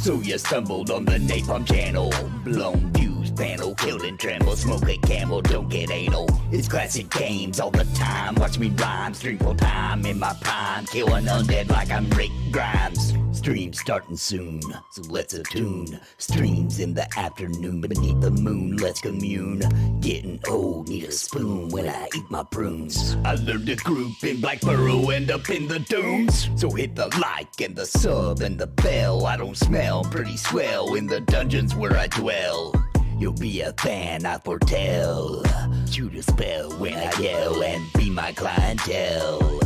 So you stumbled on the NAPALM channel. Blown views, panel, killed and tremble. Smoke a camel, don't get anal. It's classic games all the time. Watch me rhyme, stream full time in my prime. Killing undead like I'm Rick Grimes. Stream starting soon, so let's attune. Streams in the afternoon beneath the moon, let's commune. Getting old, need a spoon when I eat my prunes. I learned to group in Black Burrow, end up in the dunes. So hit the like and the sub and the bell. I don't smell pretty swell in the dungeons where I dwell. You'll be a fan, I foretell. Shoot a spell when I yell and be my clientele.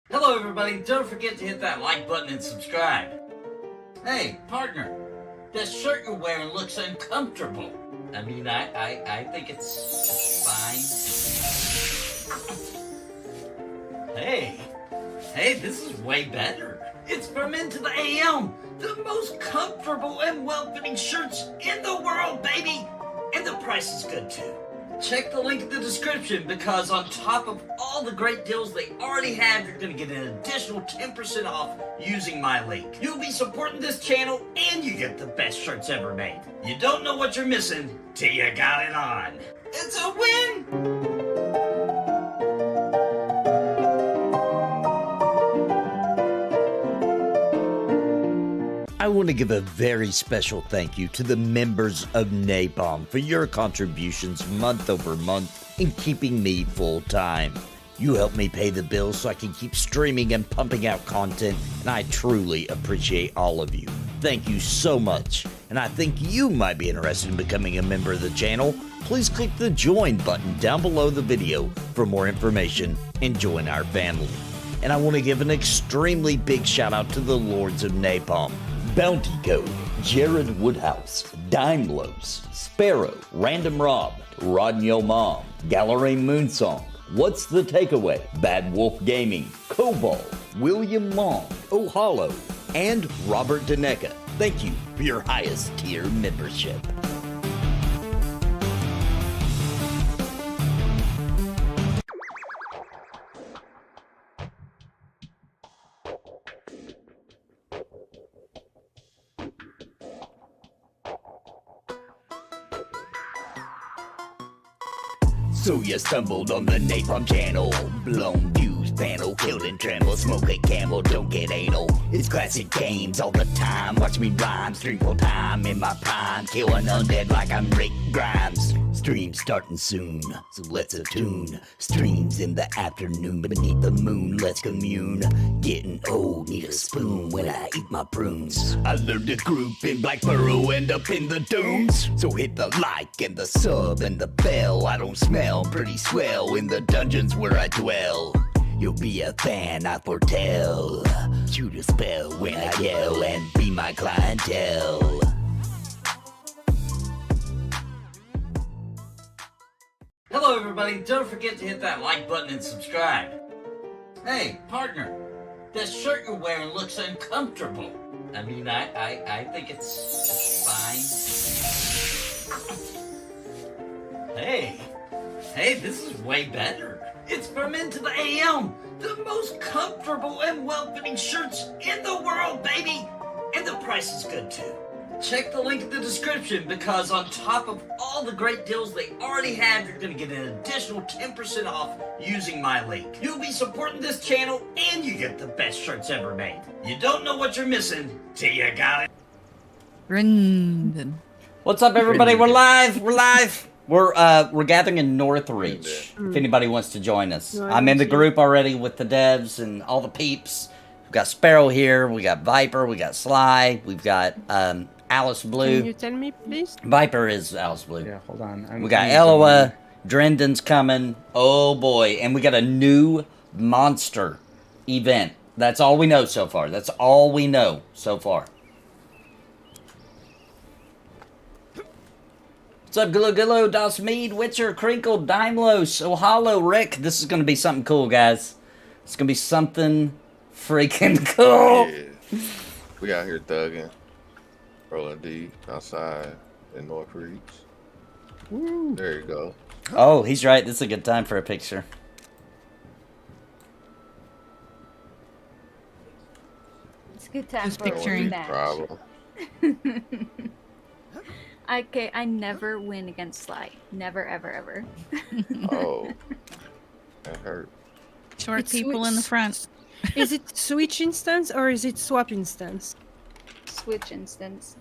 Hello everybody, don't forget to hit that like button and subscribe. Hey, partner, that shirt you're wearing looks uncomfortable. I mean, I think it's fine. Hey, this is way better. It's from Into the AM, the most comfortable and well-fitting shirts in the world, baby! And the price is good too. Check the link in the description because on top of all the great deals they already have, you're going to get an additional 10% off using my link. You'll be supporting this channel and you get the best shirts ever made. You don't know what you're missing till you got it on. It's a win! I want to give a very special thank you to the members of NAPALM for your contributions month over month in keeping me full time. You help me pay the bills so I can keep streaming and pumping out content, and I truly appreciate all of you. Thank you so much, and I think you might be interested in becoming a member of the channel. Please click the join button down below the video for more information and join our family. And I want to give an extremely big shout out to the Lords of NAPALM. Bounty Code, Jared Woodhouse, Daimlos, Sparrow, Random Rob, Rodney Mom, Gallery Moonsong, What's the Takeaway, Bad Wolf Gaming, Cobalt, William Long, Ohalo, and Robert Deneka. Thank you for your highest tier membership. So you stumbled on the NAPALM channel. Blown views, panel, killed and tremble. Smoke a camel, don't get anal. It's classic games all the time. Watch me rhyme, stream full time in my prime. Killing undead like I'm Rick Grimes. Stream starting soon, so let's attune. Streams in the afternoon beneath the moon, let's commune. Getting old, need a spoon when I eat my prunes. I learned to group in Black Burrow, end up in the dunes. So hit the like and the sub and the bell. I don't smell pretty swell in the dungeons where I dwell. You'll be a fan, I foretell. Shoot a spell when I yell and be my clientele. Hello everybody, don't forget to hit that like button and subscribe. Hey, partner, that shirt you're wearing looks uncomfortable. I mean, I think it's fine. Hey, this is way better. It's from Into the AM, the most comfortable and well-fitting shirts in the world, baby! And the price is good too. Check the link in the description because on top of all the great deals they already have, you're going to get an additional 10% off using my link. You'll be supporting this channel and you get the best shirts ever made. You don't know what you're missing till you got it. Brendan. What's up everybody? We're live. We're gathering in Northreach. If anybody wants to join us. I'm in the group already with the devs and all the peeps. We've got Sparrow here, we got Viper, we got Sly, we've got Alice Blue. Can you tell me, please? Viper is Alice Blue. Yeah, hold on. We got Elloa, Drenden's coming. Oh boy, and we got a new monster event. That's all we know so far. That's all we know so far. What's up, Gillo, Das Mead, Witcher, Crinkle, Daimlos, Ohalo, Rick? This is going to be something cool, guys. It's going to be something freaking cool. Yeah. We out here thugging. Rolling D outside in Northreach. Woo. There you go. Oh, he's right. This is a good time for a picture. It's a good time Just for a picturing. rematch. Problem. Okay, I never win against Sly. Never, ever, ever. Oh, that hurt. Short It's people in the front. Is it switch instance or is it swap instance? Switch instance.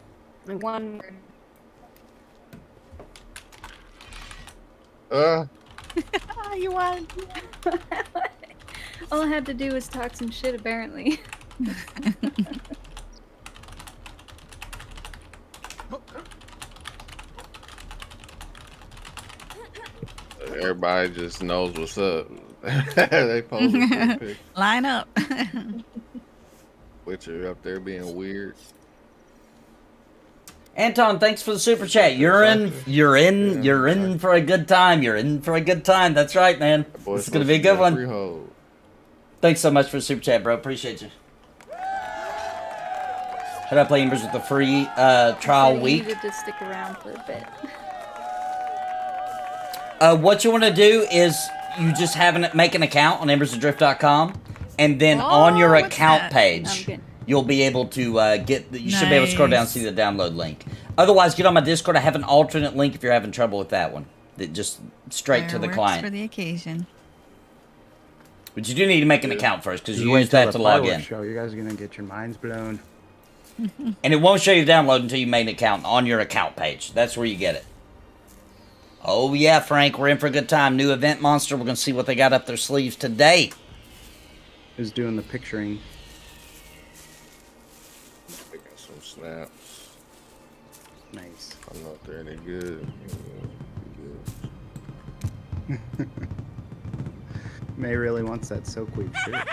Okay. One word. You won. All I had to do was talk some shit, apparently. Everybody just knows what's up. They posted a pic Line up. with you up there being weird. Anton, thanks for the super chat. You're in for a good time. You're in for a good time. That's right, man. This is gonna be a good one. Freehold. Thanks so much for the super chat, bro. Appreciate you. How do I play Embers with the free trial So you week? needed to stick around for a bit. What you want to do is you just make an account on embersadrift.com, and then on your what's account that? page, good. you'll be able to you should be able to scroll down and see the download link. Otherwise, get on my Discord. I have an alternate link if you're having trouble with that one. That just straight to the Fireworks client. for the occasion. But you do need to make an account first because Just you wait use till that the to log fireworks in. show. You guys are gonna get your minds blown. And it won't show you the download until you make an account on your account page. That's where you get it. Oh yeah, Frank, we're in for a good time. New event monster. We're gonna see what they got up their sleeves today. Who's doing the picturing? Taking some snaps. Nice. I'm not there any good. May really wants that Soakweed shirt.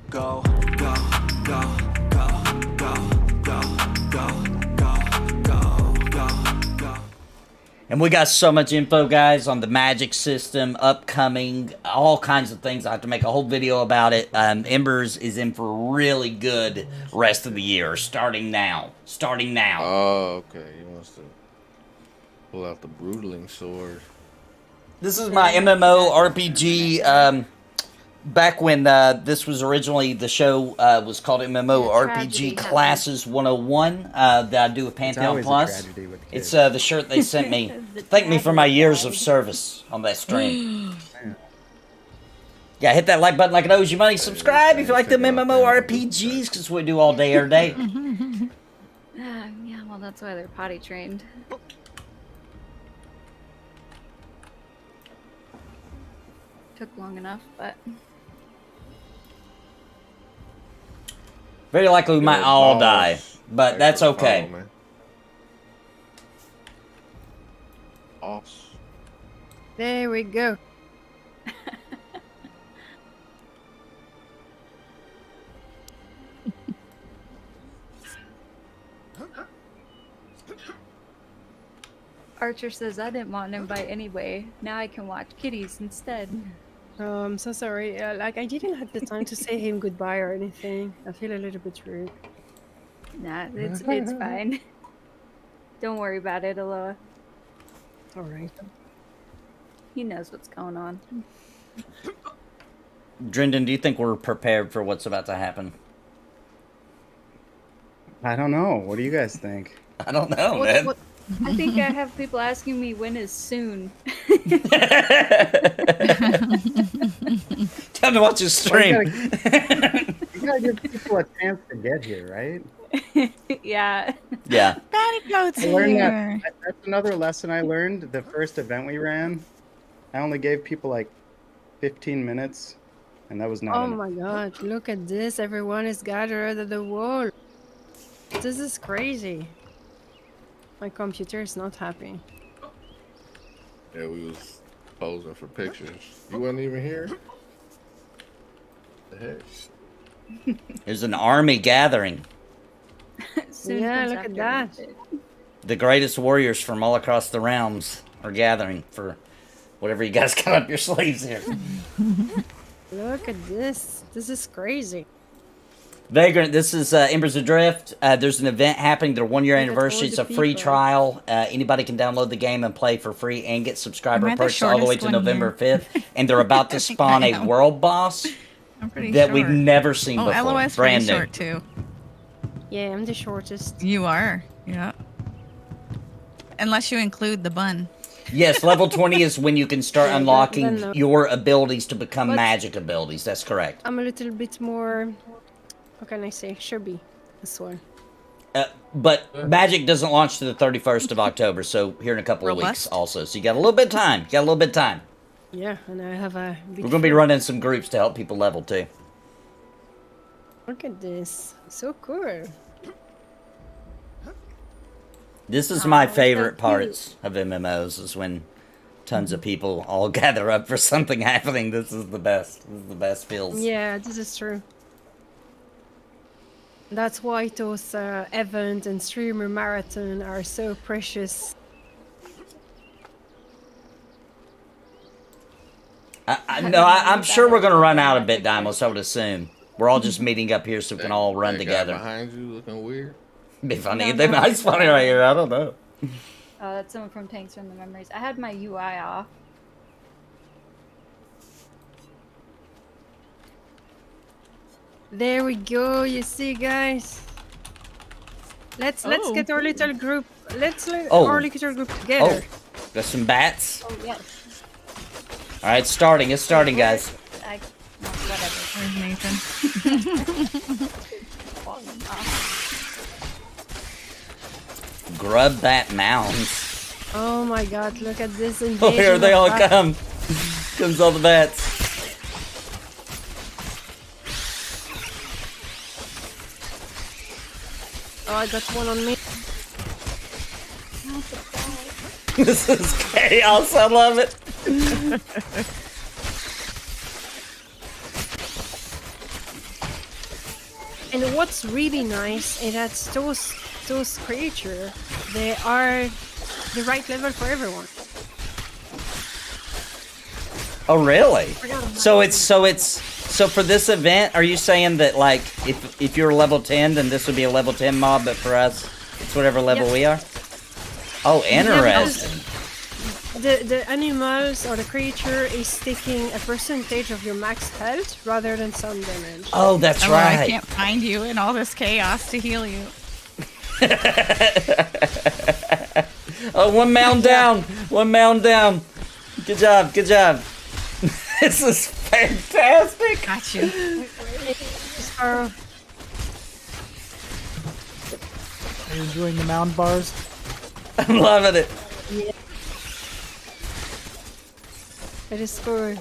Go, go, go, go, go, go, go, go, go, go. And we got so much info, guys, on the magic system, upcoming, all kinds of things. I have to make a whole video about it. Embers is in for a really good rest of the year, starting now. Oh, okay. He wants to pull out the brutaling sword. This is my MMO RPG. Back when this was originally, the show was called MMO RPG Classes 101 that I do with Pantheon always a Plus. tragedy with kids. It's the shirt they sent me. Thank me for my years of service on that stream. Yeah, hit that like button like it owes you money. Subscribe if you like them MMO RPGs, because we do all day every day. Yeah, well, that's why they're potty trained. Took long enough, but Very likely we might all die, but that's okay. Boss. There we go. Archer says I didn't want an invite anyway. Now I can watch kitties instead. I'm so sorry. Like, I didn't have the time to say him goodbye or anything. I feel a little bit rude. Nah, it's fine. Don't worry about it, Elloa. Alright. He knows what's going on. Drendon, do you think we're prepared for what's about to happen? I don't know. What do you guys think? I don't know, man. I think I have people asking me when is soon. Time to watch his stream. You gotta give people a chance to get here, right? Yeah. Yeah. Petticoat's I learned here. that's another lesson I learned. The first event we ran, I only gave people like 15 minutes, and that was not Oh enough. my god, look at this. Everyone is gathered at the wall. This is crazy. My computer is not happy. Yeah, we was posing for pictures. You wasn't even here? The heck? There's an army gathering. Soon Yeah, comes look after at that. midnight. The greatest warriors from all across the realms are gathering for whatever you guys got up your sleeves here. Look at this. This is crazy. Vagrant, this is Embers Adrift. There's an event happening, their 1 year Look at anniversary. all It's the a free people. trial. Anybody can download the game and play for free and get subscriber Am I the perks all the way shortest to one November here? 5th. And they're about to I think spawn I a am. world boss I'm pretty that short. we've never seen Oh, before. LOS Brand pretty new. short too. Yeah, I'm the shortest. You are. Yeah. Unless you include the bun. Yes, level 20 is when you can start Yeah, unlocking then, your abilities to become But- magic abilities. That's correct. I'm a little bit more. How can I say? Chubby as well. But magic doesn't launch to the 31st of October, so here in a couple of weeks Robust. also. So you got a little bit of time. You got a little bit of time. Yeah, and I have a big. We're going to be friend. running some groups to help people level too. Look at this. So cool. This is my so favorite cute. parts of MMOs, is when tons of people all gather up for something happening. This is the best. This is the best feels. Yeah, this is true. That's why those event and streamer marathon are so precious. I'm sure we're going to run out a bit, Dimos, I would assume. We're all just meeting up here so we can all run That guy together. behind you looking weird. Be funny. No, They no, it's funny right here. I don't know. Oh, that's someone from Tanks from the Memories. I had my UI off. There we go. You see, guys. Let's Oh. get our little group. Let's let Oh. our little group Oh, together. got some bats. Oh, yes. All right, starting. It's starting, guys. No, whatever. Where's Nathan? Falling off. Grub bat mounds. Oh my God! Look at this invasion. Oh, here they of all bats. come. Comes all the bats. Oh, I got one on me. This is chaos. I love it. And what's really nice is that those creatures, they are the right level for everyone. Oh, really? So for this event, are you saying that like if you're level 10, then this would be a level 10 mob, but for us, it's whatever level Yeah. we are? Oh, interesting. The animals or the creature is taking a percentage of your max health rather than some damage. Oh, that's Oh, I right. can't find you in all this chaos to heal you. Oh, one mound down. One mound down. Good job. Good job. This is fantastic. Got you. So, Are you enjoying the mound bars? I'm loving it. it is cool.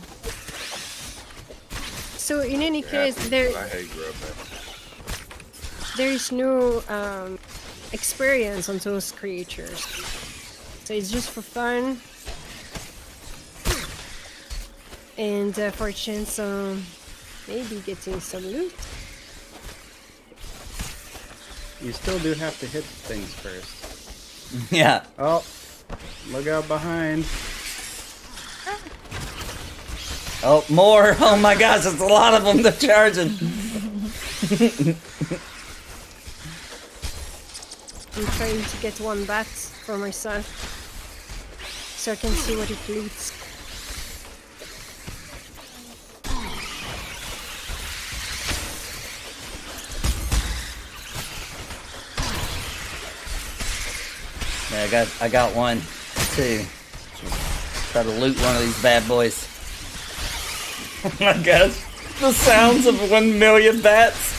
So in any case, I hate grub bats. there is no experience on those creatures. So it's just for fun. And for a chance on maybe getting some loot. You still do have to hit things first. Yeah. Oh, look out behind. Oh, more. Oh my gosh, it's a lot of them. They're charging. I'm trying to get one bat for myself so I can see what it leads. Yeah, I got one too. Try to loot one of these bad boys. Oh my gosh, the sounds of 1 million bats.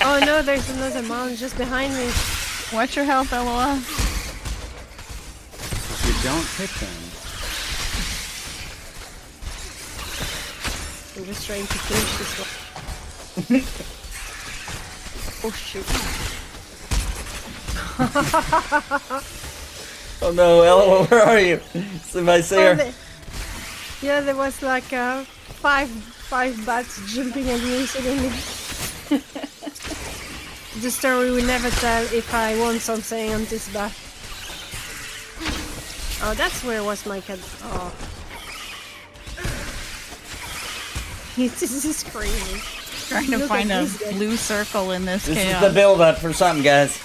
Oh no, there's another mound just behind me. What's your health, Elloa? If you don't hit them, I'm just trying to finish this one. Oh shoot. Oh no, Ella, where are you? Somebody see Oh, her? yeah, there was like five bats jumping at me suddenly. The story will never tell if I want something on this bat. Oh, that's where was my cat. Oh. This is crazy. Trying to Look find at a this guy. blue circle in this This chaos. is the build up for something, guys.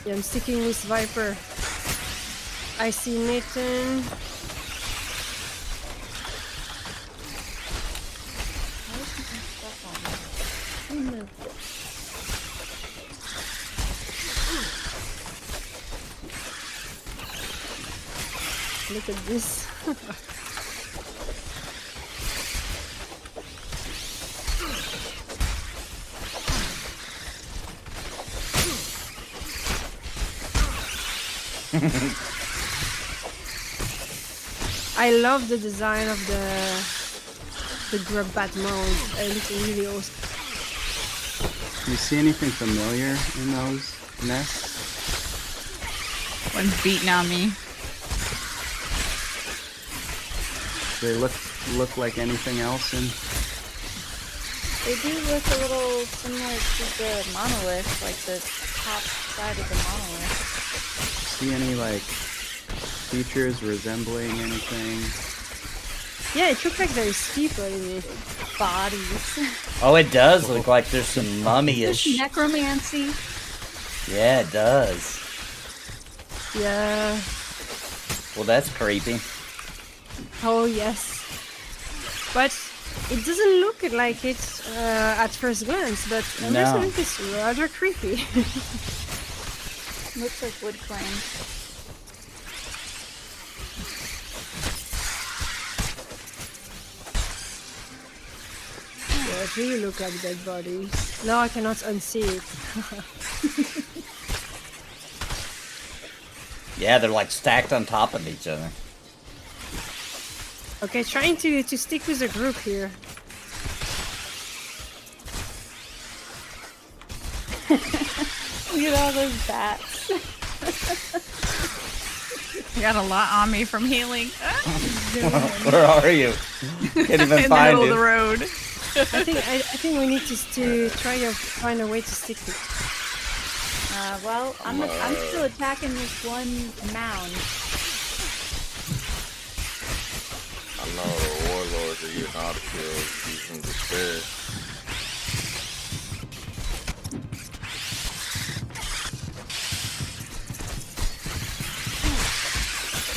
Yeah, I'm sticking with Viper. I see Nathan. Look at this. I love the design of the grub bat mode. It looks really awesome. You see anything familiar in those nests? One's beating on me. They look like anything else in? They do look a little similar to the monolith, like the top side of the monolith. See any like features resembling anything? Yeah, it looks like there's people in it. Bodies. Oh, it does look like there's some mummy-ish. Necromancy. Yeah, it does. Yeah. Well, that's creepy. Oh yes. But it doesn't look like it at first glance, but on this No. look it's rather creepy. Looks like wood claim. Yeah, it really look like dead bodies. Now I cannot unsee it. Yeah, they're like stacked on top of each other. Okay, trying to stick with the group here. Look at all those bats. I got a lot on me from healing. Where are you? Can't even In the find middle of the you. road. I think we need to try to find a way to stick it. Well, I'm still attacking this one mound. I know the warlords are getting all the kills. He's in despair.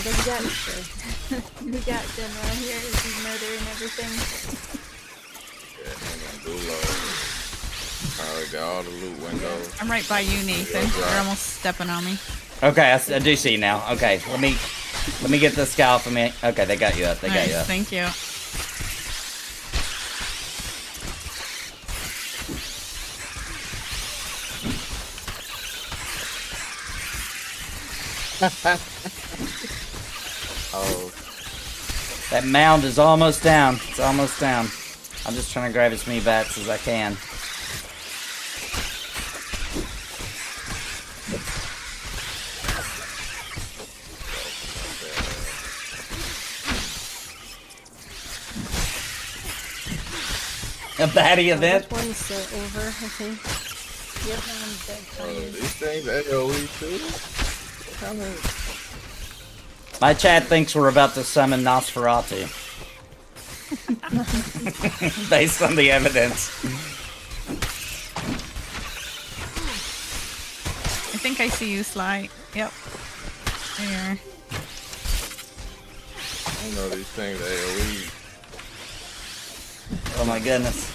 We got them right here. He's murdering everything. Yeah, him and Dulo. Probably got all the loot windows. I'm right by you, Nathan. You're almost stepping on me. Okay, I do see now. Okay, let me get this guy off of me. Okay, they got you up. They got Nice, you up. thank you. Oh, That mound is almost down. It's almost down. I'm just trying to grab as many bats as I can. A batty event? That one's over, I think. Yep, that one's dead. these things AoE too? Probably. My chat thinks we're about to summon Nosferatu. Based on the evidence. I think I see you, Sly. Yep. There. I know these things AoE. Oh my goodness.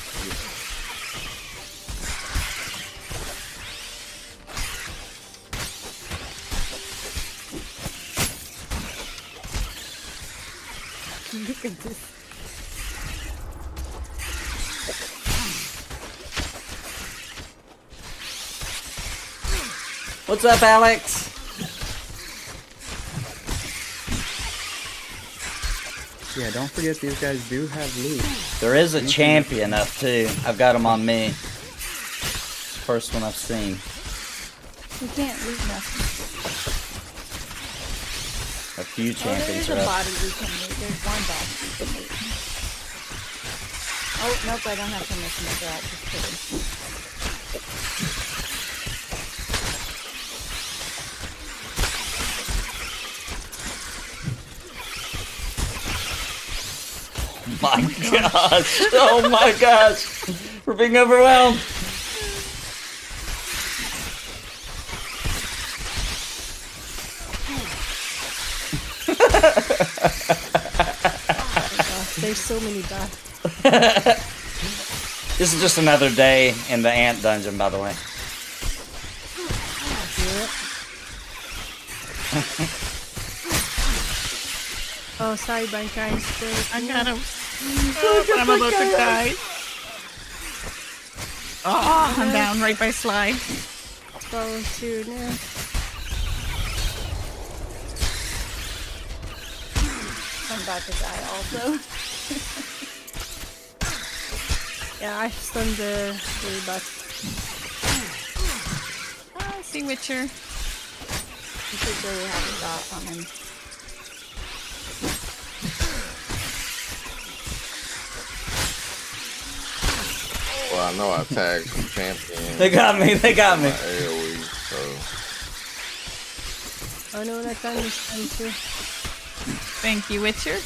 Look at this. What's up, Alex? Yeah, don't forget these guys do have loot. There is a champion up too. I've got him on me. First one I've seen. We can't loot nothing. A few Oh, there champions is are a up. body we can loot. There's one body we can loot. Oh, nope, I don't have permission for that. Just kidding. My gosh! Oh my gosh! We're being overwhelmed! gosh, there's so many bats. This is just another day in the ant dungeon, by the way. Oh, sorry, guys. I got him. Oh, but I'm about to die. Oh, I'm down right by Sly. Go to now. I'm about to die also. Yeah, I stunned the bat. Oh, see Witcher. You should really have a dot on him. Well, I know I tagged some champions. They got me. They got me. My AoE, so. Oh no, that time is time too. Thank you, Witcher.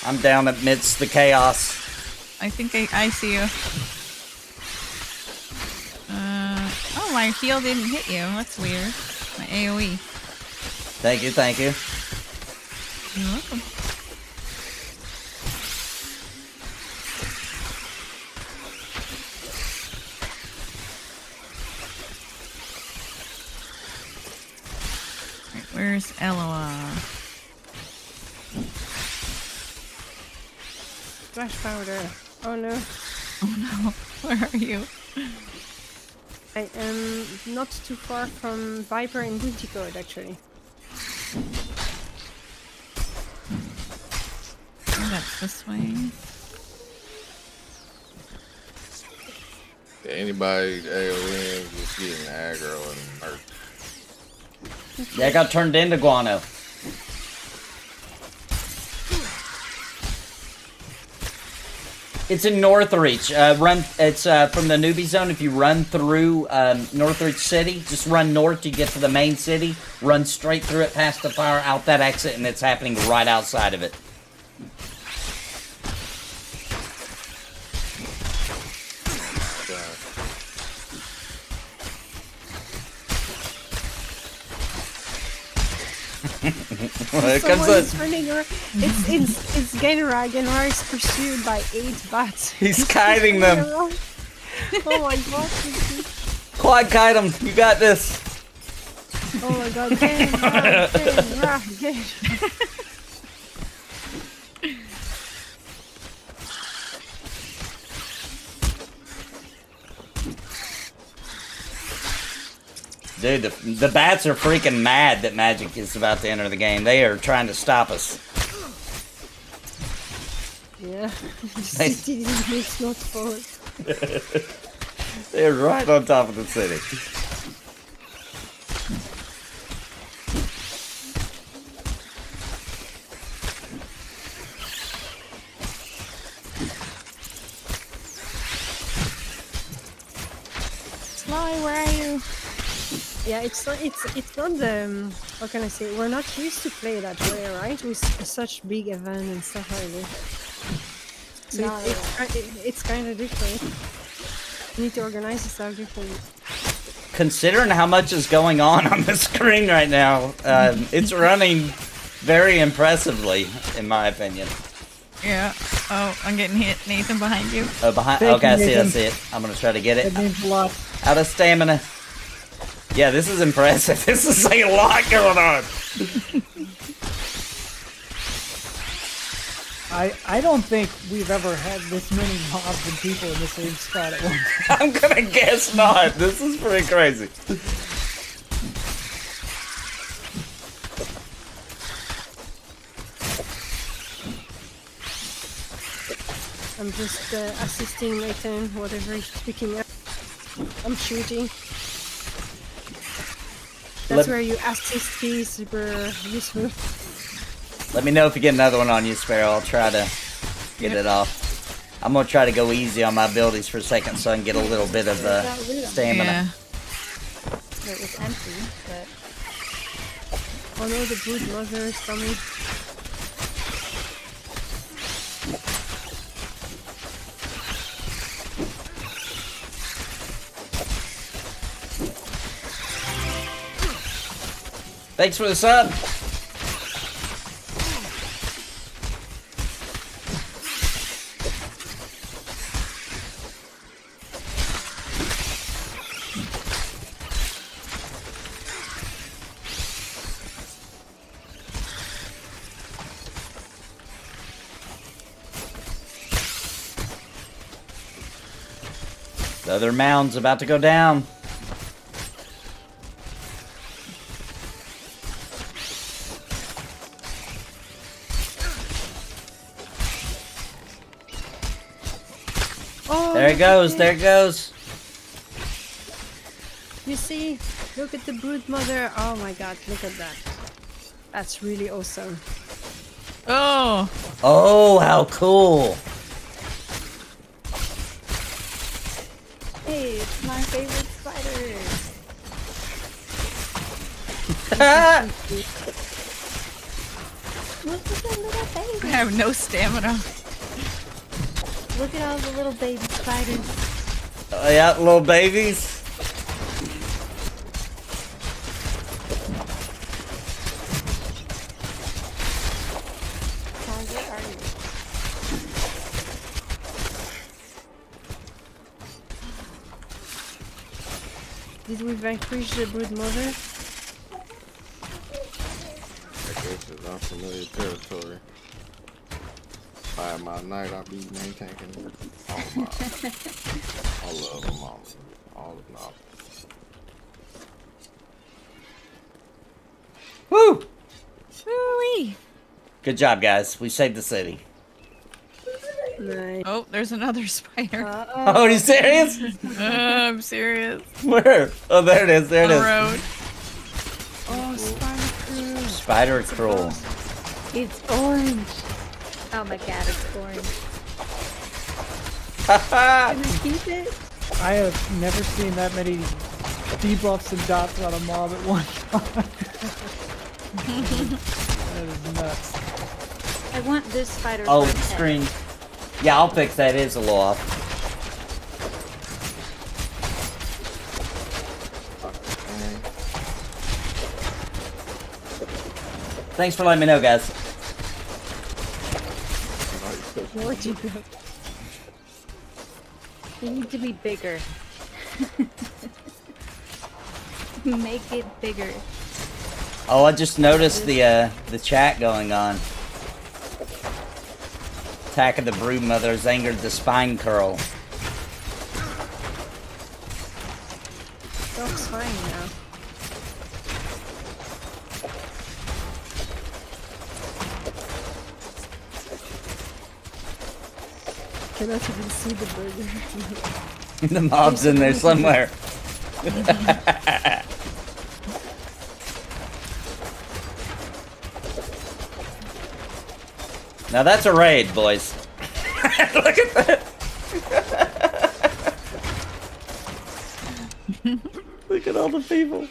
I'm down amidst the chaos. I think I see you. Oh, my heal didn't hit you. That's weird. My AoE. Thank you, thank you. You're welcome. Right, where's Elloa? Flash powder. Oh no. Oh no, where are you? I am not too far from Viper and Booty Code actually. Oh, that's this way. Yeah, anybody AoE just getting aggro and hurt. Yeah, I got turned into guano. It's in Northreach. It's from the newbie zone. If you run through Northreach City, just run north. You get to the main city. Run straight through it, past the fire, out that exit, and it's happening right outside of it. Well, here comes Someone is running around. It's Genra. Genra is pursued by 8 bats. He's kiting them. Oh my god. Quad kite him. You got this. Oh my god. Genra. Dude, the bats are freaking mad that Magic is about to enter the game. They are trying to stop us. Yeah. The city is not forward. They're right on top of the city. Sly, where are you? Yeah, it's not the how can I say? We're not used to play that way, right? With such big event and stuff like this. So No, it's kind of different. You need to organize yourself differently. Considering how much is going on the screen right now, it's running very impressively, in my opinion. Yeah. Oh, I'm getting hit. Nathan, behind you. Oh, behind. Thank Okay, you, I see it. I Nathan. see it. I'm gonna try to get it. That means a lot. Out of stamina. Yeah, this is impressive. This is like a lot going on. I don't think we've ever had this many mobs and people in the same spot at once. I'm gonna guess not. This is pretty crazy. I'm just assisting Nathan, whatever he's picking up. I'm shooting. That's where you assist key is super useful. Let me know if you get another one on you, Sparrow. I'll try to get it off. I'm gonna try to go easy on my abilities for a second so I can get a little bit of stamina. Yeah. It was empty, but Oh no, the brood mother is coming. Thanks for the sub. The other mound's about to go down. Oh, There it goes, there it goes. You see? Look at the brood mother. Oh my god, look at that. That's really awesome. Oh, Oh, how cool. Hey, it's my favorite spider. Look at the little I baby. have no stamina. Look at all the little baby spiders. Yeah, little babies. How good are you? Did we vanquish the brood mother? This is unfamiliar territory. By my night, I'll be maintaining all my. I love them all of them. Woo! Woo-wee. Good job, guys. We saved the city. Nice. Oh, there's another spider. Oh, are you serious? I'm serious. Where? Oh, there it is. There it On is. the road. Oh, spider crew. Spider cruel. It's orange. Oh my god, it's orange. Can we keep it? I have never seen that many debuffs and dots on a mob at one time. That is nuts. I want this spider. Oh, for a pet. screen. Yeah, I'll fix that. It is a little off. Thanks for letting me know, guys. Where'd you go? You need to be bigger. Make it bigger. Oh, I just noticed the chat going on. Attack of the brood mother has angered the spine curl. Dog's fine now. Cannot even see the burger. The mob's in there somewhere. Now that's a raid, boys. Look at that. Look at all the people.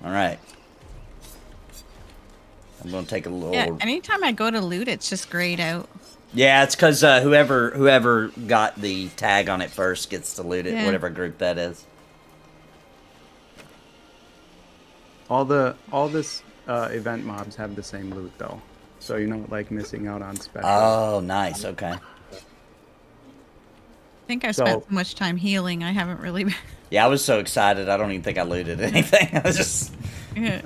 All right. I'm gonna take a little. Yeah, anytime I go to loot, it's just grayed out. Yeah, it's because whoever got the tag on it first gets to loot it, Yeah. whatever group that is. All this event mobs have the same loot though, so you're not like missing out on special. Oh, nice. Okay. I think I've So- spent so much time healing, I haven't really been... Yeah, I was so excited. I don't even think I looted anything. I was just. Yeah.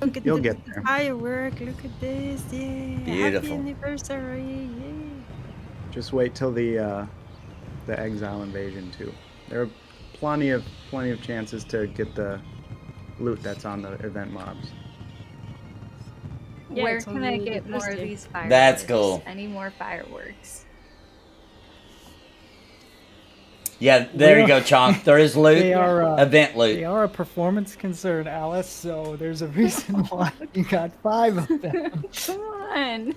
Look at You'll the get there. firework. Look at this. Yeah. Beautiful. Happy anniversary. Yay. Just wait till the exile invasion too. There are plenty of chances to get the loot that's on the event mobs. Yeah, Where it's can I only get the more first of day. these fireworks? That's cool. I need more fireworks. Yeah, there you go, Chonk. There is loot. They are, event loot. They are a performance concern, Alice, so there's a reason why you got 5 of them. Come on.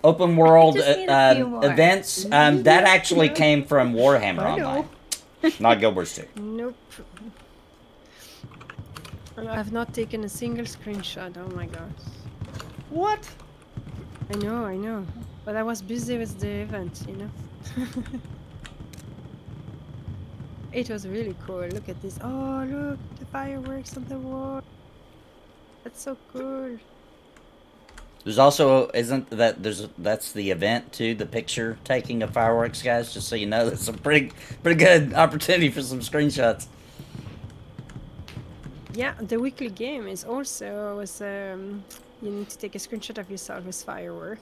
Open world just need a few more. events. That actually came from Warhammer I know. Online, not Guild Wars 2. Nope. I've not taken a single screenshot. Oh my gosh. What? I know. But I was busy with the event, you know. It was really cool. Look at this. Oh, look, the fireworks on the wall. That's so cool. There's also that's the event too, the picture taking of fireworks, guys. Just so you know, that's a pretty good opportunity for some screenshots. Yeah, the weekly game is also was You need to take a screenshot of yourself as firework.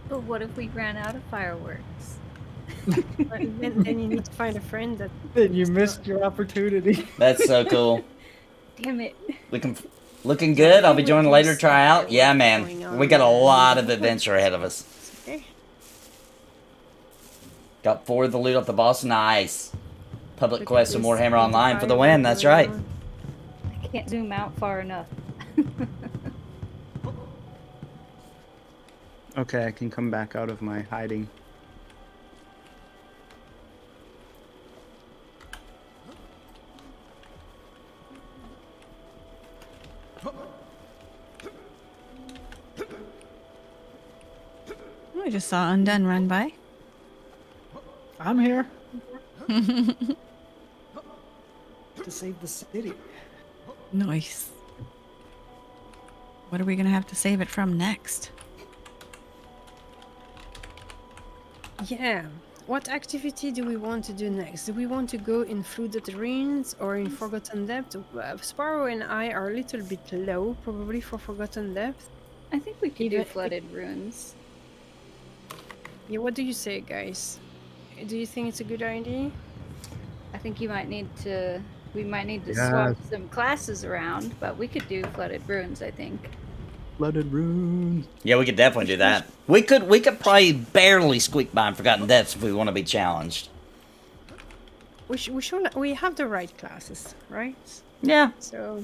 But what if we ran out of fireworks? Then you need to find a friend that. Then you missed your opportunity. That's so cool. Damn it. Looking good. I'll be joining later. Try out. Yeah, man. We got a lot of adventure ahead of us. Okay. Got 4 of the loot up the boss. Nice. Public Look quest at and this Warhammer Online for the firework win. That's going right. on. I can't zoom out far enough. Okay, I can come back out of my hiding. I just saw Undone run by. I'm here. To save the city. Nice. What are we gonna have to save it from next? Yeah. What activity do we want to do next? Do we want to go in Flooded Ruins or in Forgotten Depth? Sparrow and I are a little bit low, probably, for Forgotten Depth. I think we could do Even- Flooded Ruins. Yeah, what do you say, guys? Do you think it's a good idea? I think we might need to Yeah. swap some classes around, but we could do Flooded Ruins, I think. Flooded Ruins. Yeah, we could definitely do that. We could probably barely squeak by in Forgotten Depths if we want to be challenged. We have the right classes, right? Yeah. So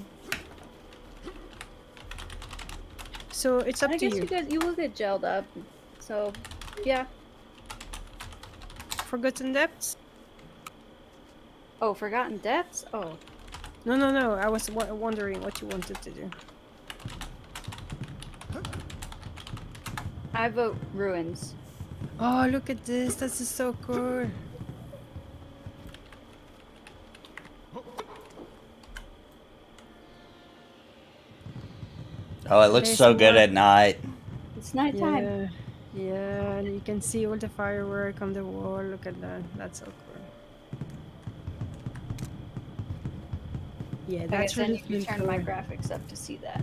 it's up I to guess you. you will get gelled up. So, yeah. Forgotten Depths? Oh, Forgotten Depths? Oh. No. I was wondering what you wanted to do. I vote Ruins. Oh, look at this. This is so cool. Oh, it looks so good at night. It's nighttime. Yeah, and you can see all the firework on the wall. Look at that. That's so cool. Yeah, I that's guess I really, need to really turn cool. my graphics up to see that.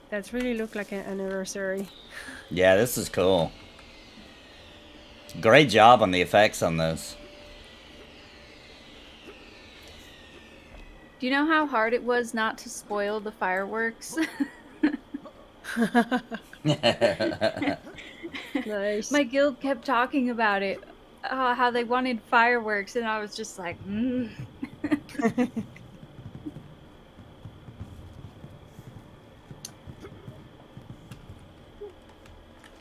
That really look like an anniversary. Yeah, this is cool. Great job on the effects on this. Do you know how hard it was not to spoil the fireworks? Nice. My guild kept talking about it, how they wanted fireworks, and I was just like,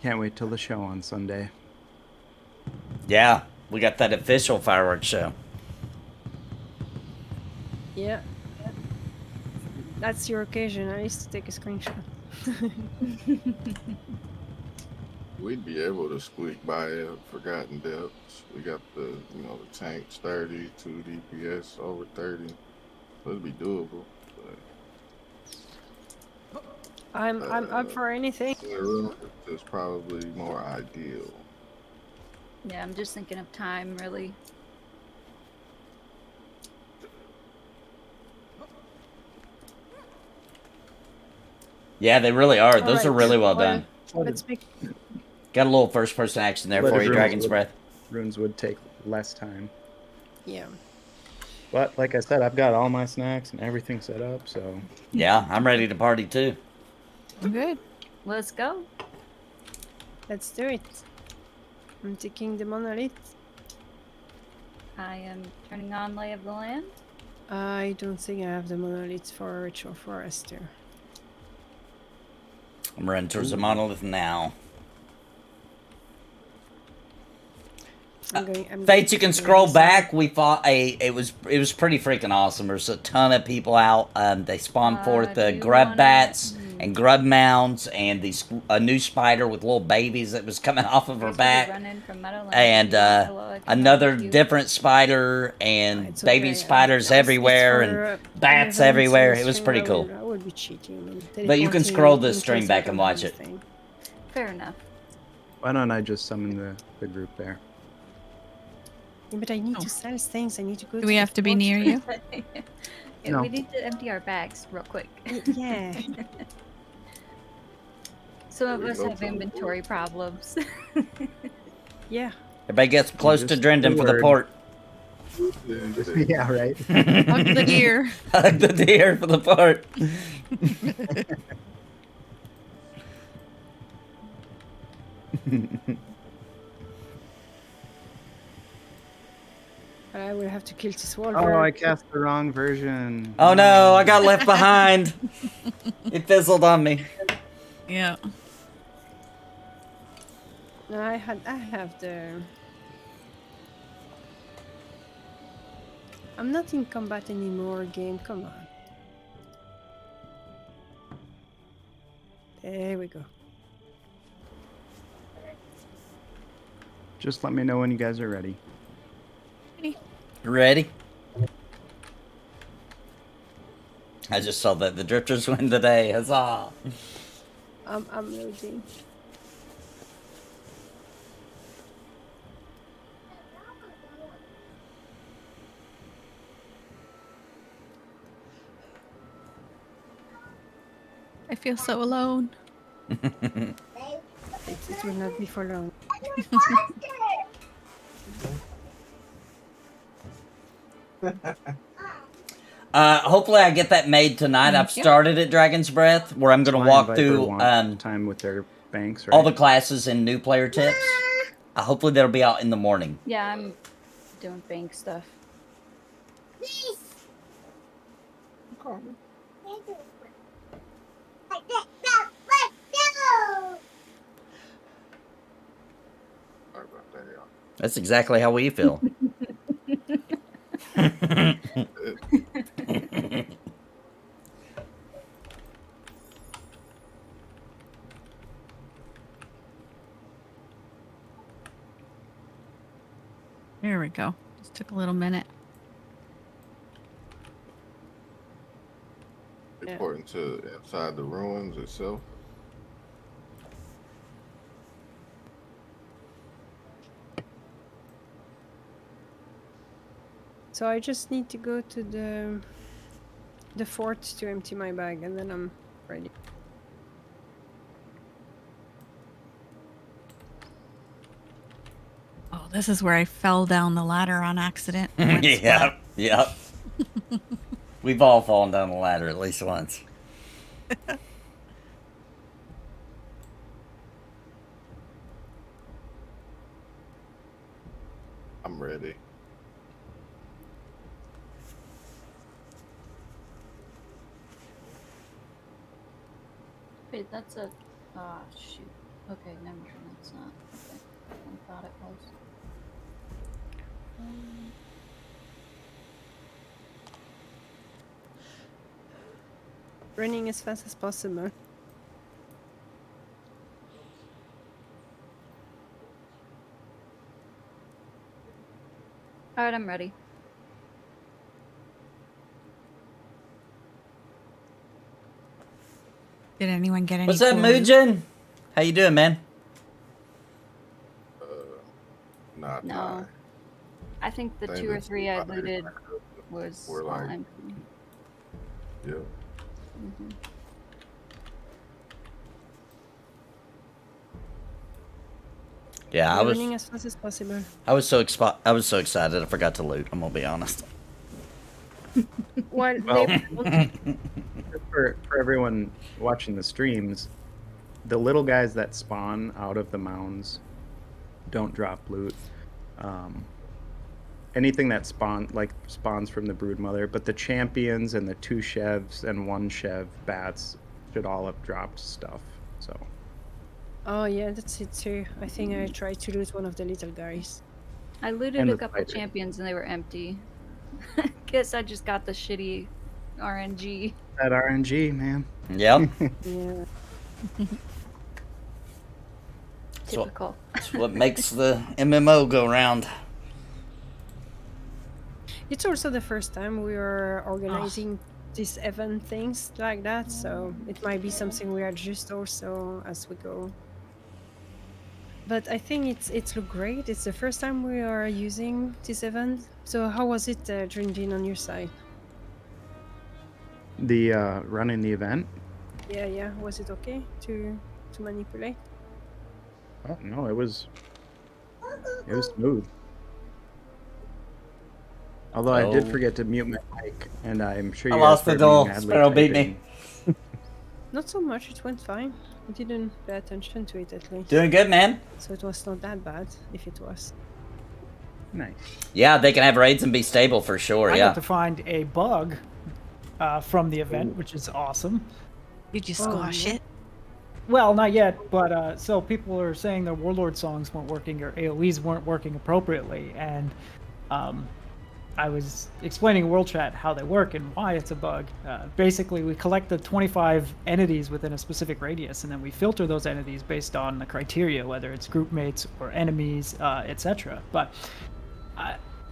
Can't wait till the show on Sunday. Yeah, we got that official fireworks show. Yeah. That's your occasion. I used to take a screenshot. We'd be able to squeak by at Forgotten Depths. We got the tanks 30, 2 DPS over 30. It'd be doable. But I'm up for anything. the room is probably more ideal. yeah, I'm just thinking of time, really. Yeah, they really are. Those are Alright, really well done. Let's make. Got a little first-person action there Flooded for you, Ruins Dragon's would- Breath. Runes would take less time. Yeah. But like I said, I've got all my snacks and everything set up, so Yeah, I'm ready to party too. I'm good. Let's go. Let's do it. I'm taking the monolith. I am turning on Lay of the Land. I don't think I have the monolith for Ritual Forest here. I'm running towards the monolith now. Fates, you can scroll back. We fought it was pretty freaking awesome. There's a ton of people out. They spawned forth do you grub wanna- bats and grub mounds and a new spider with little babies that was coming off of her Here's back. where we run in from Meadowlands. And You want Elloa, can another help you. different spider and It's baby okay, spiders it's everywhere for, and bats everywhere. It was pretty cool. I would be cheating. But you can scroll the stream back and watch it. Fair enough. why don't I just summon the group there? Yeah, but I need to sell things. I need to go. Do we have to be near you? Yeah, No. we need to empty our bags real quick. Yeah. Some of us have inventory problems. Yeah. Everybody gets close to Just Drendon for the word. port. Yeah, right. Hug the deer. Hug the deer for the port. I will have to kill this wolf. Oh, I cast the wrong version. Oh no, I got left behind. It fizzled on me. Yeah. No, I have the. I'm not in combat anymore. Game, come on. There we go. Just let me know when you guys are ready. Ready? I just saw that the drifters win today. Huzzah! I'm loading. I feel so alone. It will not be for long. Hopefully I get that made tonight. I've started at Dragon's Breath, where I'm going to walk through time with their banks, right? all the classes and new player tips. Hopefully that'll be out in the morning. Yeah, I'm doing bank stuff. That's exactly how we feel. There we go. Just took a little minute. Important to inside the ruins itself. So I just need to go to the fort to empty my bag, and then I'm ready. Oh, this is where I fell down the ladder on accident. Yep. We've all fallen down the ladder at least once. I'm ready. Wait, that's a. Ah, shoot. Okay, never mind. That's not. Okay. I thought it was. Running as fast as possible. Alright, I'm ready. Did anyone get any? What's up, cool loot? Muujin? How you doing, man? Not No. mine. I think the Same 2 or as 3 I mine. looted was We're all like- empty. Yeah. Mhm. Yeah, I I'm was. running as fast as possible. I was so excited. I forgot to loot. I'm gonna be honest. Well, Well, they, for everyone watching the streams, the little guys that spawn out of the mounds don't drop loot. Anything that spawns from the Broodmother, but the champions and the 2 chevs and 1 chev bats should all have dropped stuff. So oh yeah, that's it too. I think I tried to loot one of the little guys. I looted And a the couple spider. champions and they were empty. Guess I just got the shitty RNG. that RNG, man. Yep. Yeah. So- Typical. That's what makes the MMO go round. It's also the first time we are organizing these event things like that, so it might be something we adjust also as we go. But I think it's looked great. It's the first time we are using this event. So how was it, Drinjin, on your side? The running the event. Yeah. Was it okay to manipulate? Oh no, it was smooth. Although I did forget to mute my mic, and I'm sure you I guys lost the heard duel. madly Sparrow beat typing. me. Not so much. It went fine. I didn't pay attention to it at least. Doing good, man. So it was not that bad, if it was. Nice. Yeah, they can have raids and be stable for sure. I Yeah. got to find a bug from the event, which is awesome. Did you squash it? Well, not yet, but so people are saying their Warlord songs weren't working or AoEs weren't working appropriately, and I was explaining in World Chat how they work and why it's a bug. Basically, we collect the 25 entities within a specific radius, and then we filter those entities based on the criteria, whether it's group mates or enemies, etc. But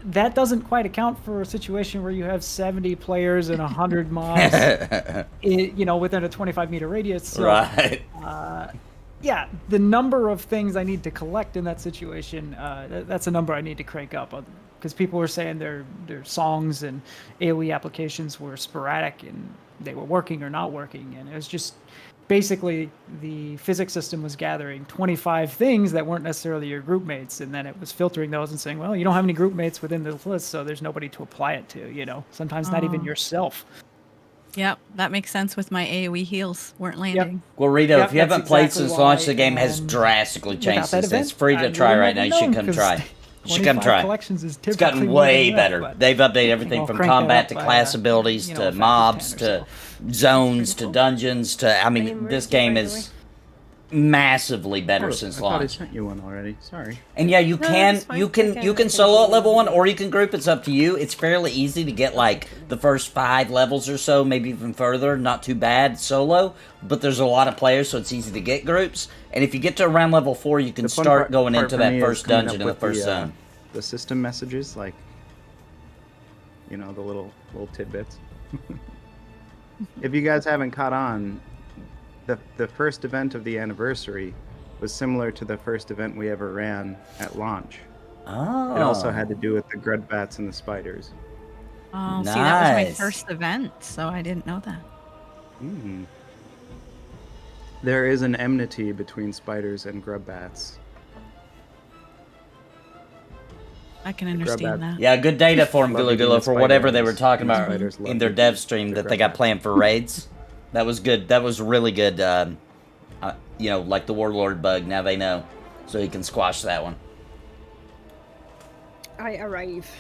that doesn't quite account for a situation where you have 70 players and 100 mobs, within a 25-meter radius. So, Right. yeah, the number of things I need to collect in that situation, that's a number I need to crank up. Because people were saying their songs and AoE applications were sporadic and they were working or not working. And it was just basically the physics system was gathering 25 things that weren't necessarily your group mates. And then it was filtering those and saying, well, you don't have any group mates within this list, so there's nobody to apply it to, sometimes not even yourself. Yep, that makes sense with my AoE heals weren't landing. Well, Rito, Yep, if you haven't that's played exactly since launch, the why, game has and drastically without changed that since then. It's event, free to I try wouldn't right now. have You should known, come 'cause try. You should come 25 try. collections is It's gotten typically more way than that, better. but They've updated everything I'll from crank that combat up to by, class abilities a to factor of mobs 10 or to zones to dungeons to. I mean, Any this mercy, game by the is massively better Oh, since I thought I launch. sent you one already. Sorry. And yeah, you No, can that's fine. you I can can- you I can can solo at do level it. 1 or you can group. It's up to you. It's fairly easy to get like the first 5 levels or so, maybe even further. Not too bad solo, but there's a lot of players, so it's easy to get groups. And if you get to around level 4, you can The fun start going part into for that me is first coming dungeon up in the with first zone. The system messages, like, the little tidbits. If you guys haven't caught on, the first event of the anniversary was similar to the first event we ever ran at launch. Oh, It also had to do with the grudbats and the spiders. Oh, see, that was my Nice. first event, so I didn't know that. Mm. There is an enmity between spiders and grubbats. I can The understand grub that. Yeah, good data for them, Love Gula eating Gula, the for whatever they spiders, were talking and the about spiders love in their eating dev the stream that grub they got bats. planned for raids. That was good. That was really good. Like the Warlord bug. Now they know, so you can squash that one. I arrive.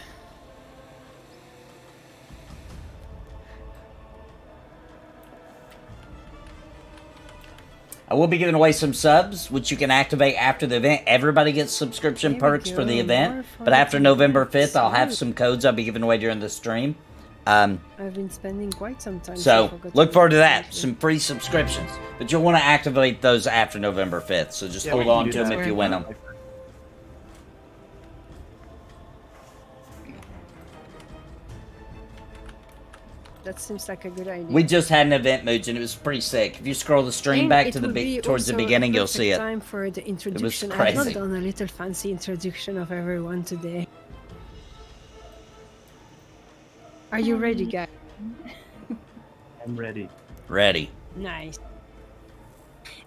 I will be giving away some subs, which you can activate after the event. Everybody gets subscription There we perks for the go, event, more but after fun. November 5th, I'll have Sweet. some codes I'll be giving away during the stream. I've been spending quite some time. So I forgot look to forward to do that. it. Some free subscriptions, but you'll want to activate those after November 5th. So just Yeah, hold we can on do to them that. if you win them. That seems like a good idea. We just had an event, Mooch, and it was pretty sick. If you scroll the stream And back it to the will be towards the also a beginning, you'll see perfect it. time for the introduction. I've not crazy. done a little fancy introduction of everyone today. Are you ready, guys? I'm ready. Ready. Nice.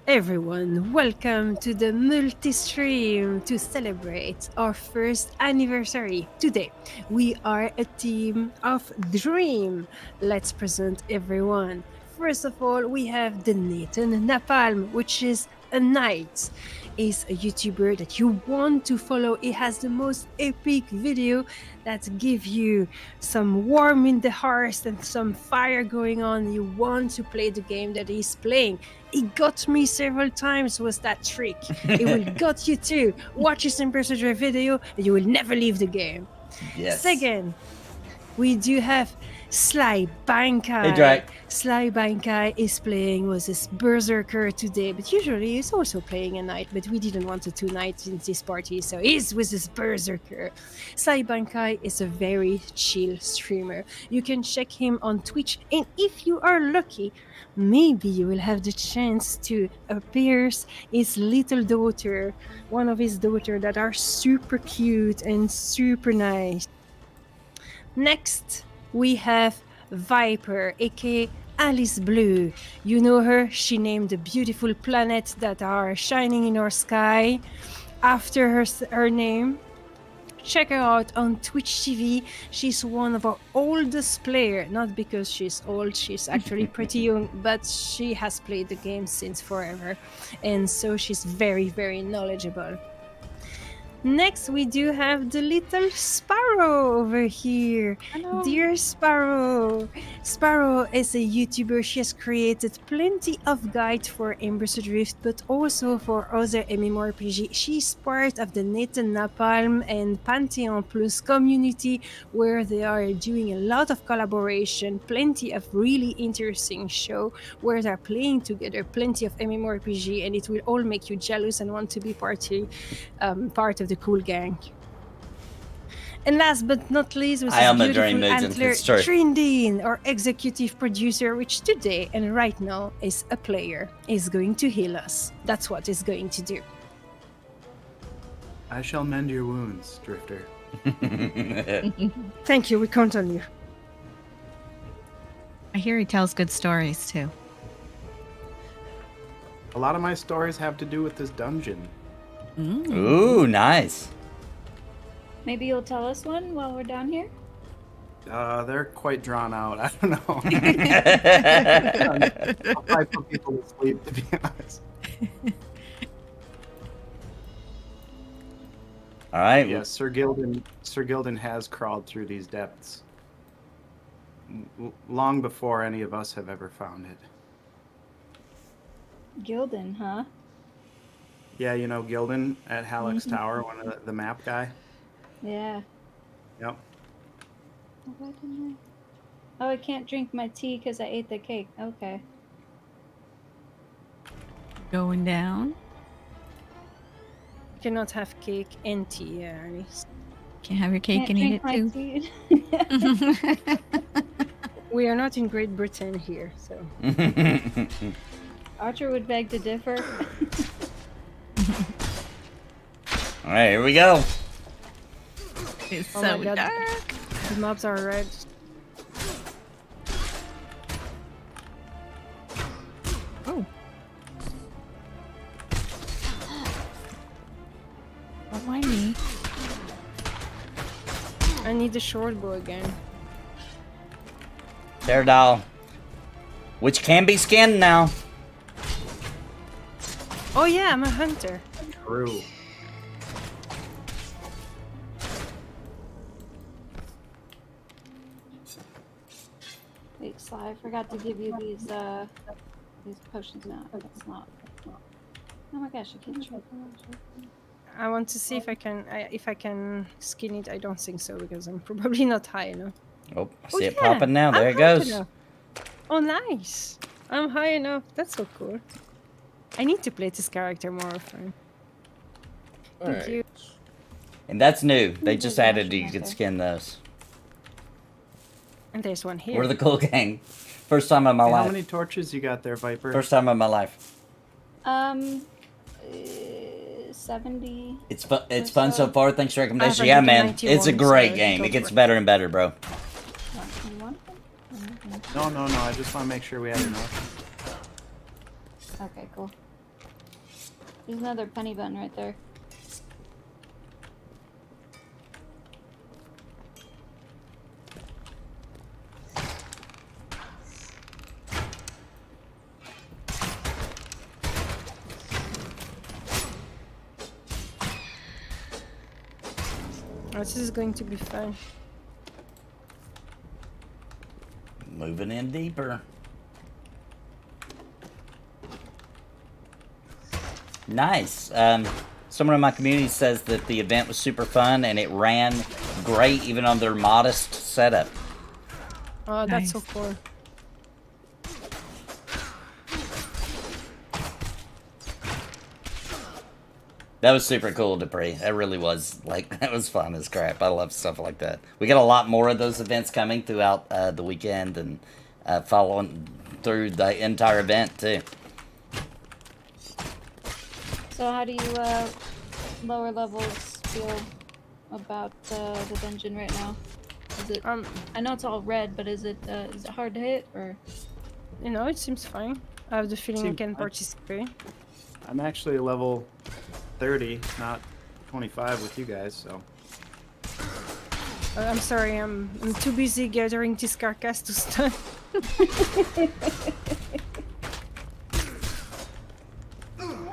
Everyone, welcome to the multi-stream to celebrate our first anniversary. Today, we are a team of Dream. Let's present everyone. First of all, we have the Nathan NAPALM, which is a knight. Is a YouTuber that you want to follow. He has the most epic video that give you some warm in the heart and some fire going on. You want to play the game that he's playing. It got me several times was that trick. It will got you too. Watch his Embers video and you will never leave the game. Yes. Second, we do have Sly Bankai. Hey, Drake. Sly Bankai is playing with his Berserker today, but usually he's also playing a knight, but we didn't want a two knights in this party, so he's with his Berserker. Sly Bankai is a very chill streamer. You can check him on Twitch, and if you are lucky, maybe you will have the chance to appear his little daughter, one of his daughters that are super cute and super nice. Next, we have Viper, aka Alice Blue. You know her, she named the beautiful planets that are shining in our sky after her name. Check her out on Twitch TV. She's one of our oldest players, not because she's old, she's actually pretty young, but she has played the game since forever, and so she's very, very knowledgeable. Next, we do have the little Sparrow over here. Hello. Dear Sparrow. Sparrow is a YouTuber. She has created plenty of guides for Embers Adrift, but also for other MMORPG. She's part of the NAPALM and Pantheon Plus community, where they are doing a lot of collaboration, plenty of really interesting show where they're playing together, plenty of MMORPG, and it will all make you jealous and want to be part of the cool gang. And last but not least, was I am a beautiful dream agent, Antler it's true. Trindin, our executive producer, which today and right now is a player, is going to heal us. That's what he's going to do. I shall mend your wounds, Drifter. Thank you, we count on you. I hear he tells good stories too. A lot of my stories have to do with this dungeon. Ooh, nice. Maybe you'll tell us one while we're down here? They're quite drawn out. I don't know. I'll probably put people to sleep, to be honest. All right. Yes, Sir Gildan has crawled through these depths long before any of us have ever found it. Gildan, huh? Yeah, you know Gildan at Halleck's Tower, one of the map guy. Yeah. Yep. Why didn't I? Oh, I can't drink my tea because I ate the cake. Okay. Going down. Cannot have cake and tea, yeah, at least. Can't have your cake Can't and eat drink it my too. tea. We are not in Great Britain here, so. Archer would beg to differ. All right, here we go. It's Oh so my God. dark. The mobs are red. Oh. Don't mind me. I need the short bow again. Doll, which can be skinned now. Oh yeah, I'm a hunter. True. Wait, Sly, I forgot to give you these potions now. That's not. Oh my gosh, I can't try. I want to see if I can skin it. I don't think so because I'm probably not high enough. Oh, I Oh, see it yeah, popping now. There I'm it high goes. enough. Oh nice! I'm high enough. That's so cool. I need to play this character more often. Thank Alright. you. And that's new. They just Maybe added you okay. can skin those. And there's one here. We're the cool gang. First time in my Hey, how life. many torches you got there, Viper? First time in my life. 70. It's fun. It's fun so far. Thanks for the recommendation. I Yeah, have man. It's a 91, great so game. go It gets for it. better and better, bro. You want them? No. I just want to make sure we have enough. Okay, cool. There's another penny button right there. Oh, this is going to be fun. Moving in deeper. Nice. Someone in my community says that the event was super fun and it ran great even on their modest setup. Oh, that's so Nice. cool. That was super cool, Dupree. That really was, like, that was fun as crap. I love stuff like that. We got a lot more of those events coming throughout the weekend and following through the entire event, too. So how do you lower levels feel about the dungeon right now? Is it? I know it's all red, but is it hard to hit or? You know, it seems fine. I have the feeling I Seems can fine. participate. I'm actually level 30, not 25 with you guys, so. I'm sorry, I'm too busy gathering this carcass to stun.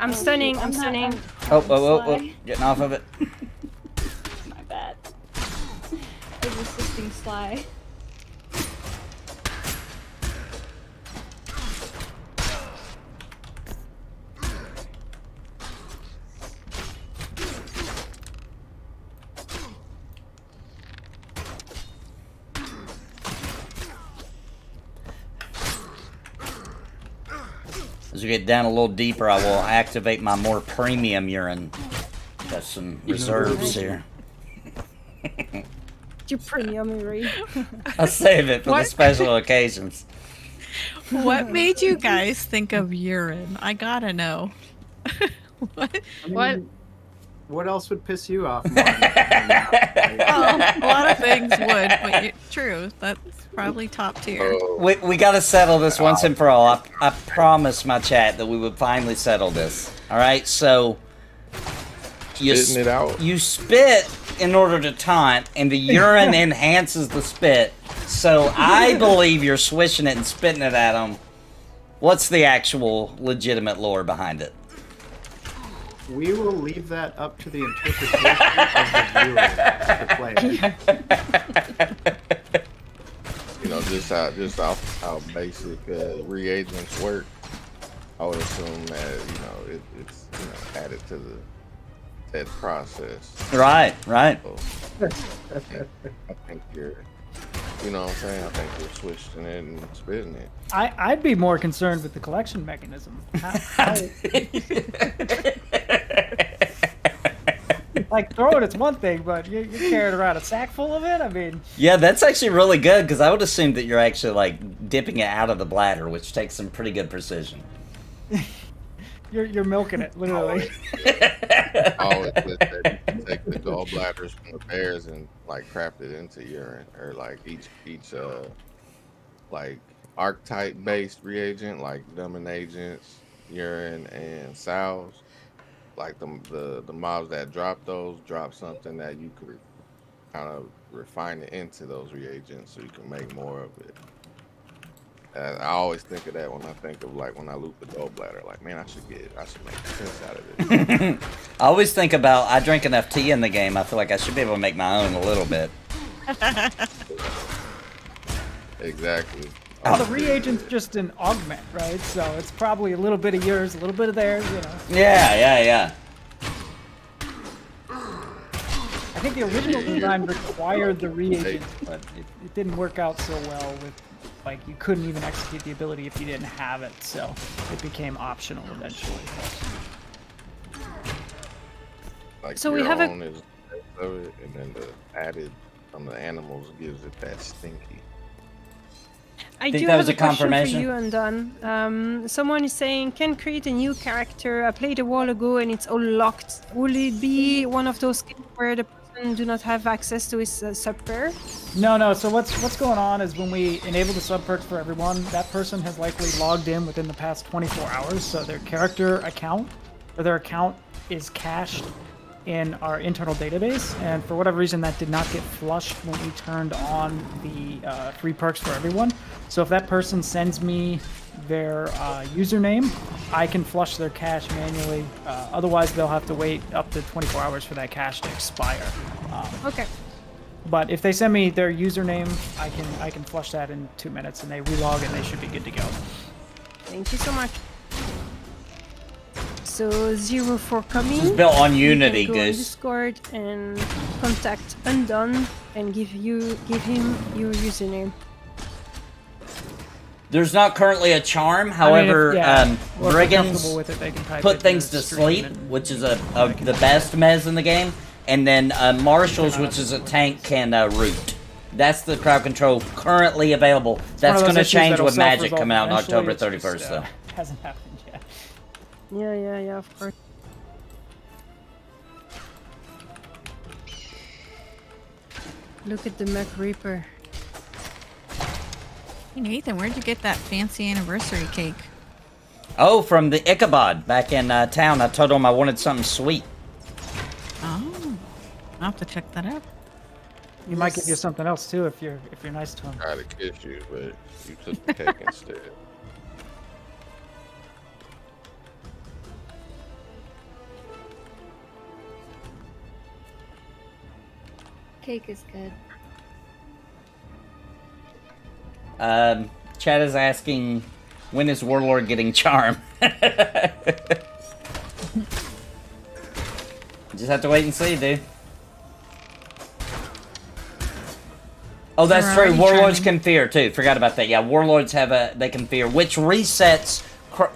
I'm stunning, I'm stunning. Oh, getting off of it. My bad. I was assisting Sly. As we get down a little deeper, I will activate my more premium urine. Got some reserves here. You premium, Marie. I'll save it for the What? special occasions. What made you guys think of urine? I gotta know. What? What? What else would piss you off more? Well, a lot of things would, but true. That's probably top tier. We gotta settle this once and for all. I promised my chat that we would finally settle this. Alright, so you, Spitting it out. you spit in order to taunt, and the urine enhances the spit. So I believe you're swishing it and spitting it at them. What's the actual legitimate lore behind it? We will leave that up to the interpretation of the viewer, the player. You know, just off how basic reagents work, I would assume that it's added to that process. Right. So, I think you're, you know what I'm saying? I think you're swishing it and spitting it. I'd be more concerned with the collection mechanism. Like, throwing it's one thing, but you're carrying around a sack full of it? I mean... Yeah, that's actually really good, because I would assume that you're actually, like, dipping it out of the bladder, which takes some pretty good precision. You're milking it, literally. Always with that, you can take the gallbladders from the bears and like craft it into urine, or like each like archetype based reagent, like dumbing agents, urine, and sows. Like the mobs that drop those drop something that you could kind of refine it into those reagents, so you can make more of it. And I always think of that when I think of like when I loot the gallbladder. Like, man, I should make sense out of it. I always think about, I drink enough tea in the game, I feel like I should be able to make my own a little bit. Exactly. Well, the reagent's just an augment, right? So it's probably a little bit of yours, a little bit of theirs, you know. Yeah. I think the original design required the reagent, but it didn't work out so well with, like, you couldn't even execute the ability if you didn't have it, so it became optional eventually. Like So we your have a- own is of it, and then the added from the animals gives it that stinky. I Think do that have was a a question for confirmation? you, Undone. Someone is saying, can create a new character. I played a while ago and it's all locked. Will it be one of those games where the person do not have access to his sub-pair? No. So what's going on is when we enable the sub perks for everyone, that person has likely logged in within the past 24 hours. So their character account or their account is cached in our internal database, and for whatever reason that did not get flushed when we turned on the free perks for everyone. So if that person sends me their username, I can flush their cache manually. Otherwise, they'll have to wait up to 24 hours for that cache to expire. Okay. But if they send me their username, I can flush that in 2 minutes, and they relog, and they should be good to go. Thank you so much. So 0 for coming. This is built on Unity, You can go on Goose. Discord and contact Undone and give him your username. There's not currently a charm. I mean, However, if, yeah, well, if they're brigands comfortable with it, they can type put it things in the to stream sleep, and- which is the best mez in the game. And then marshals, which is a tank, can root. That's the crowd control currently available. That's one of going those to issues change that'll with Magic self-resolve coming out on eventually, October it's just, 31st, though. Hasn't happened yet. Yeah, of course. Look at the Mac Reaper. Hey, Nathan, where'd you get that fancy anniversary cake? Oh, from the Ichabod back in town. I told him I wanted something sweet. Oh, I'll have to check that out. He might give you something else too if you're nice to him. Tried to kiss you, but you took the cake instead. Cake is good. Chad is asking, when is Warlord getting charm? Just have to wait and see, dude. Oh, that's We're true. already Warlords charming. can fear too. Forgot about that. Yeah, Warlords they can fear, which resets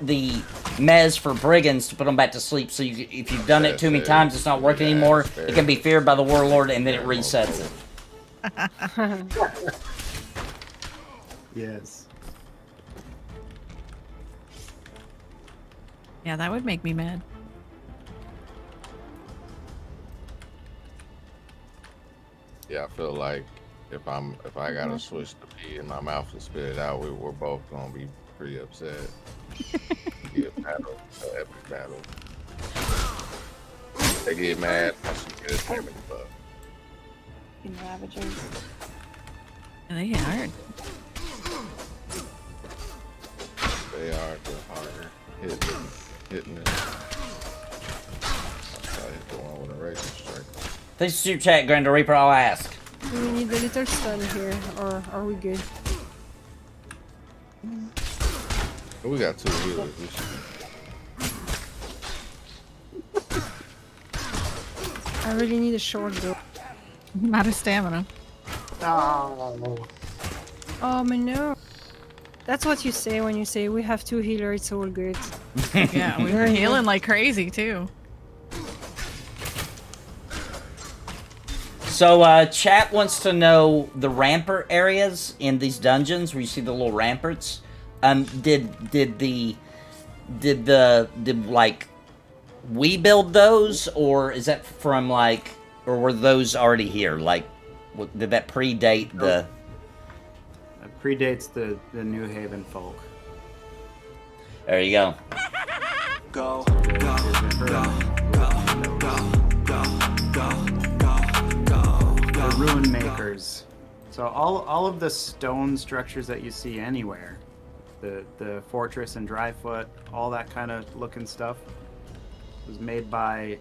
the mez for brigands to put them back to sleep. So if you've done it too many times, it's not working anymore. It can be feared by the Warlord, and then it resets it. Yes. Yeah, that would make me mad. Yeah, I feel like if I gotta switch the P in my mouth and spit it out, we're both gonna be pretty upset. Be a battle, an epic battle. They get mad, I should get a damage buff. In Ravagers. And they hit hard. They are the harder hitting it. I hit the one with a raging strike. Thanks, Super Chat, Grand Reaper. I'll ask. Do we need a little stun here, or are we good? But we got 2 healers. We should... I really need a short though. I'm out of stamina. Oh. Oh my no. That's what you say when you say we have 2 healers, it's all good. Yeah, we were healing like crazy too. So, chat wants to know the rampart areas in these dungeons where you see the little ramparts. Did like we build those, or is that from like, or were those already here? Like, did that predate the? It predates the New Haven folk. There you go. Go, The Ruin Makers. So all of the stone structures that you see anywhere, the fortress and Dryfoot, all that kind of looking stuff, was made by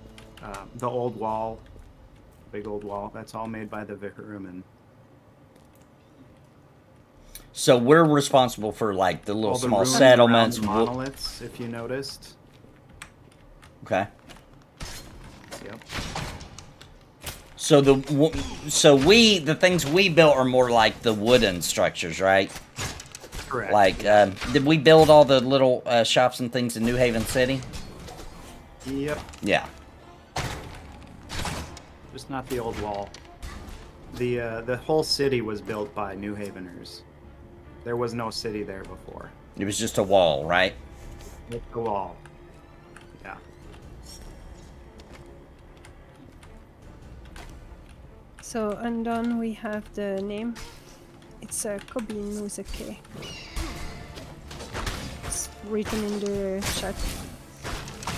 the old wall, big old wall. That's all made by the Viharuman. So we're responsible for like the little All the small ruins settlements. around the monoliths, if you noticed. Okay. Yep. So the things we built are more like the wooden structures, right? Correct. Like, did we build all the little shops and things in New Haven City? Yep. Yeah. Just not the old wall. The whole city was built by New Haveners. There was no city there before. It was just a wall, right? It's the wall. Yeah. So undone we have the name. It's Kobin with a K. It's written in the chat.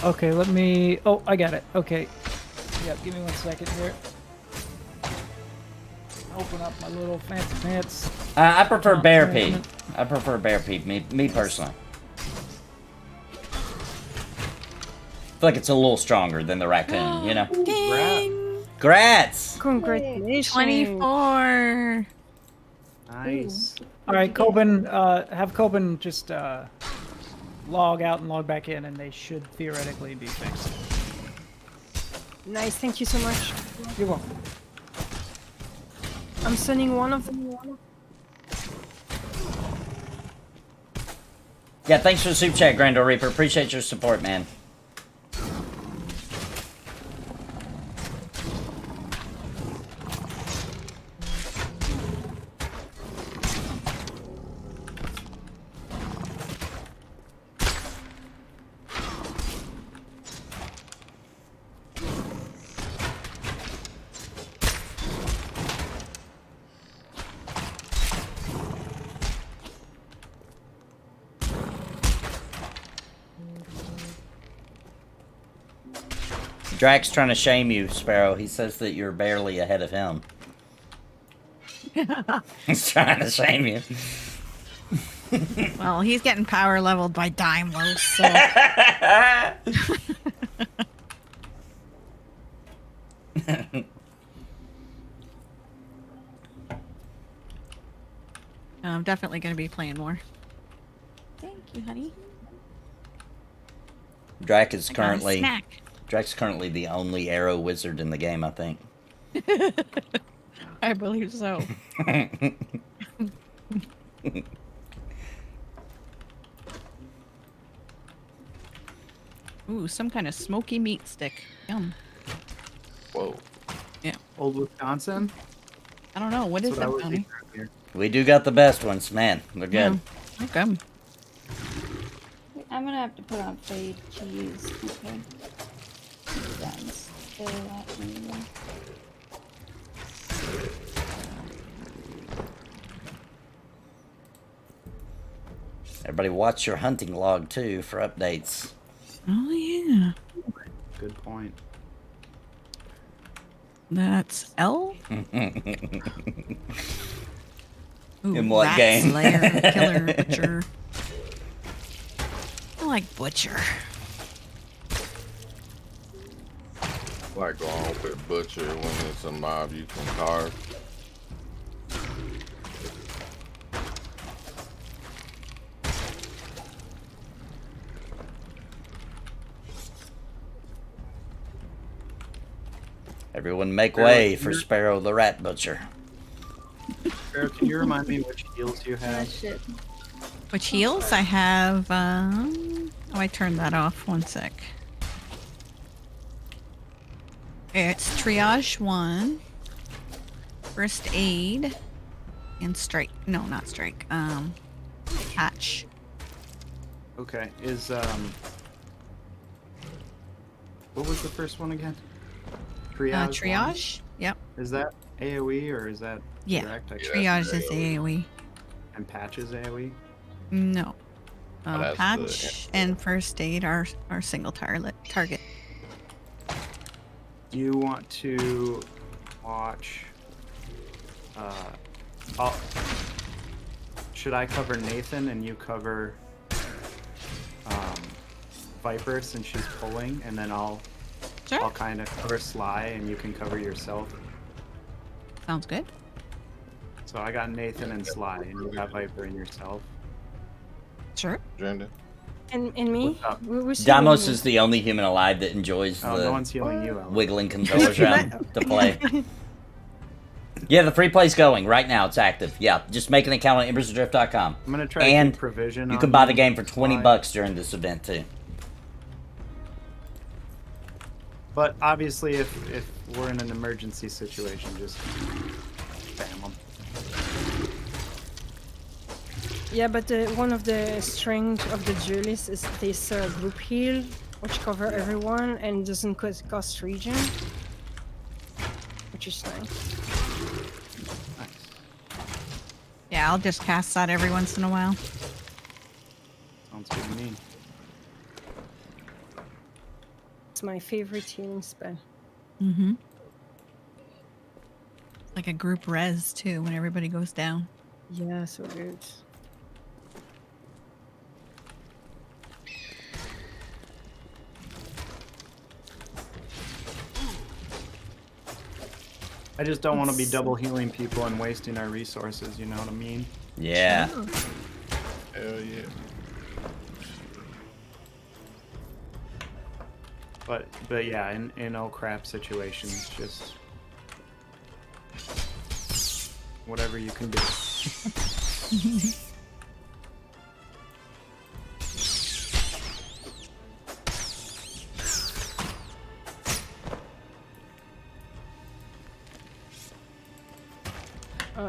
Okay, let me. Oh, I got it. Okay. Yeah, give me 1 second here. Open up my little fancy pants. I prefer bear pea. I prefer bear pea. Me personally. I feel like it's a little stronger than the raccoon, you know? Ding! Grats! Congratulations! 24! Nice. All right, Kobin, have Kobin just log out and log back in, and they should theoretically be fixed. Nice, thank you so much. You're welcome. I'm sending one of them. Yeah, thanks for the super chat, Grandor Reaper. Appreciate your support, man. Drax trying to shame you, Sparrow. He says that you're barely ahead of him. He's trying to shame you. Well, he's getting power leveled by Daimlos, so... I'm definitely going to be playing more. Thank you, honey. Drax is currently the only arrow wizard in the game, I think. I believe so. Ooh, some kind of smoky meat stick. Yum. Whoa. Yeah. Old Wisconsin? I don't know. What is that, Tony? We do got the best ones, man. They're good. Yeah. Okay. I'm gonna have to put on fade cheese. Okay. That's still that anyway. Everybody watch your hunting log, too, for updates. Oh, yeah. Good point. That's L? Ooh, In what rat game? Slayer, killer, butcher. I like butcher. Like going with butcher when it's a mob you can carve. Everyone make way for Sparrow the Rat Butcher. Sparrow, can you remind me which heals you have? Shit. Which heals? I have, oh, I turned that off. One sec. It's Triage 1, First Aid, and Strike. No, not Strike. Patch. Okay, what was the first one again? Triage? Triage? Yep. Is that AoE or is that Yeah. direct? Triage is AoE. And Patch is AoE? No. that's Patch and First Aid are single target. Do you want to watch... should I cover Nathan and you cover Viper since she's pulling, and then I'll kind of cover Sly and you can cover yourself? Sounds good. So I got Nathan and Sly, and you got Viper and yourself. Sure. Drenda. And me? Damos is the only human alive that enjoys no the one's healing you, Ellen. wiggling controllers around to play. Yeah, the free play's going right now. It's active. Yeah, just make an account on embersadrift.com. I'm gonna try and to keep provision. You on can buy the you. game for $20 during this event too. But obviously, if we're in an emergency situation, just spam them. Yeah, but one of the strengths of the duelists is this group heal, which cover everyone and doesn't cost region, which is nice. Yeah, I'll just cast that every once in a while. Sounds good to me. It's my favorite healing spell. Mm-hmm. Like a group res too, when everybody goes down. Yeah, so good. I just don't want to be double healing people and wasting our resources, you know what I mean? Yeah. Sure. Hell yeah. But yeah, in oh crap situations, just whatever you can do.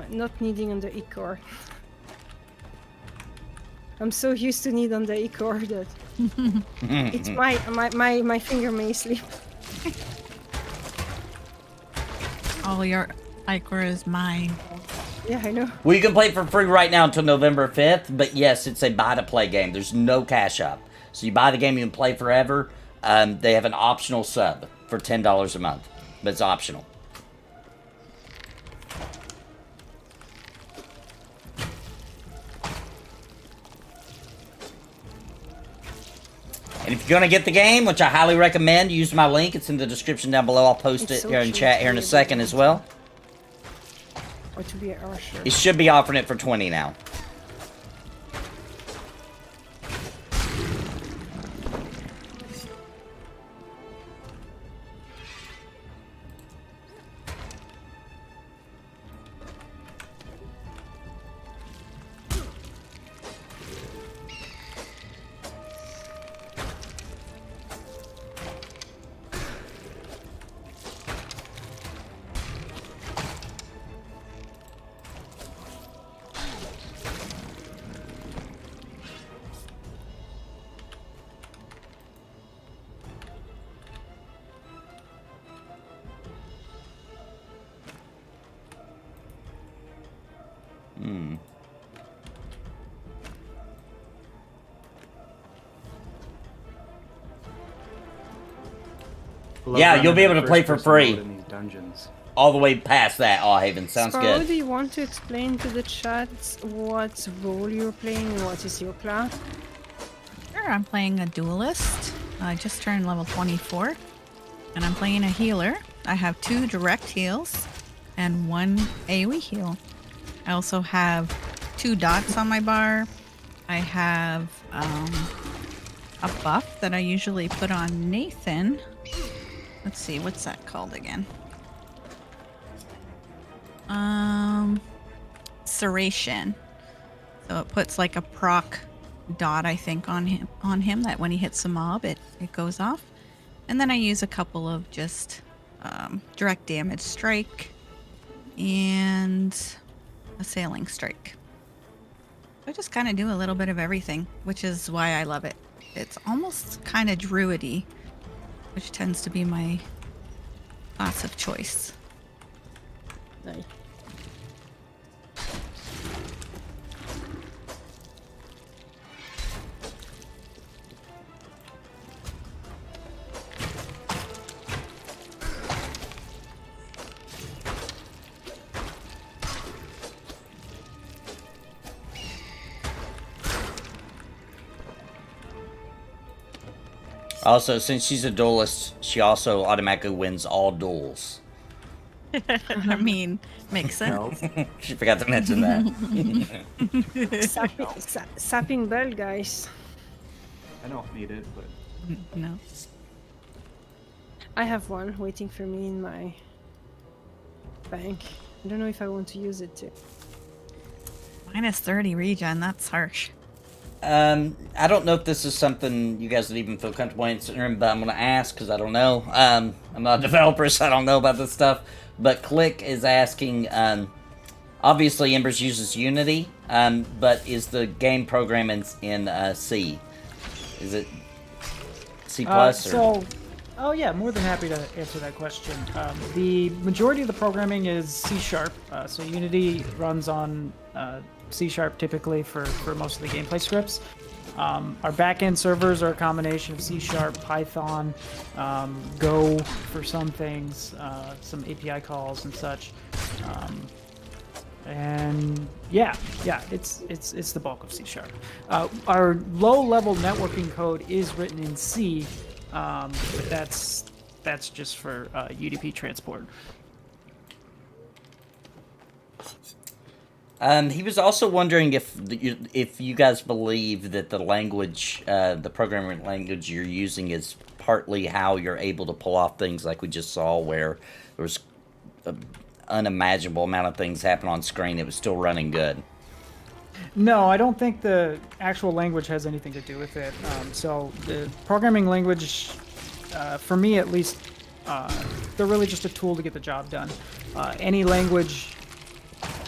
Not needing on the E-core. I'm so used to need on the E-core that it's my finger may slip. All your ichor is mine. Yeah, I know. Well, you can play it for free right now until November 5th, but yes, it's a buy-to-play game. There's no cash up. So you buy the game, you can play forever. They have an optional sub for $10 a month, but it's optional. And if you're going to get the game, which I highly recommend, use my link. It's in the description down below. I'll post it here in chat here in a second as well. Or to be an archer. It should be offering it for 20 now. Yeah, you'll be able to play for free. In these dungeons. All the way past that, Haven. Sounds Sparrow, good. do you want to explain to the chat what role you're playing and what is your class? Sure, I'm playing a duelist. I just turned level 24. And I'm playing a healer. I have 2 direct heals and 1 AoE heal. I also have 2 dots on my bar. I have a buff that I usually put on Nathan. Let's see, what's that called again? Serration. So it puts like a proc dot, I think, on him that when he hits a mob, it goes off. And then I use a couple of just direct damage strike and assailing strike. I just kind of do a little bit of everything, which is why I love it. It's almost kind of druidy, which tends to be my class of choice. Nice. Also, since she's a duelist, she also automatically wins all duels. I mean, makes sense. She forgot to mention that. Sapping bell, guys. I don't need it, but No. I have one waiting for me in my bank. I don't know if I want to use it too. Minus 30 regen, that's harsh. I don't know if this is something you guys would even feel comfortable answering, but I'm going to ask because I don't know. I'm not a developer, so I don't know about this stuff. But Click is asking, obviously Embers uses Unity, but is the game program in C? Is it C+? Oh yeah, more than happy to answer that question. The majority of the programming is C#, so Unity runs on C# typically for most of the gameplay scripts. Our backend servers are a combination of C#, Python, Go for some things, some API calls and such. And yeah, it's the bulk of C#. Our low-level networking code is written in C, but that's just for UDP transport. He was also wondering if you guys believe that the language, the programming language you're using is partly how you're able to pull off things like we just saw where there was an unimaginable amount of things happen on screen. It was still running good. No, I don't think the actual language has anything to do with it. So the programming language, for me at least, they're really just a tool to get the job done. Any language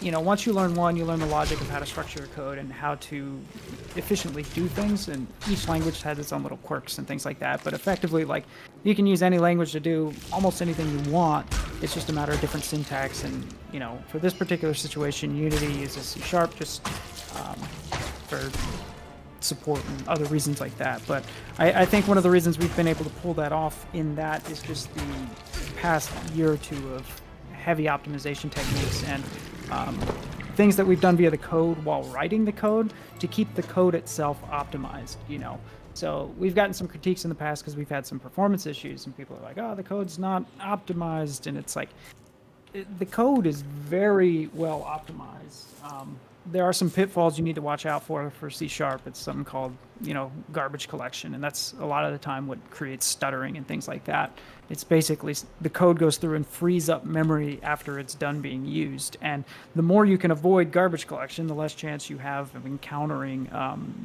you know, once you learn one, you learn the logic of how to structure your code and how to efficiently do things. And each language has its own little quirks and things like that. But effectively, like, you can use any language to do almost anything you want. It's just a matter of different syntax. And, you know, for this particular situation, Unity uses C# just for support and other reasons like that. But I think one of the reasons we've been able to pull that off in that is just the past year or two of heavy optimization techniques and things that we've done via the code while writing the code to keep the code itself optimized, you know. So we've gotten some critiques in the past because we've had some performance issues and people are like, oh, the code's not optimized. And it's like, the code is very well optimized. There are some pitfalls you need to watch out for C#. It's something called, you know, garbage collection. And that's a lot of the time what creates stuttering and things like that. It's basically the code goes through and frees up memory after it's done being used. And the more you can avoid garbage collection, the less chance you have of encountering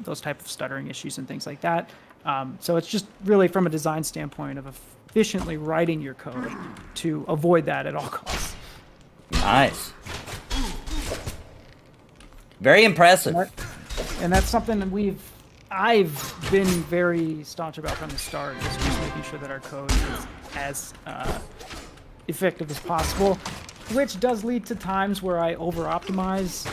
those type of stuttering issues and things like that. So it's just really from a design standpoint of efficiently writing your code to avoid that at all costs. Nice. Very impressive. And that's something that I've been very staunch about from the start, is just making sure that our code is as effective as possible, which does lead to times where I over-optimize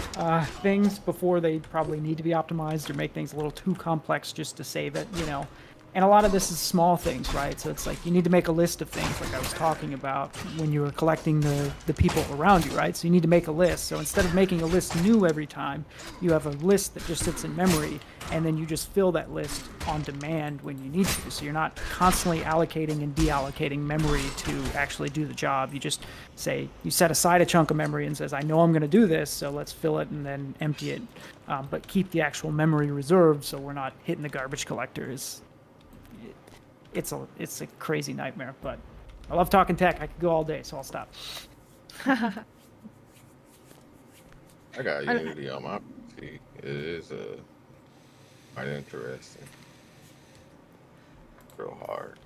things before they probably need to be optimized, or make things a little too complex just to save it, you know. And a lot of this is small things, right? So it's like you need to make a list of things, like I was talking about when you were collecting the people around you, right? So you need to make a list. So instead of making a list new every time, you have a list that just sits in memory, and then you just fill that list on demand when you need to. So you're not constantly allocating and deallocating memory to actually do the job. You just say, you set aside a chunk of memory and says, I know I'm going to do this, so let's fill it and then empty it. But keep the actual memory reserved so we're not hitting the garbage collectors. It's a crazy nightmare, but I love talking tech. I could go all day, so I'll stop. I got Unity on my PC. It is quite interesting. Real hard.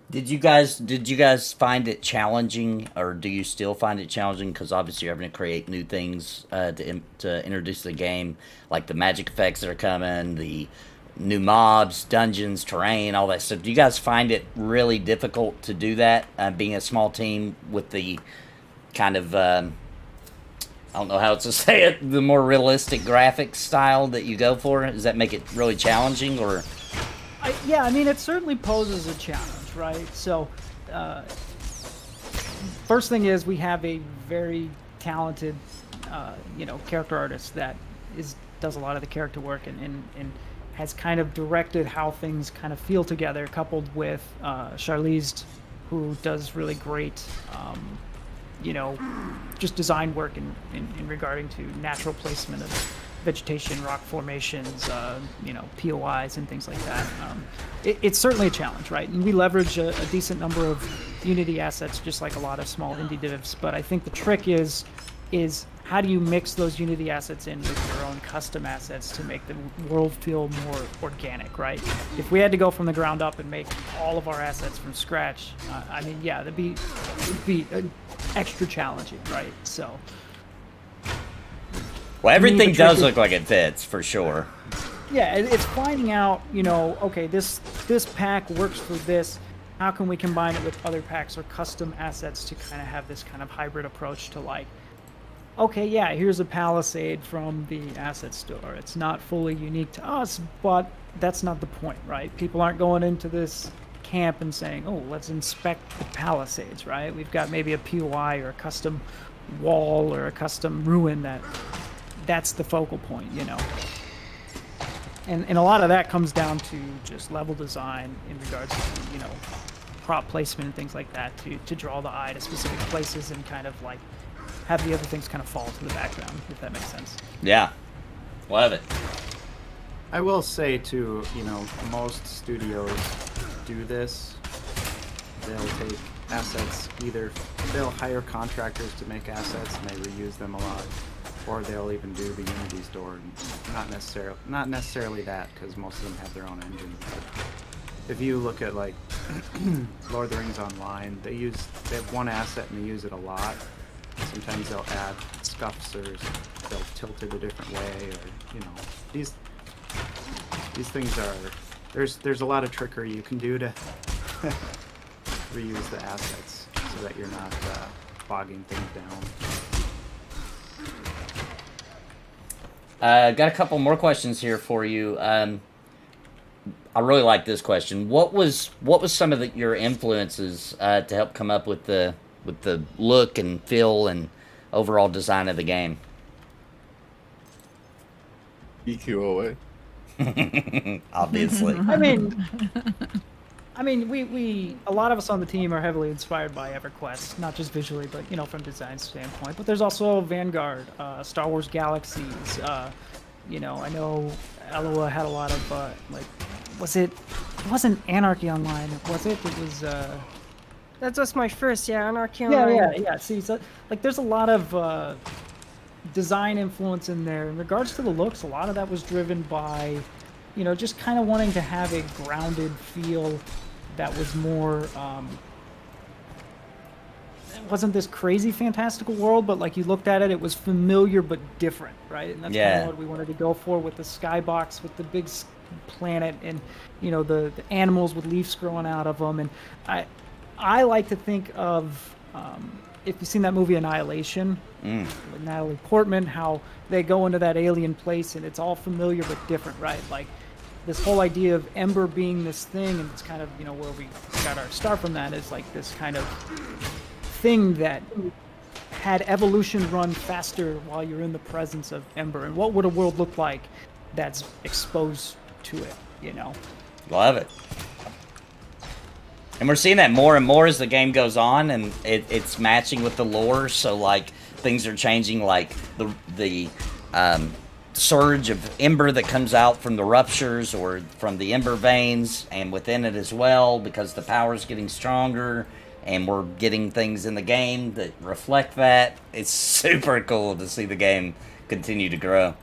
Did you guys find it challenging, or do you still find it challenging? Because obviously you're having to create new things to introduce the game, like the magic effects that are coming, the new mobs, dungeons, terrain, all that stuff. Do you guys find it really difficult to do that, being a small team with the kind of, I don't know how to say it, the more realistic graphics style that you go for? Does that make it really challenging, or? Yeah, I mean, it certainly poses a challenge, right? So, first thing is we have a very talented, you know, character artist that does a lot of the character work and has kind of directed how things kind of feel together, coupled with Charlize, who does really great, you know, just design work in regarding to natural placement of vegetation, rock formations, you know, POIs and things like that. It's certainly a challenge, right? And we leverage a decent number of Unity assets, just like a lot of small indie devs. But I think the trick is how do you mix those Unity assets in with your own custom assets to make the world feel more organic, right? If we had to go from the ground up and make all of our assets from scratch, I mean, yeah, it'd be extra challenging, right? So. Well, everything does look like it fits, for sure. Yeah, it's finding out, you know, okay, this pack works for this. How can we combine it with other packs or custom assets to kind of have this kind of hybrid approach to, like, okay, yeah, here's a palisade from the asset store. It's not fully unique to us, but that's not the point, right? People aren't going into this camp and saying, oh, let's inspect the palisades, right? We've got maybe a POI or a custom wall or a custom ruin that's the focal point, you know. And a lot of that comes down to just level design in regards to, you know, prop placement and things like that to draw the eye to specific places and kind of like have the other things kind of fall to the background, if that makes sense. Yeah. Love it. I will say too, you know, most studios do this. They'll take assets, either they'll hire contractors to make assets and they reuse them a lot, or they'll even do the Unity store. Not necessarily that, because most of them have their own engine. But if you look at like Lord of the Rings Online, they have one asset and they use it a lot. sometimes they'll add scuffs, or they'll tilt it a different way, or these things are there's a lot of trickery you can do to reuse the assets so that you're not bogging things down. Got a couple more questions here for you. I really like this question. What was some of your influences to help come up with the look and feel and overall design of the game? EQOA. Obviously. I mean, we a lot of us on the team are heavily inspired by EverQuest, not just visually, but from design standpoint. But there's also Vanguard, Star Wars Galaxies. I know Elloa had a lot of it wasn't Anarchy Online, was it? It was. That was my first, Anarchy Online. Yeah. See, so there's a lot of design influence in there. In regards to the looks, a lot of that was driven by, just kind of wanting to have a grounded feel that was more, it wasn't this crazy fantastical world, but you looked at it, it was familiar but different, right? And that's kind of what we wanted to go for with the skybox, with the big planet, and the animals with leaves growing out of them. And I like to think of, if you've seen that movie Annihilation, with Natalie Portman, how they go into that alien place and it's all familiar but different, right? This whole idea of Ember being this thing, and it's kind of, where we got our start from, that is this kind of thing that had evolution run faster while you're in the presence of Ember. And what would a world look like that's exposed to it, Love it. And we're seeing that more and more as the game goes on, and it's matching with the lore. So things are changing, the surge of ember that comes out from the ruptures or from the ember veins, and within it as well, because the power's getting stronger, and we're getting things in the game that reflect that. It's super cool to see the game continue to grow.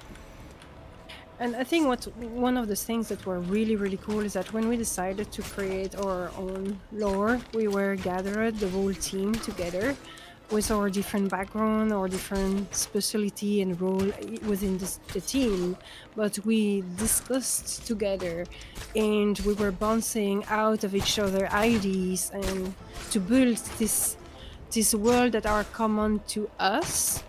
And I think one of the things that were really, really cool is that when we decided to create our own lore, we were gathered, the whole team, together with our different background, our different specialty and role within the team. But we discussed together, and we were bouncing out of each other ideas and to build this world that are common to us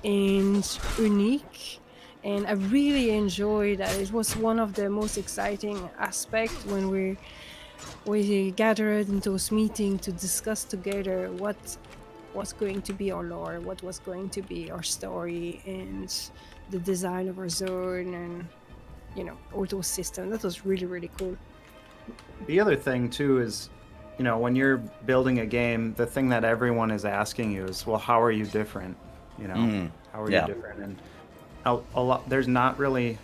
and unique. And I really enjoyed that. It was one of the most exciting aspects when we gathered in those meetings to discuss together what was going to be our lore, what was going to be our story, and the design of our zone, and all those systems. That was really, really cool. The other thing too is, when you're building a game, the thing that everyone is asking you is, well, how are you different? How are you different? And a lot, there's not really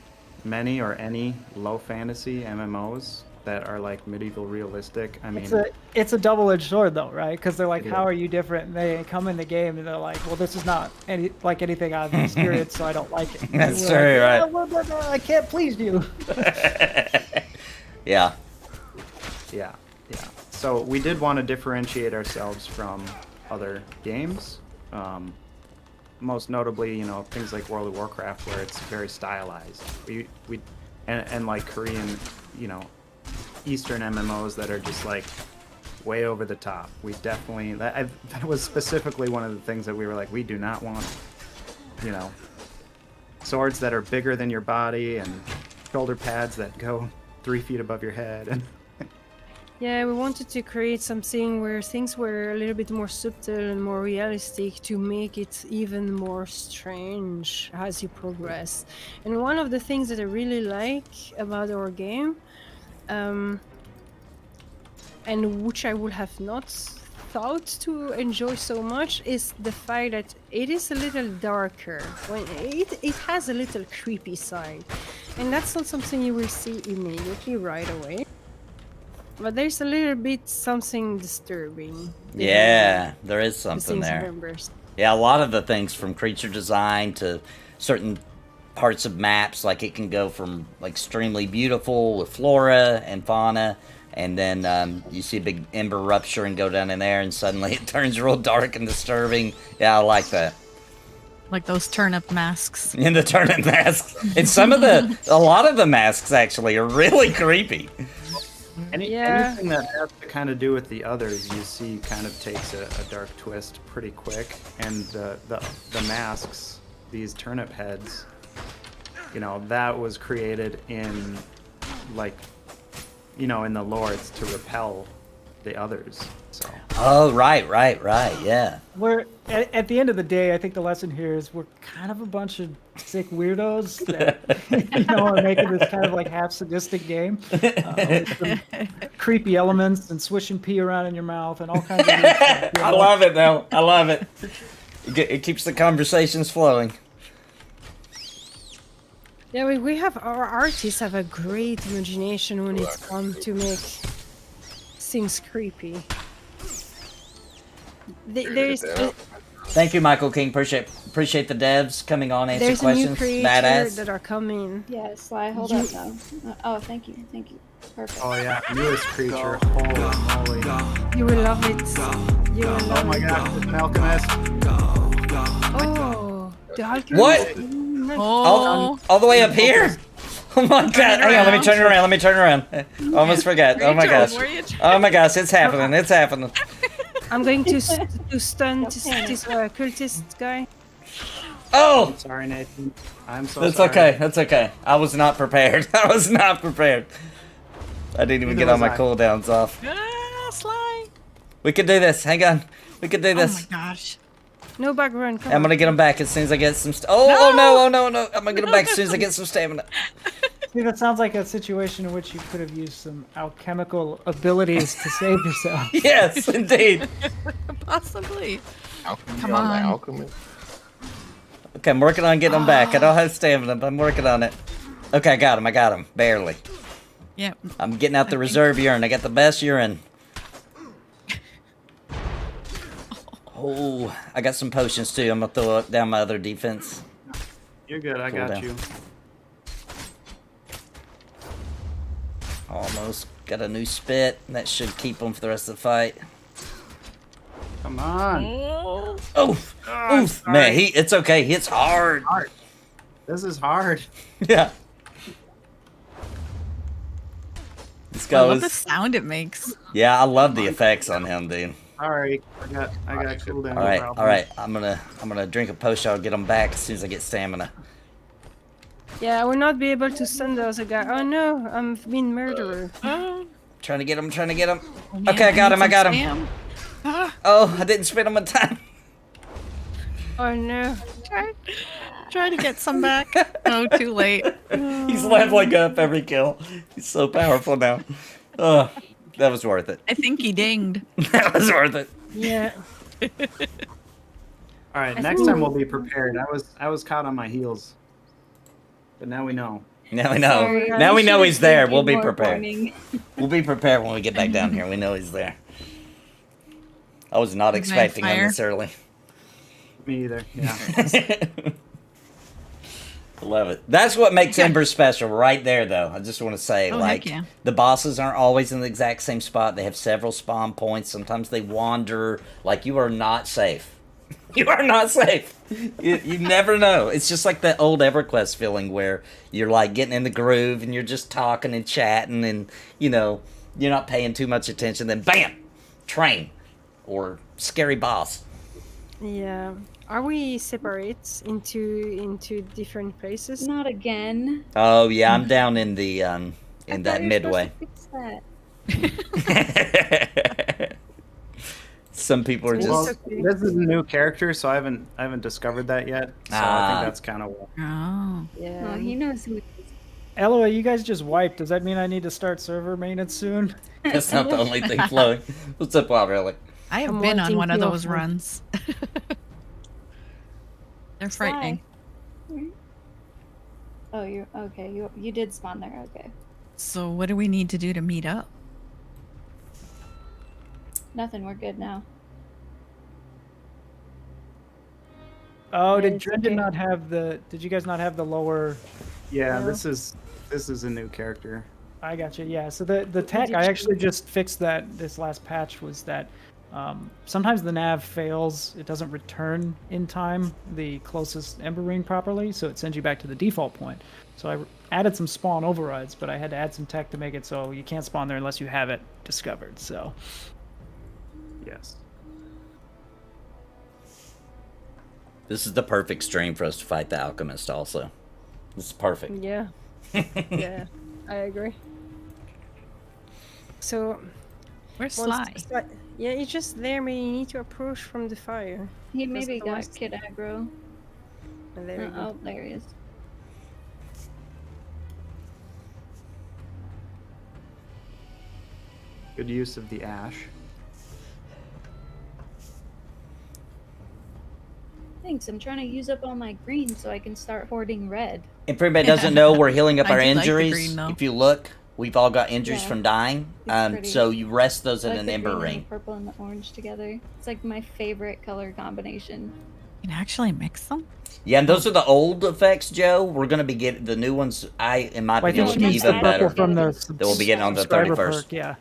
many or any low fantasy MMOs that are medieval realistic. I mean, it's a double-edged sword though, right? Because they're how are you different? And they come in the game and they're well, this is not anything I've experienced, so I don't like it. That's true, right? I can't please you. Yeah. So we did want to differentiate ourselves from other games. Most notably, things like World of Warcraft, where it's very stylized. And Korean, Eastern MMOs that are just way over the top. We definitely that was specifically one of the things that we were we do not want, swords that are bigger than your body and shoulder pads that go 3 feet above your head. And yeah, we wanted to create something where things were a little bit more subtle and more realistic to make it even more strange as you progress. And one of the things that I really like about our game, and which I would have not thought to enjoy so much, is the fact that it is a little darker. When it has a little creepy side, and that's not something you will see immediately right away. But there's a little bit something disturbing. Yeah, there is something there. Members. Yeah, a lot of the things from creature design to certain parts of maps, it can go from extremely beautiful with flora and fauna, and then you see a big ember rupture and go down in there, and suddenly it turns real dark and disturbing. Yeah, I like that. Like those turnip masks. In the turnip masks, and a lot of the masks actually are really creepy. Anything that has to kind of do with the others, you see, kind of takes a dark twist pretty quick. And the masks, these turnip heads, you know, that was created in, like, you know, in the lore, it's to repel the others. So. Oh, right, yeah. We're at the end of the day, I think the lesson here is we're kind of a bunch of sick weirdos that you know are making this kind of like half sadistic game with some creepy elements and swishing pee around in your mouth and all kinds of weird stuff. I love it though. I love it. It keeps the conversations flowing. Yeah, we have our artists have a great imagination when it's come to make things creepy. There's Thank you, Michael King. Appreciate the devs coming on, answer there's questions. a new creature Badass. that are coming. Yeah, Sly, hold up now. Oh, thank you. Perfect. Oh yeah, newest creature. Holy moly! You will love it. You will love Oh my gosh, it's an alchemist. Oh, the alchemist. What? Oh. All the way up here? Oh my god! Hang on, let me turn around. Almost forgot. Oh my gosh! Oh my gosh! It's happening! It's happening! I'm going to stun this cultist guy. Oh! I'm sorry, Nathan. I'm so That's sorry. okay. That's okay. I was not prepared. I didn't even get all my cooldowns off. Sly. We can do this. Hang on. We can do this. Oh my gosh. No background. Come I'm gonna get them back as soon as I get some. Oh no! I'm gonna get them back as soon as I get some stamina. See, that sounds like a situation in which you could have used some alchemical abilities to save yourself. Yes, indeed. Possibly. Come on. Alchemist. Okay, I'm working on getting them back. I don't have stamina, but I'm working on it. Okay, I got him. Barely. Yep. I'm getting out the reserve urine. I got the best urine. Oh, I got some potions too. I'm gonna throw down my other defense. You're good. I got you. Almost got a new spit. That should keep them for the rest of the fight. Come on. Oof. Oof. Man, it's okay. He hits hard. This is hard. Yeah. This I love goes. the sound it makes. Yeah, I love the effects on him, dude. Sorry, I got cooldown. All right. I'm gonna drink a potion. I'll get them back as soon as I get stamina. Yeah, I will not be able to stun the other guy. Oh no, I'm being murdered. Trying to get him. Oh, man, Okay, I got him. Spam. Oh, I didn't spit him in time. Oh no. Try to get some back. Oh, too late. He's leveling up every kill. He's so powerful now. Oh, that was worth it. I think he dinged. That was worth it. Yeah. All right, next time we'll be prepared. I was caught on my heels, but now we know. Now we know. Sorry, Now we know he's there. We'll be more prepared. warning. We'll be prepared when we get back down here. We know he's there. I was not expecting him fire. this early. Me either. Yeah. I love it. That's what makes Ember special right there, though. I just want to say, Oh, like, heck yeah. the bosses aren't always in the exact same spot. They have several spawn points. Sometimes they wander. Like, you are not safe. You are not safe. You never know. It's just like that old EverQuest feeling where you're, like, getting in the groove and you're just talking and chatting and, you know, you're not paying too much attention. Then, bam! Train. Or scary boss. Yeah. Are we separate into different places? Not again. Oh, yeah, I'm down in the, I in thought that you were supposed midway. to fix that. Some people are Well, just... this is a new character, so I haven't discovered that yet. So I think that's kind of. Oh. Yeah. Oh, he knows who it is. Elloa, you guys just wiped. Does that mean I need to start server maintenance soon? That's not the only thing flowing. What's up, Wild Relic? I have I'm been on wanting one of to those offer. runs. They're frightening. Oh, you're okay. You did spawn there. Okay. So what do we need to do to meet up? Nothing. We're good now. Oh, Yeah, did it's Dredgen okay. not have the? Did you guys not have the lower? Yeah, No. this is a new character. I got you. Yeah. So the tech, I actually just fixed that this last patch was that sometimes the nav fails. It doesn't return in time the closest Ember Ring properly, so it sends you back to the default point. So I added some spawn overrides, but I had to add some tech to make it so you can't spawn there unless you have it discovered. So Yes. This is the perfect stream for us to fight the alchemist. Also, this is perfect. Yeah. Yeah, I agree. So, Where's once Sly? yeah, he's just there, but you need to approach from the fire. He That's maybe the got worst. kid aggro. And there we go. Oh, there he is. Good use of the ash. Thanks. I'm trying to use up all my green so I can start hoarding red. If everybody doesn't know, we're healing up I our do like the injuries. green, though. If you look, we've all got injuries Yeah. from dying. It's pretty. So you rest those I in like an the ember green and ring. the purple and the orange together. It's like my favorite color combination. You can actually mix them? Yeah, and those are the old effects, Joe. We're gonna be getting the new ones. In my I opinion, think will she be means the even purple better. from the That we'll be getting on the subscriber 31st. perk, yeah.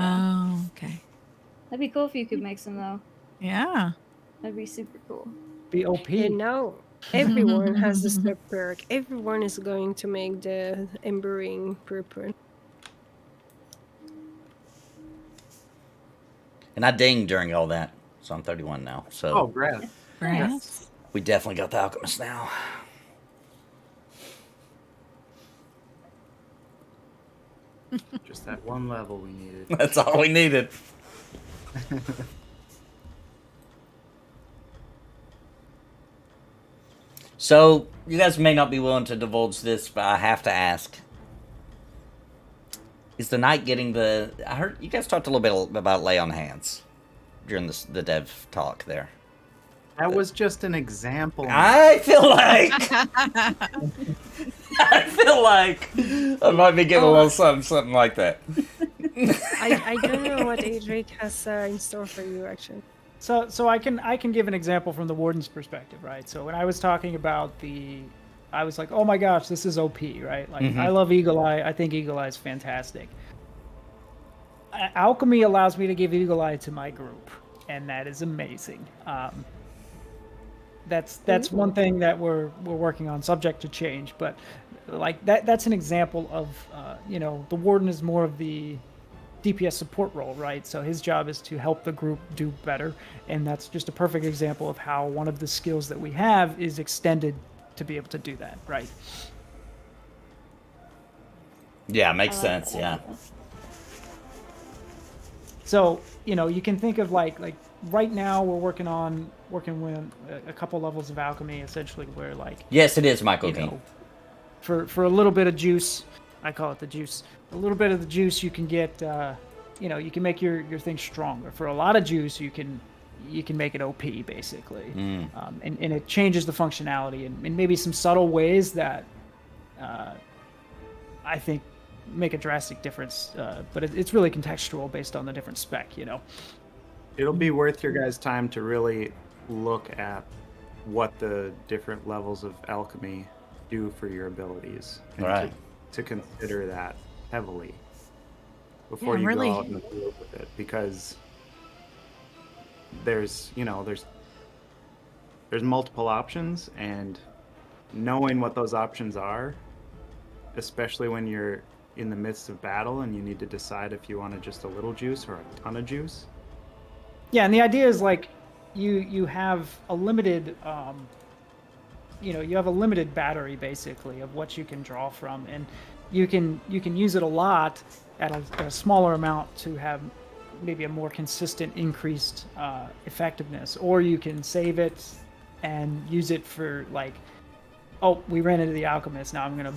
Oh, okay. That'd be cool if you could mix them though. Yeah. That'd be super cool. Be OP. And now everyone has the step perk. Everyone is going to make the Ember Ring purple. And I dinged during all that, so I'm 31 now. So Oh, Brad. Brass. we definitely got the alchemist now. Just that one level we needed. That's all we needed. So you guys may not be willing to divulge this, but I have to ask: is the knight getting the? I heard you guys talked a little bit about lay on hands during the dev talk there. That was just an example. I feel like I might be getting a little something like that. I don't know what Adric has in store for you, actually. So I can give an example from the warden's perspective, right? So when I was talking about I was like, oh my gosh, this is OP, right? Like I love Eagle Eye. I think Eagle Eye is fantastic. Alchemy allows me to give Eagle Eye to my group, and that is amazing. That's one thing that we're working on, subject to change. But like that's an example of the warden is more of the DPS support role, right? So his job is to help the group do better, and that's just a perfect example of how one of the skills that we have is extended to be able to do that, right? Yeah, makes I like sense. that. Yeah. So you can think of like right now we're working with a couple levels of alchemy, essentially, where like Yes, it is Michael you King. know, for a little bit of juice, I call it the juice. A little bit of the juice, you can get, you can make your thing stronger. For a lot of juice, you can make it OP basically, and it changes the functionality in maybe some subtle ways that I think make a drastic difference. But it's really contextual based on the different spec, It'll be worth your guys' time to really look at what the different levels of alchemy do for your abilities. And Right. to consider that heavily before Yeah, you really. go out in the field with it, because there's multiple options, and knowing what those options are, especially when you're in the midst of battle and you need to decide if you want just a little juice or a ton of juice. Yeah, and the idea is like you have a limited you have a limited battery basically of what you can draw from, and you can use it a lot at a smaller amount to have maybe a more consistent increased effectiveness, or you can save it and use it for like, oh, we ran into the alchemist, now I'm gonna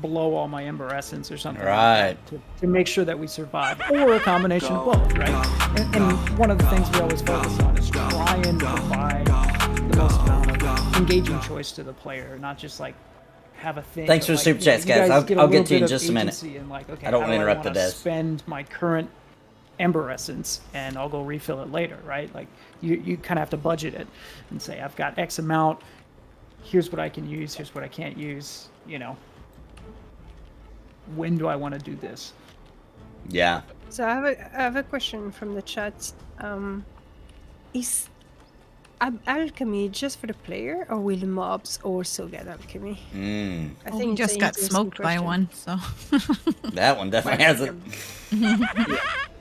blow all my ember essence or something Right. like that to make sure that we survive, or a combination of both, right? And one of the things we always focus on is try and provide the most amount of engaging choice to the player, not just like have a thing. Thanks but, for like, super chats, you guys. I'll a get little to you bit in of just a minute. agency and like, okay, I don't how wanna do interrupt the wanna dev. spend my current ember essence, and I'll go refill it later, right? Like you kind of have to budget it and say, I've got X amount. Here's what I can use. Here's what I can't use. when do I want to do this? Yeah. So I have a question from the chat. Is alchemy just for the player, or will mobs also get alchemy? I Well, think we it's just an got interesting smoked by question. one, so. That one definitely hasn't.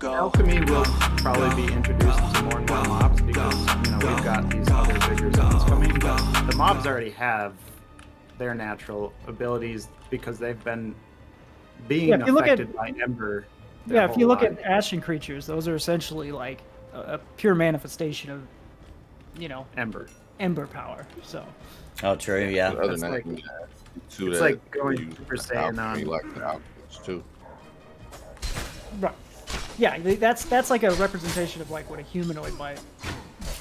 Alchemy will probably be introduced to more and more mobs because we've got these other bigger zones coming. But the mobs already have their natural abilities because they've been being Yeah, if you look at- affected by Ember. Yeah, if you look at ashen creatures, those are essentially like a pure manifestation of, Ember power. So Oh, true. Yeah. Other That's than like- that, two it's that like going use Super Saiyan alchemy on- like the alchemists too. right, yeah, that's like a representation of like what a humanoid might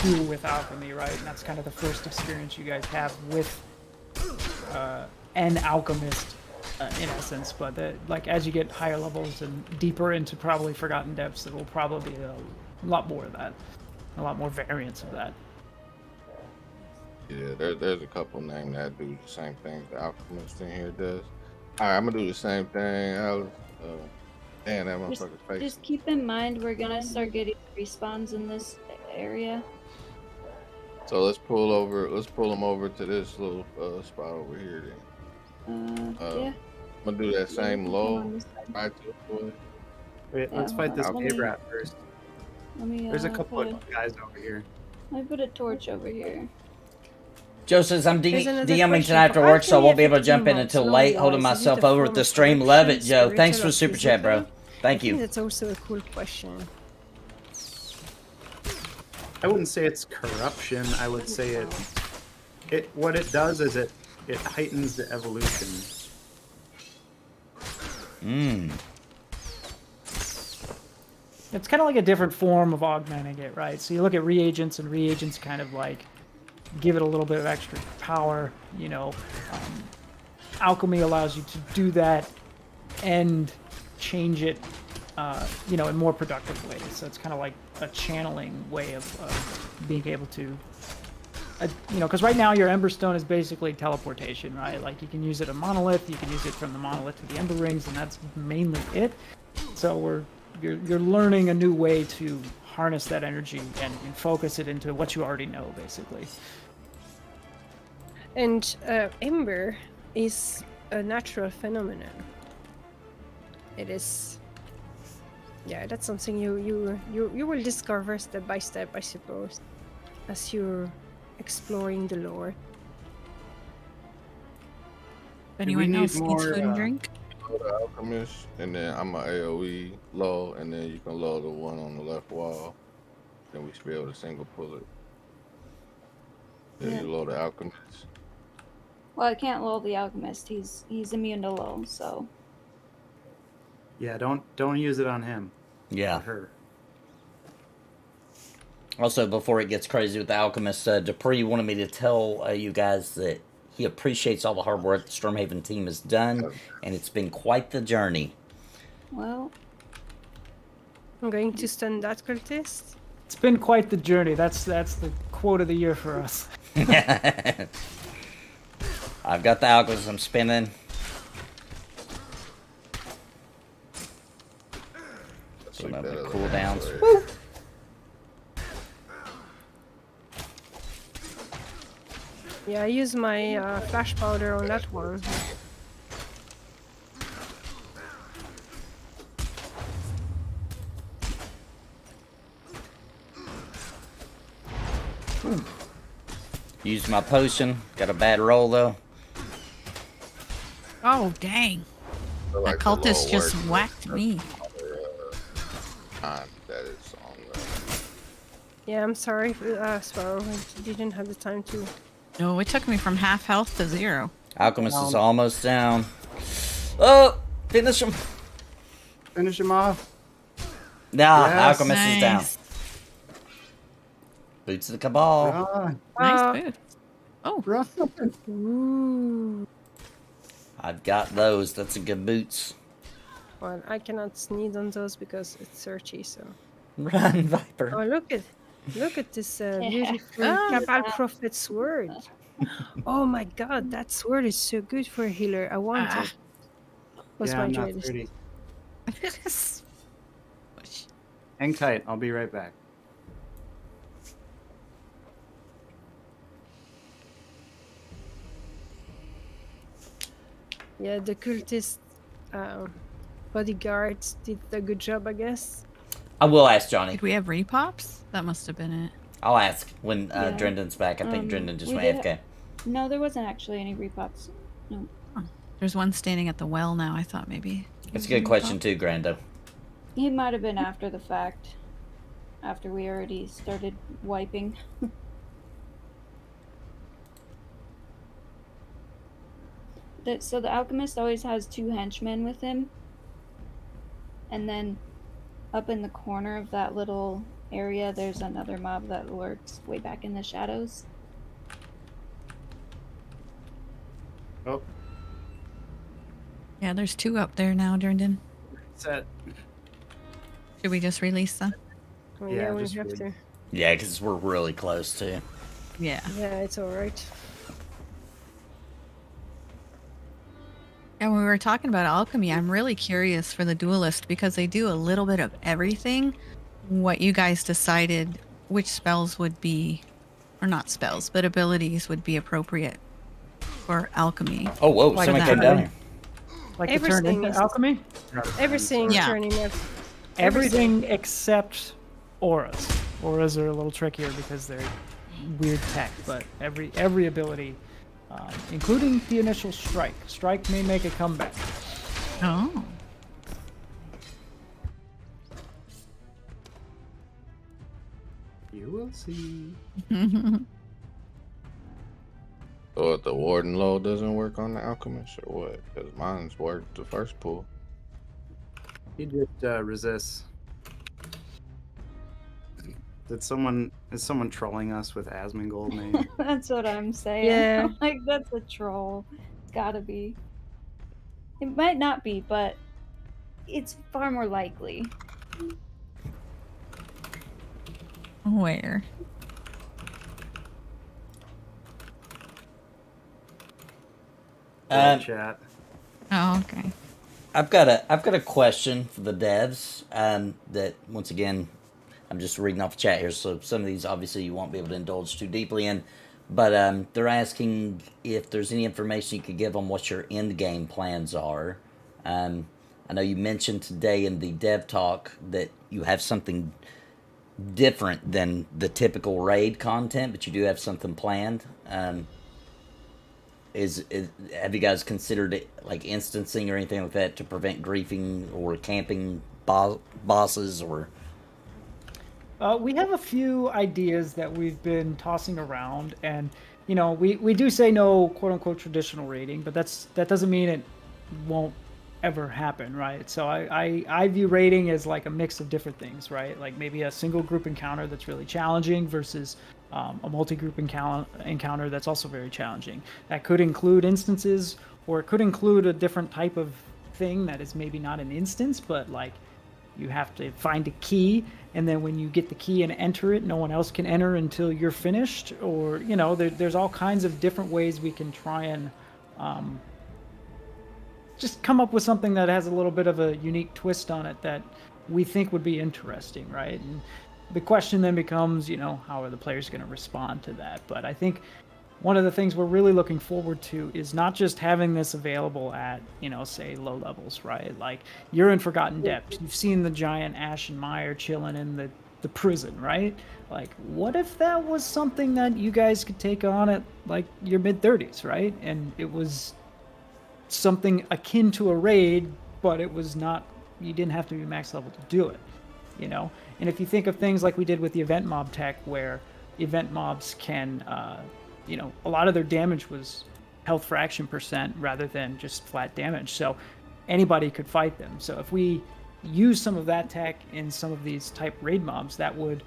do with alchemy, right? And that's kind of the first experience you guys have with an alchemist. In essence, but like as you get higher levels and deeper into probably forgotten depths, there will probably be a lot more of that, a lot more variants of that. Yeah, there's a couple names that do the same thing the alchemist in here does. All right, I'm gonna do the same thing, Alice. Damn, that motherfucker's face. Just keep in mind we're gonna start getting respawns in this area. So let's pull them over to this little spot over here then. Yeah. I'm gonna do that same low On this side. right to the foot. Wait, let's Yeah, fight this let me- cave rat first. Let me, There's a couple put of guys over here. Let me put a torch over here. Joe says I'm There's another DMing question. tonight after How work, can so I we won't be able to affect jump in mobs until long late. Holding wise? Is it myself a over form at the of stream. Love it, corruption, Joe. Thanks for spiritual, the super chat, bro. physical? Thank I think you. that's also a cool question. I wouldn't say it's corruption. I would say what it does is it heightens the evolution. It's kind of like a different form of augmenting it, right? So you look at reagents, and reagents kind of like give it a little bit of extra power. Alchemy allows you to do that and change it, in more productive ways. So it's kind of like a channeling way of being able to, because right now your Emberstone is basically teleportation, right? Like you can use it a monolith, you can use it from the monolith to the Ember Rings, and that's mainly it. So you're learning a new way to harness that energy and focus it into what you already know, basically. And Ember is a natural phenomenon. It is. Yeah, that's something you will discover step by step, I suppose, as you're exploring the lore. If anyone else needs food and drink? Go to alchemist, and then I'm a AOE low, and then you can low the one on the left wall. Then we should be able to single pull it. Then you low the alchemist. Well, I can't lull the alchemist. He's immune to lull, so. Yeah, don't use it on him. Yeah. Or her. Also, before it gets crazy with the alchemist, Dupree wanted me to tell you guys that he appreciates all the hard work the Stormhaven team has done, and it's been quite the journey. Well. I'm going to stun that cultist. It's been quite the journey. That's the quote of the year for us. I've got the alchemist I'm spinning. So Sweep I'm that gonna other cool one downs. away. Woo! Yeah, I use my flash powder on that one. Used my potion. Got a bad roll though. Oh, dang. So, That like, the cultist low just work whacked me. time that it's on the. Yeah, I'm sorry, Sparrow. I didn't have the time to. No, it took me from half health to 0. Alchemist is almost down. Oh, finish him. Finish him off. Nah, Yes. Alchemist is down. Nice. Boots of the Cabal. Run, Nice boots. Oh, run. Ooh. I've got those. That's a good boots. Well, I cannot sneeze on those because it's searchy. So. Run, Viper. Oh, look at this beautiful Ah. Cabal Prophet sword. Oh my God, that sword is so good for a healer. I want it. was Yeah, my I'm not trade. 30. Hang tight. I'll be right back. Yeah, the cultist bodyguards did a good job, I guess. I will ask Johnny. Did we have repops? That must have been it. I'll ask when Yeah. Drenden's back. I think Drenden just we went did AFK. No, there wasn't actually any repops. No. There's one standing at the well now. I thought maybe. That's a good question too, Grando. He might have been after the fact. After we already started wiping. So the alchemist always has 2 henchmen with him. And then up in the corner of that little area, there's another mob that lurks way back in the shadows. Oh, Yeah, there's 2 up there now, Durndon. set. Should we just release them? Oh, Yeah, yeah, we just have read. to. Yeah, because we're really close too. Yeah. Yeah, it's alright. And when we were talking about alchemy, I'm really curious for the duelist because they do a little bit of everything. What you guys decided which spells would be, or not spells, but abilities would be appropriate for alchemy. Oh, whoa! Why Someone did came that down happen? here. Like to turn Everything into is- alchemy? Everything Yeah. turning up. Everything except auras. Auras are a little trickier because they're weird tech, but every ability, including the initial strike. Strike may make a comeback. Oh. You will see. So if the warden low doesn't work on the alchemist or what? Because mine's worked the first pull. He just resists. Is someone trolling us with Asmongold name? That's what I'm saying. Yeah. Like, that's a troll. It's gotta be. It might not be, but it's far more likely. Where? Chat. Oh, okay. I've got a question for the devs. That once again, I'm just reading off the chat here. So some of these obviously you won't be able to indulge too deeply in, but they're asking if there's any information you could give on what your end game plans are. I know you mentioned today in the dev talk that you have something different than the typical raid content, but you do have something planned. Have you guys considered it like instancing or anything like that to prevent griefing or camping bosses or? We have a few ideas that we've been tossing around, and you know, we do say no quote unquote traditional raiding, but that doesn't mean it won't ever happen, right? So I view raiding as like a mix of different things, right? Like maybe a single group encounter that's really challenging versus a multi-group encounter that's also very challenging. That could include instances, or it could include a different type of thing that is maybe not an instance, but like you have to find a key, and then when you get the key and enter it, no one else can enter until you're finished. Or, you know, there's all kinds of different ways we can try and just come up with something that has a little bit of a unique twist on it that we think would be interesting, right? And the question then becomes, you know, how are the players going to respond to that? But I think one of the things we're really looking forward to is not just having this available at, you know, say low levels, right? Like you're in Forgotten Depths. You've seen the giant Ashen Mire chilling in the prison, right? Like, what if that was something that you guys could take on at like your mid-30s, right? And it was something akin to a raid, but it was not, you didn't have to be max level to do it, you know? And if you think of things like we did with the event mob tech, where event mobs can, you know, a lot of their damage was health fraction % rather than just flat damage. So anybody could fight them. So if we use some of that tech in some of these type raid mobs, that would,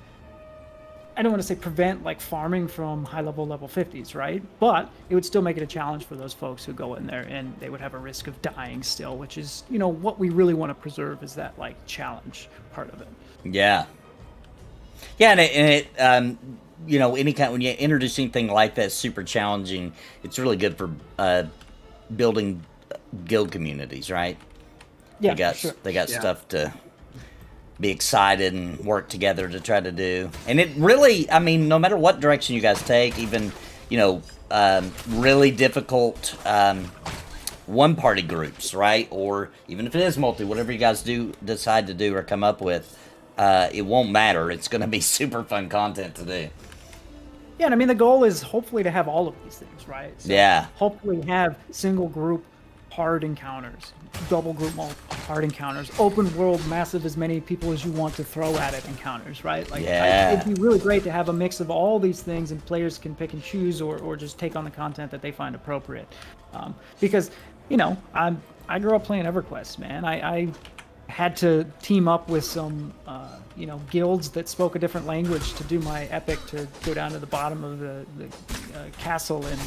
I don't want to say prevent like farming from high level 50s, right? But it would still make it a challenge for those folks who go in there, and they would have a risk of dying still, which is, you know, what we really want to preserve is that like challenge part of it. Yeah. Yeah, and it you know, any kind, when you introduce anything like that super challenging, it's really good for building guild communities, right? Yeah, they got for sure. they got Yeah. stuff to be excited and work together to try to do. And it really, I mean, no matter what direction you guys take, even really difficult one party groups, right? Or even if it is multi, whatever you guys decide to do or come up with, it won't matter. It's going to be super fun content to do. Yeah, and I mean the goal is hopefully to have all of these things, right? So Yeah. Hopefully have single group hard encounters, double group hard encounters, open world massive as many people as you want to throw at it encounters, right? Like Yeah. it'd be really great to have a mix of all these things and players can pick and choose or just take on the content that they find appropriate. Because, I grew up playing EverQuest, man. I had to team up with some, guilds that spoke a different language to do my epic to go down to the bottom of the castle in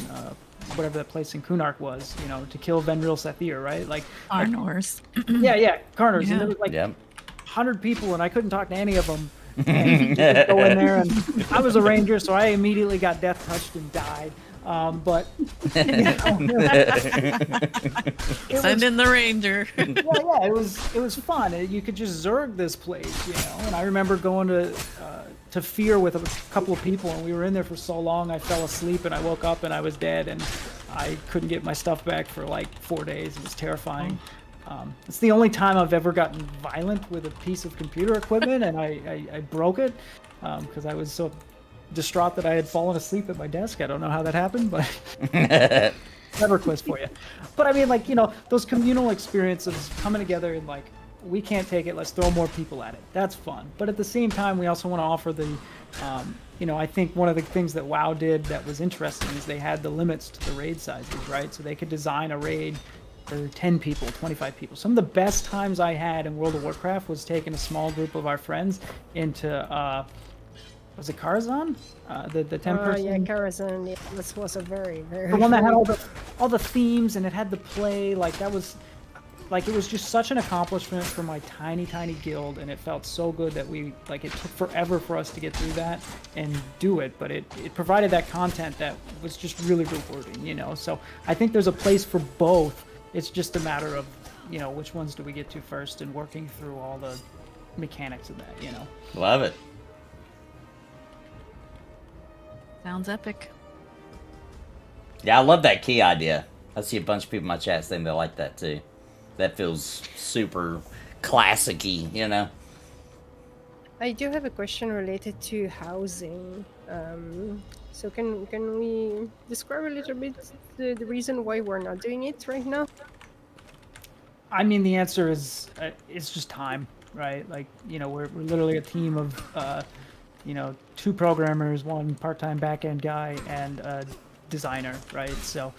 whatever that place in Kunark was, to kill Venril Sathir, right? Arnors. Yeah, Carners. Yeah. And there was like Yep. 100 people, and I couldn't talk to any of them. And just go in there, and I was a ranger, so I immediately got death touched and died. But Send in the ranger. yeah, it was fun. You could just zerg this place, And I remember going to Fear with a couple of people, and we were in there for so long. I fell asleep, and I woke up, and I was dead, and I couldn't get my stuff back for like 4 days. It was terrifying. It's the only time I've ever gotten violent with a piece of computer equipment, and I broke it because I was so distraught that I had fallen asleep at my desk. I don't know how that happened, but EverQuest for you. But I mean, those communal experiences coming together and we can't take it, let's throw more people at it. That's fun. But at the same time, we also want to offer the, I think one of the things that WoW did that was interesting is they had the limits to the raid sizes, right? So they could design a raid for 10 people, 25 people. Some of the best times I had in World of Warcraft was taking a small group of our friends into, was it Karazhan? The 10 person? Yeah, Karazhan. Yeah, this was a very, very... The one that had all the themes and it had the play. That was... it was just such an accomplishment for my tiny, tiny guild, and it felt so good that it took forever for us to get through that and do it, but it provided that content that was just really rewarding, So I think there's a place for both. It's just a matter of, which ones do we get to first and working through all the mechanics of that, Love it. Sounds epic. Yeah, I love that key idea. I see a bunch of people in my chat saying they like that too. That feels super classic-y, I do have a question related to housing. So can we describe a little bit the reason why we're not doing it right now? I mean, the answer is it's just time, right? We're literally a team of 2 programmers, 1 part-time back-end guy, and a designer, right? So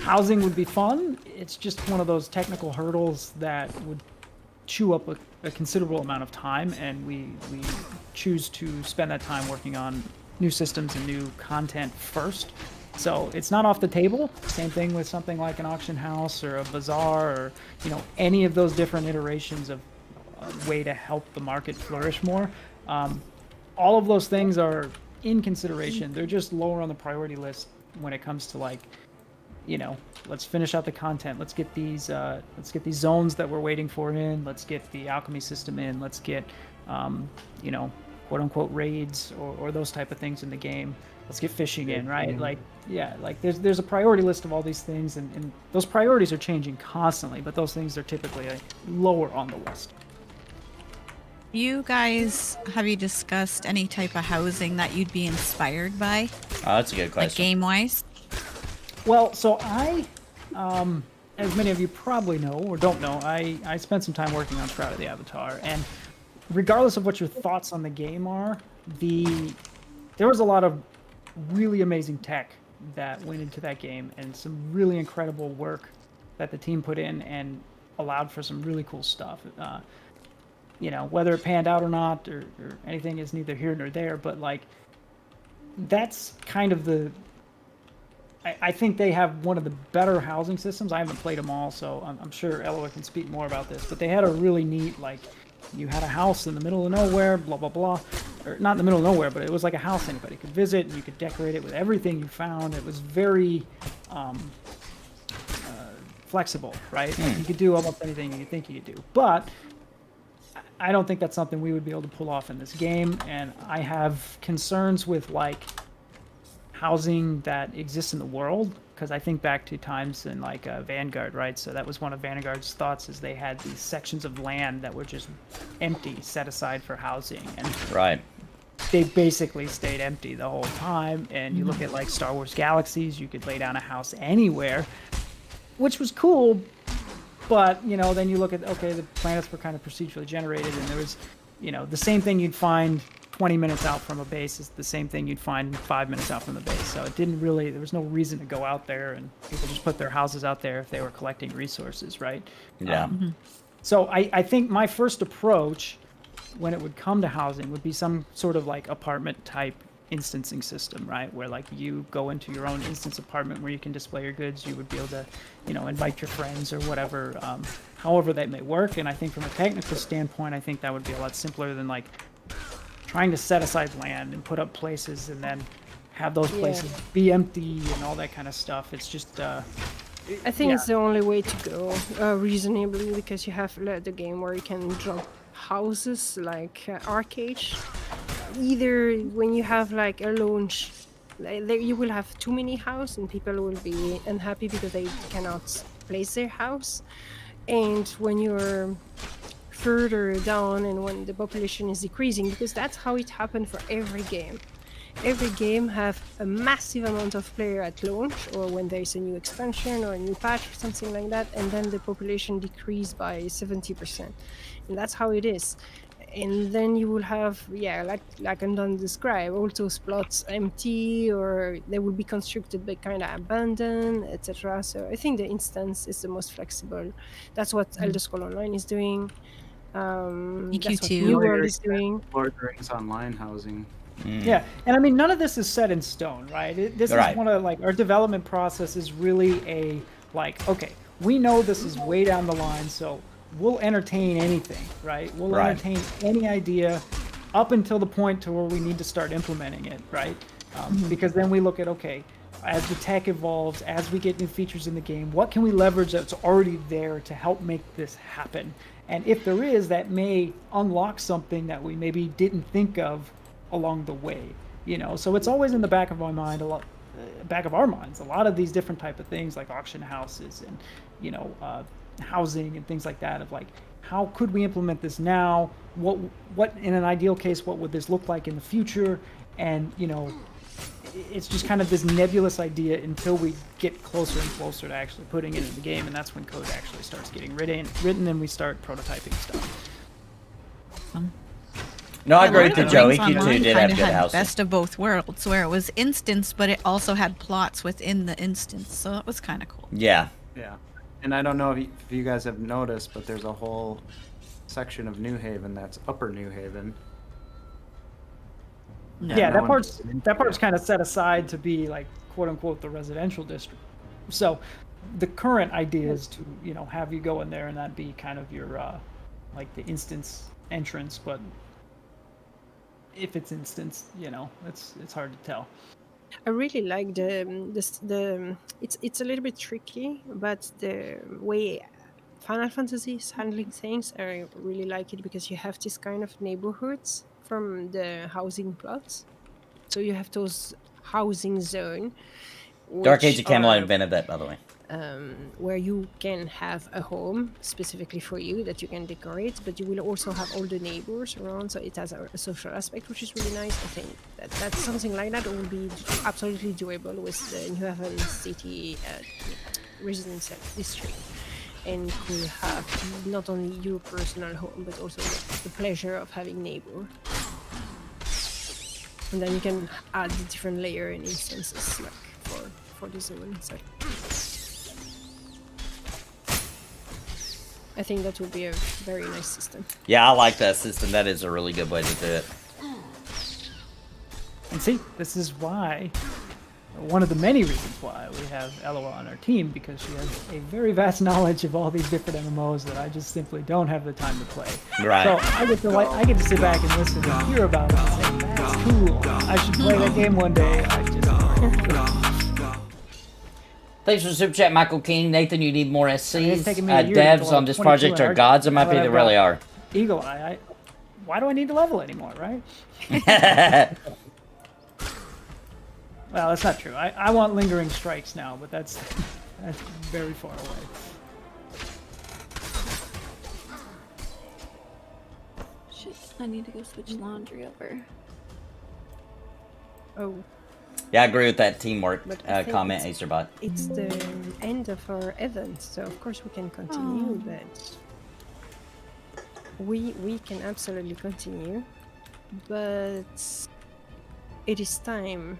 housing would be fun. It's just one of those technical hurdles that would chew up a considerable amount of time, and we choose to spend that time working on new systems and new content first. So it's not off the table. Same thing with something like an auction house or a bazaar or any of those different iterations of a way to help the market flourish more. All of those things are in consideration. They're just lower on the priority list when it comes to let's finish out the content. Let's get these zones that we're waiting for in. Let's get the alchemy system in. Let's get quote unquote raids or those type of things in the game. Let's get fishing in, right? There's a priority list of all these things, and those priorities are changing constantly, but those things are typically lower on the list. You guys, have you discussed any type of housing that you'd be inspired by? Oh, that's a good question. Like game-wise? Well, so I, as many of you probably know or don't know, I spent some time working on Shroud of the Avatar, and regardless of what your thoughts on the game are, there was a lot of really amazing tech that went into that game, and some really incredible work that the team put in and allowed for some really cool stuff. Whether it panned out or not or anything is neither here nor there, but that's kind of I think they have one of the better housing systems. I haven't played them all, so I'm sure Elloa can speak more about this, but they had a really neat, you had a house in the middle of nowhere, blah, blah, blah. Or not in the middle of nowhere, but it was like a house anybody could visit, and you could decorate it with everything you found. It was very flexible, right? You could do almost anything you think you could do. But I don't think that's something we would be able to pull off in this game, and I have concerns with like housing that exists in the world, because I think back to times in like Vanguard, right? So that was one of Vanguard's thoughts, is they had these sections of land that were just empty, set aside for housing, and Right. they basically stayed empty the whole time. And you look at like Star Wars Galaxies, you could lay down a house anywhere, which was cool. But, you know, then you look at, okay, the planets were kind of procedurally generated, and there was, you know, the same thing you'd find 20 minutes out from a base is the same thing you'd find 5 minutes out from the base. So it didn't really, there was no reason to go out there, and people just put their houses out there if they were collecting resources, right? Yeah. So I think my first approach when it would come to housing would be some sort of like apartment type instancing system, right? Where like you go into your own instance apartment where you can display your goods. You would be able to, you know, invite your friends or whatever, however that may work. And I think from a technical standpoint, I think that would be a lot simpler than like trying to set aside land and put up places and then have those places be empty and all that kind of stuff. It's just, I think it's the only way to go, reasonably, because you have the game where you can drop houses like Dark Age. Either when you have like a launch, you will have too many houses and people will be unhappy because they cannot place their house. And when you're further down and when the population is decreasing, because that's how it happened for every game. Every game have a massive amount of player at launch, or when there's a new expansion or a new patch or something like that, and then the population decrease by 70%. And that's how it is. And then you will have, like Anton described, all those plots empty, or they will be constructed but kind of abandoned, etc. So I think the instance is the most flexible. That's what Elder Scrolls Online is doing. That's what New World is doing. Lord of the Rings Online housing. Yeah, and I mean, none of this is set in stone, right? This is one of, like, our development process is really a, like, okay, we know this is way down the line, so we'll entertain anything, right? We'll entertain any idea up until the point to where we need to start implementing it, right? Because then we look at, okay, as the tech evolves, as we get new features in the game, what can we leverage that's already there to help make this happen? And if there is, that may unlock something that we maybe didn't think of along the way, you know. So it's always in the back of my mind, back of our minds, a lot of these different type of things like auction houses and, you know, housing and things like that, of like, how could we implement this now? What in an ideal case, what would this look like in the future? And, you know, it's just kind of this nebulous idea until we get closer and closer to actually putting it in the game, and that's when code actually starts getting written and we start prototyping stuff. No, I agree with you, Joey. Online Q2 did have kinda good had housing. best of both worlds, where it was instance, but it also had plots within the instance, so it was kind of cool. Yeah. Yeah. And I don't know if you guys have noticed, but there's a whole section of New Haven that's Upper New Haven. Yeah, that part's kind of set aside to be like, quote unquote, the residential district. So the current idea is to, you know, have you go in there and that be kind of your like the instance entrance, but if it's instance, you know, it's hard to tell. I really like it's a little bit tricky, but the way Final Fantasy is handling things, I really like it, because you have this kind of neighborhoods from the housing plots. So you have those housing zone. Dark Age of Camelot invented that, by the way. Where you can have a home specifically for you that you can decorate, but you will also have all the neighbors around, so it has a social aspect, which is really nice. I think that's something like that will be absolutely doable with the New Haven City residence district, and could have not only your personal home, but also the pleasure of having neighbor. And then you can add the different layer and instances like for the zone. So I think that would be a very nice system. Yeah, I like that system. That is a really good way to do it. And see, this is why, one of the many reasons why we have Elloa on our team, because she has a very vast knowledge of all these different MMOs that I just simply don't have the time to play. Right. So I get to sit back and listen and hear about it and say, that's cool. I should play that game one day. Thanks for the super chat, Michael King. Nathan, you need more SCs. It's taken me a year to Devs level on this 22 project in are Arc, gods. It might but be. They I've really got are. Eagle Eye. Why do I need to level anymore, right? Well, that's not true. I want lingering strikes now, but that's very far away. Shit, I need to go switch laundry over. Oh, Yeah, I agree with that teamwork But I think comment, it's- Acerbot. it's the end of our event, so of course we can continue, Oh. but we can absolutely continue. But it is time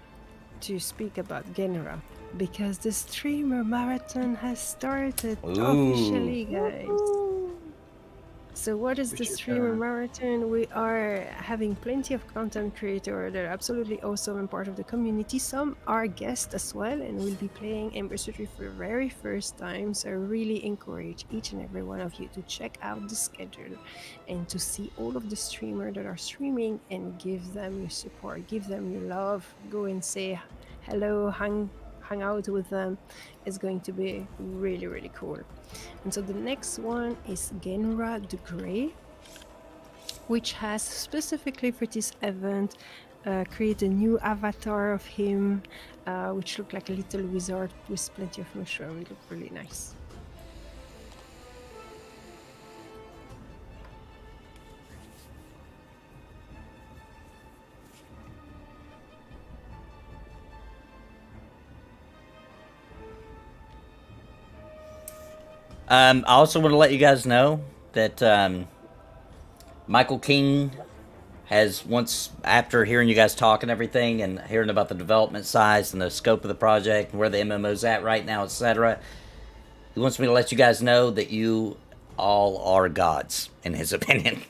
to speak about Genra because the streamer marathon has started officially, guys. So what is We the should, streamer marathon? We are having plenty of content creators that are absolutely awesome and part of the community. Some are guests as well and will be playing Embers Adrift for the very first time. So I really encourage each and every one of you to check out the schedule and to see all of the streamers that are streaming and give them your support, give them your love. Go and say hello, hang out with them. It's going to be really, really cool. And so the next one is Genra the Grey, which has specifically for this event created a new avatar of him, which looked like a little wizard with plenty of mushroom. It looked really nice. I also want to let you guys know that Michael King has, once after hearing you guys talk and everything and hearing about the development size and the scope of the project and where the MMO's at right now, etc., he wants me to let you guys know that you all are gods, in his opinion.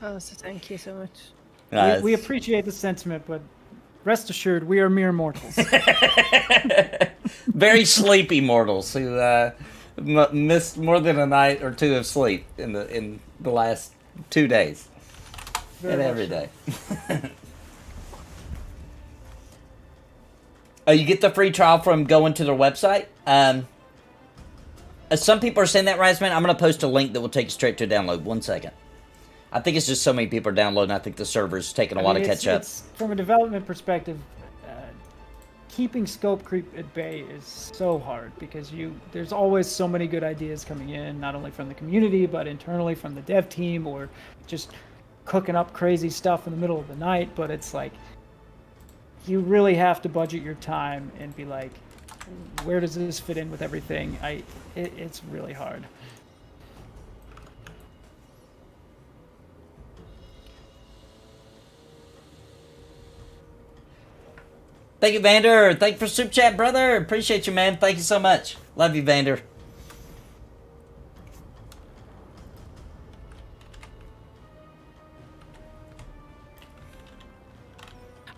Oh, so thank you so much. We appreciate the sentiment, but rest assured, we are mere mortals. Very sleepy mortals who missed more than a night or two of sleep in the last 2 days. Very And much every so. day. Oh, you get the free trial from going to their website. Some people are saying that, Riseman. I'm going to post a link that will take you straight to a download. 1 second. I think it's just so many people are downloading. I think the server's taking a while to catch up. From a development perspective, keeping scope creep at bay is so hard because there's always so many good ideas coming in, not only from the community but internally from the dev team or just cooking up crazy stuff in the middle of the night. But it's like you really have to budget your time and be like, where does this fit in with everything? It's really hard. Thank you, Vander. Thank you for super chat, brother. Appreciate you, man. Thank you so much. Love you, Vander.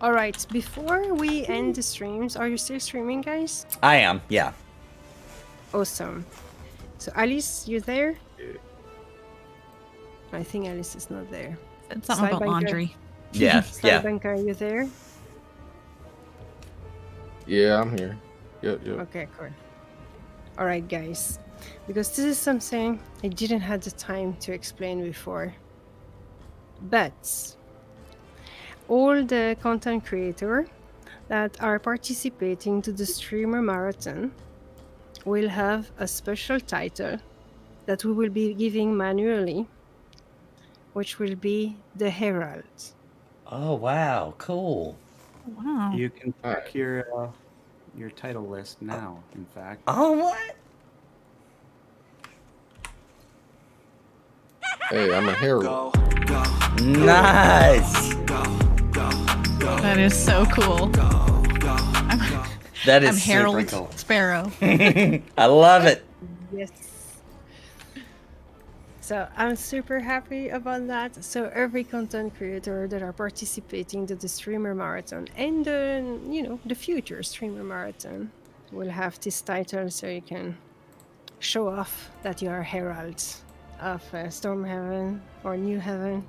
All right, before we end the streams, are you still streaming, guys? I am, yeah. Awesome. So Alice, you there? I think Alice is not there. Said something about Cybanker. laundry. Yeah, yeah. Cybanker, are you there? Yeah, I'm here. Yep. Okay, cool. All right, guys. Because this is something I didn't have the time to explain before. But all the content creators that are participating to the streamer marathon will have a special title that we will be giving manually, which will be the Herald. Oh, wow. Cool. Wow. You can check your title list now, in fact. Oh, what? Hey, I'm a hero. Go, go, Nice. That is so cool. That is I'm super Harold cool. Sparrow. I love it. Yes. So I'm super happy about that. So every content creator that are participating to the streamer marathon and the future streamer marathon will have this title, so you can show off that you are heralds of Storm Heaven or New Heaven.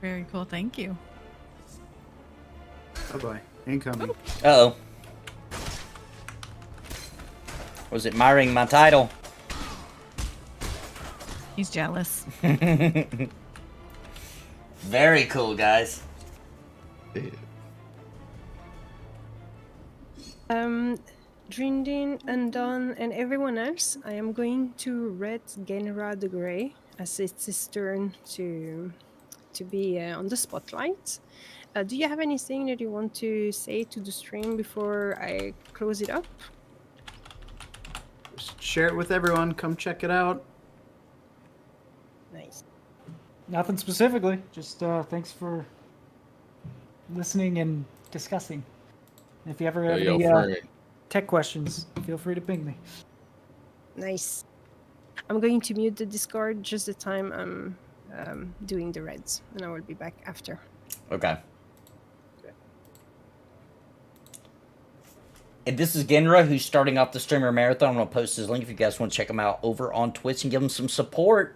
Very cool. Thank you. Oh boy, incoming. Uh-oh. Was admiring my title. He's jealous. Very cool, guys. Drindin, Undone, and everyone else, I am going to read Genra the Grey as it's his turn to be on the spotlight. Do you have anything that you want to say to the stream before I close it up? Just share it with everyone. Come check it out. Nice. Nothing specifically. Just thanks for listening and discussing. If you ever have any tech questions, feel free to ping me. Nice. I'm going to mute the Discord just the time I'm doing the reds, and I will be back after. Okay. And this is Genra, who's starting off the streamer marathon. I'm going to post his link if you guys want to check him out over on Twitch and give him some support.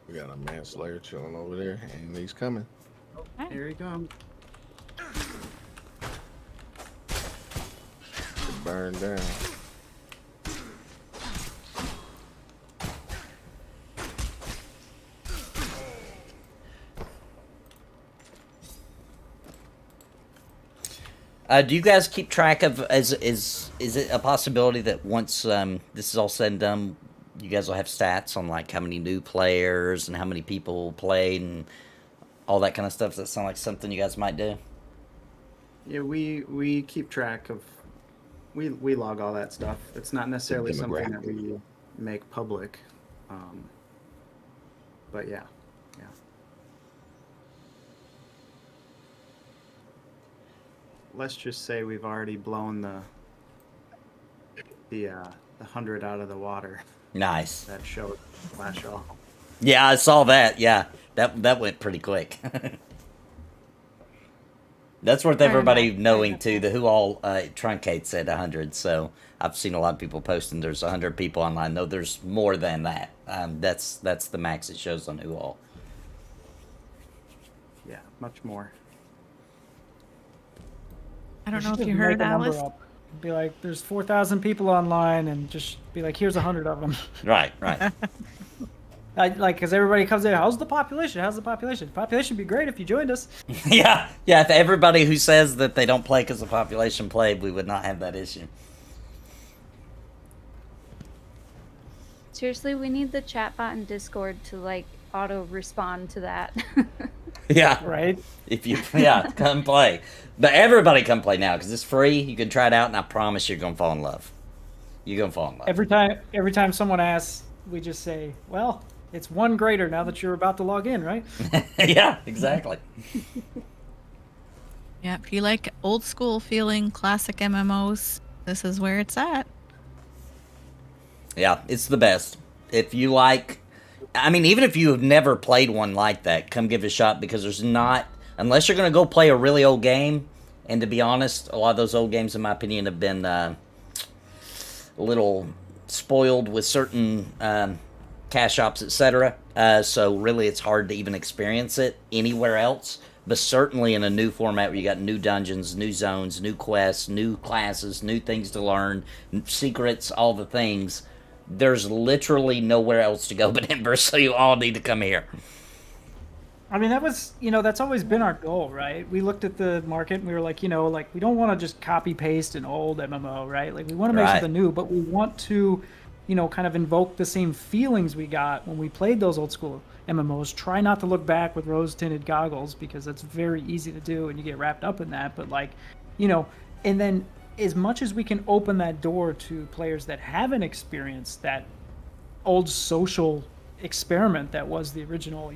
We got a manslayer chilling over there, and he's coming. Here he comes. Burn down. Do you guys keep track of, is it a possibility that once this is all said and done, you guys will have stats on like how many new players and how many people played and all that kind of stuff? Does that sound like something you guys might do? Yeah, we keep track of, we log all that stuff. It's not necessarily something that we make public, but yeah. Let's just say we've already blown the 100 out of the water. Nice. That showed flash off. Yeah, I saw that. Yeah, that went pretty quick. That's worth everybody knowing too. The who all truncates at 100. So I've seen a lot of people posting there's 100 people online. No, there's more than that. That's the max it shows on who all. Yeah, much more. I don't know if Just you make heard a number Alice. up. Be like, there's 4,000 people online, and just be like, here's 100 of them. Right. Like, because everybody comes in, how's the population? How's the population? Population would be great if you joined us. Yeah. If everybody who says that they don't play because the population played, we would not have that issue. Seriously, we need the chatbot in Discord to like auto respond to that. Yeah. Right? If you, come play. But everybody come play now because it's free. You can try it out, and I promise you're going to fall in love. You're going to fall in love. Every time someone asks, we just say, well, it's one greater now that you're about to log in, right? Yeah, exactly. Yeah, if you like old school feeling classic MMOs, this is where it's at. Yeah, it's the best. If you like, I mean, even if you have never played one like that, come give it a shot because there's not, unless you're going to go play a really old game, and to be honest, a lot of those old games, in my opinion, have been a little spoiled with certain cash shops, etc. So really, it's hard to even experience it anywhere else. But certainly in a new format where you got new dungeons, new zones, new quests, new classes, new things to learn, secrets, all the things. There's literally nowhere else to go but Embers, so you all need to come here. I mean, that was, that's always been our goal, right? We looked at the market and we were like, we don't want to just copy paste an old MMO, right? Like, we want to make something new, but we want to, kind of invoke the same feelings we got when we played those old school MMOs. Try not to look back with rose-tinted goggles because that's very easy to do and you get wrapped up in that. But and then as much as we can open that door to players that haven't experienced that old social experiment that was the original,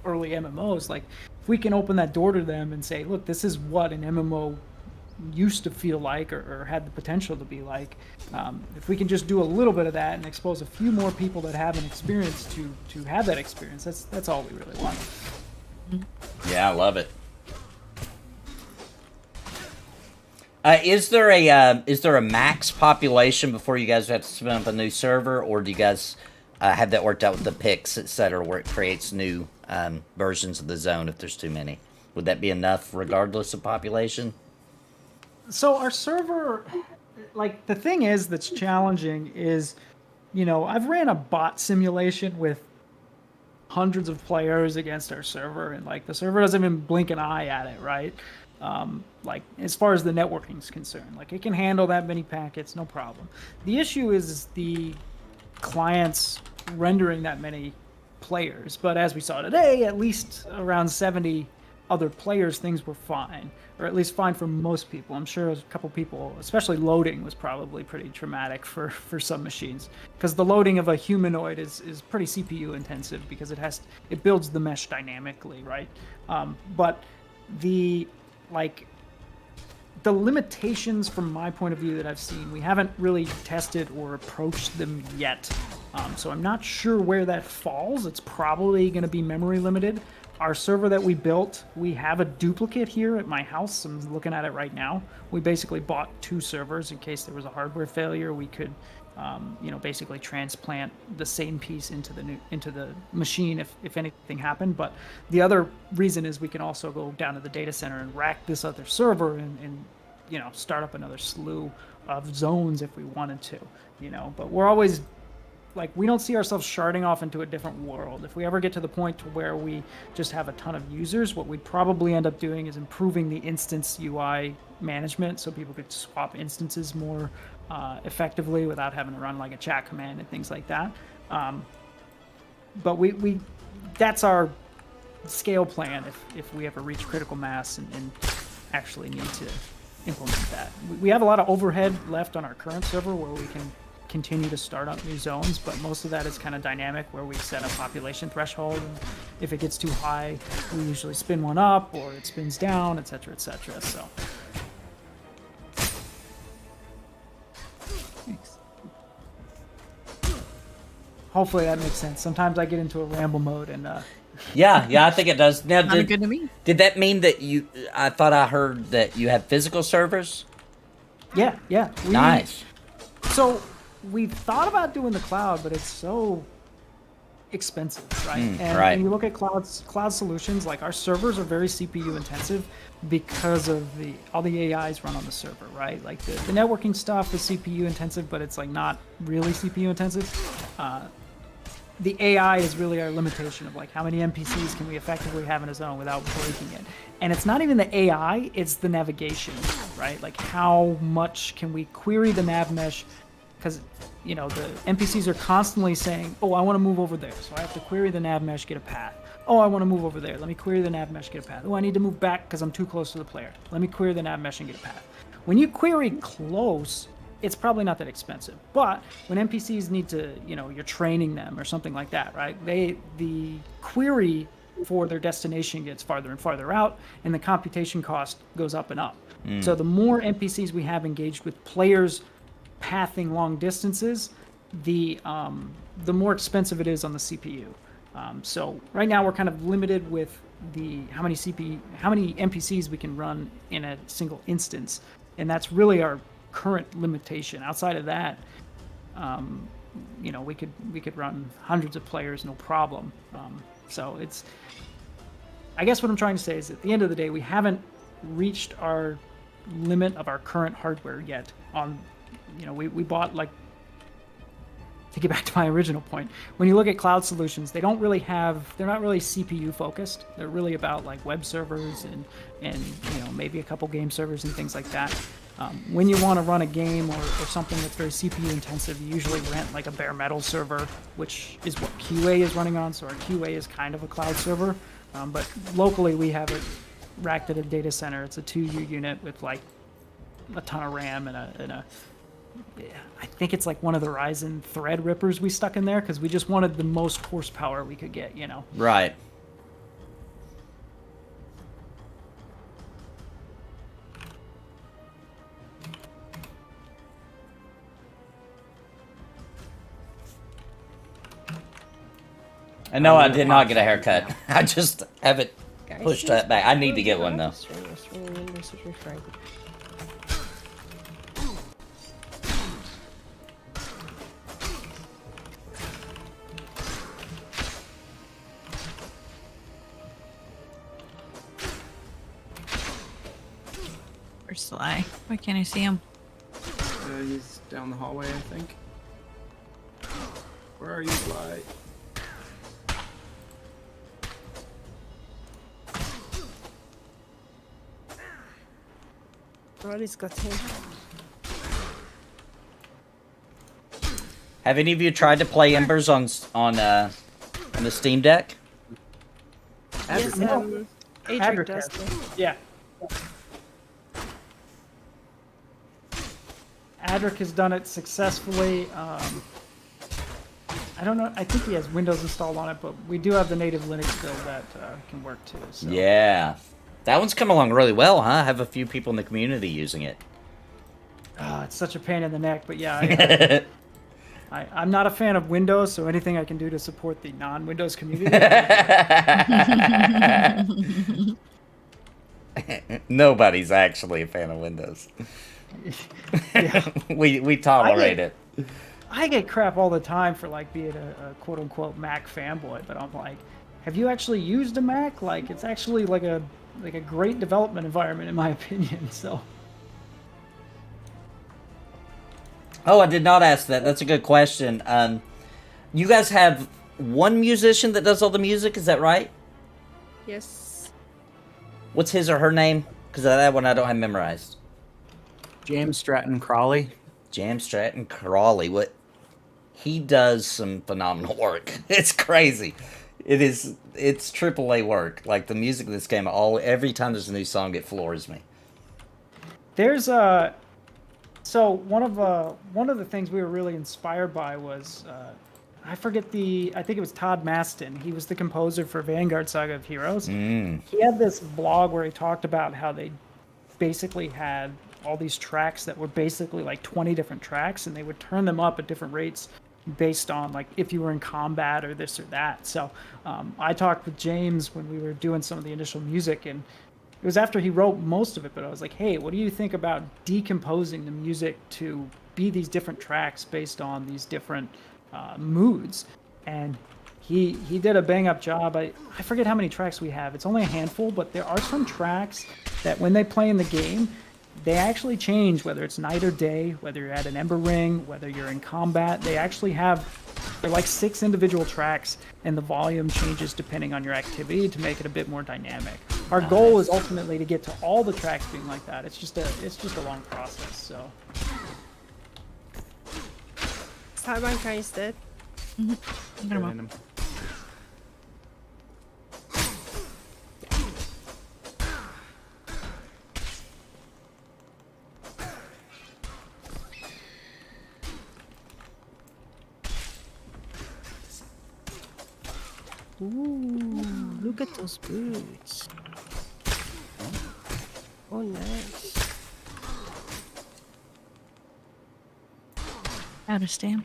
early MMOs, like if we can open that door to them and say, look, this is what an MMO used to feel like or had the potential to be like, if we can just do a little bit of that and expose a few more people that haven't experienced to have that experience, that's all we really want. Yeah, I love it. Is there a max population before you guys have to spin up a new server, or do you guys have that worked out with the picks, etc., where it creates new versions of the zone if there's too many? Would that be enough regardless of population? So our server, like the thing is that's challenging is, I've ran a bot simulation with hundreds of players against our server, and like the server doesn't even blink an eye at it, right? Like as far as the networking is concerned, like it can handle that many packets, no problem. The issue is the clients rendering that many players, but as we saw today, at least around 70 other players, things were fine, or at least fine for most people. I'm sure a couple people, especially loading, was probably pretty traumatic for some machines, because the loading of a humanoid is pretty CPU intensive because it builds the mesh dynamically, right? But the limitations from my point of view that I've seen, we haven't really tested or approached them yet. So I'm not sure where that falls. It's probably going to be memory limited. Our server that we built, we have a duplicate here at my house. I'm looking at it right now. We basically bought 2 servers in case there was a hardware failure. We could, basically transplant the same piece into the machine if anything happened. But the other reason is we can also go down to the data center and rack this other server and start up another slew of zones if we wanted to. But we're always, like, we don't see ourselves sharding off into a different world. If we ever get to the point to where we just have a ton of users, what we'd probably end up doing is improving the instance UI management so people could swap instances more effectively without having to run like a chat command and things like that. But we that's our scale plan if we ever reach critical mass and actually need to implement that. We have a lot of overhead left on our current server where we can continue to start up new zones, but most of that is kind of dynamic, where we set a population threshold, and if it gets too high, we usually spin one up or it spins down, etc., etc. So hopefully that makes sense. Sometimes I get into a ramble mode and Yeah, I think it does. Now, Sounded good to me. did that mean that I thought I heard that you have physical servers? yeah. Nice. So we've thought about doing the cloud, but it's so expensive, right? And right. when you look at cloud solutions, like our servers are very CPU intensive because of all the AIs run on the server, right? Like the networking stuff is CPU intensive, but it's like not really CPU intensive. The AI is really our limitation of like how many NPCs can we effectively have in a zone without breaking it. And it's not even the AI, it's the navigation, right? Like how much can we query the nav mesh? Because, the NPCs are constantly saying, oh, I want to move over there. So I have to query the nav mesh, get a path. Oh, I want to move over there. Let me query the nav mesh, get a path. Oh, I need to move back because I'm too close to the player. Let me query the nav mesh and get a path. When you query close, it's probably not that expensive. But when NPCs need to, you're training them or something like that, right? The query for their destination gets farther and farther out, and the computation cost goes up and up. So the more NPCs we have engaged with players pathing long distances, the more expensive it is on the CPU. So right now we're kind of limited with how many NPCs we can run in a single instance, and that's really our current limitation. Outside of that, we could run hundreds of players, no problem. So it's, I guess what I'm trying to say is at the end of the day, we haven't reached our limit of our current hardware yet. We bought, like, to get back to my original point, when you look at cloud solutions, they're not really CPU focused. They're really about like web servers and maybe a couple game servers and things like that. When you want to run a game or something that's very CPU intensive, you usually rent like a bare metal server, which is what QA is running on. So our QA is kind of a cloud server, but locally we have it racked at a data center. It's a 2U unit with like a ton of RAM and I think it's like one of the Ryzen thread rippers we stuck in there because we just wanted the most horsepower we could get, Right. And no, I did not get a haircut. I just have it pushed that back. I need to get one though. Where's Sly? Why can't I see him? He's down the hallway, I think. Where are you, Sly? Riley's got him. Have any of you tried to play Embers on the Steam Deck? Yes, Adric Adric does. has. Yeah. Adric has done it successfully. I don't know. I think he has Windows installed on it, but we do have the native Linux build that can work too. So. Yeah. That one's come along really well, huh? I have a few people in the community using it. It's such a pain in the neck, but yeah. I'm not a fan of Windows, so anything I can do to support the non-Windows community. Nobody's actually a fan of Windows. Yeah. we tolerate it. I get crap all the time for like being a quote-unquote Mac fanboy, but I'm like, have you actually used a Mac? Like, it's actually like a great development environment in my opinion. So. Oh, I did not ask that. That's a good question. You guys have one musician that does all the music, is that right? Yes. What's his or her name? Because that one I don't have memorized. James Stratton Crawley. James Stratton Crawley. What? He does some phenomenal work. It's crazy. It's AAA work. Like the music in this game, every time there's a new song, it floors me. There's so one of the things we were really inspired by was I think it was Todd Maston. He was the composer for Vanguard Saga of Heroes. He had this blog where he talked about how they basically had all these tracks that were basically like 20 different tracks, and they would turn them up at different rates based on like if you were in combat or this or that. So I talked with James when we were doing some of the initial music, and it was after he wrote most of it, but I was like, hey, what do you think about decomposing the music to be these different tracks based on these different moods? And he did a bang-up job. I forget how many tracks we have. It's only a handful, but there are some tracks that when they play in the game, they actually change, whether it's night or day, whether you're at an Ember Ring, whether you're in combat. They're like 6 individual tracks, and the volume changes depending on your activity to make it a bit more dynamic. Our goal is ultimately to get to all the tracks being like that. It's just a long process. So. Starbanka is dead. Ooh, look at those boots. Oh, nice. Out of stamina.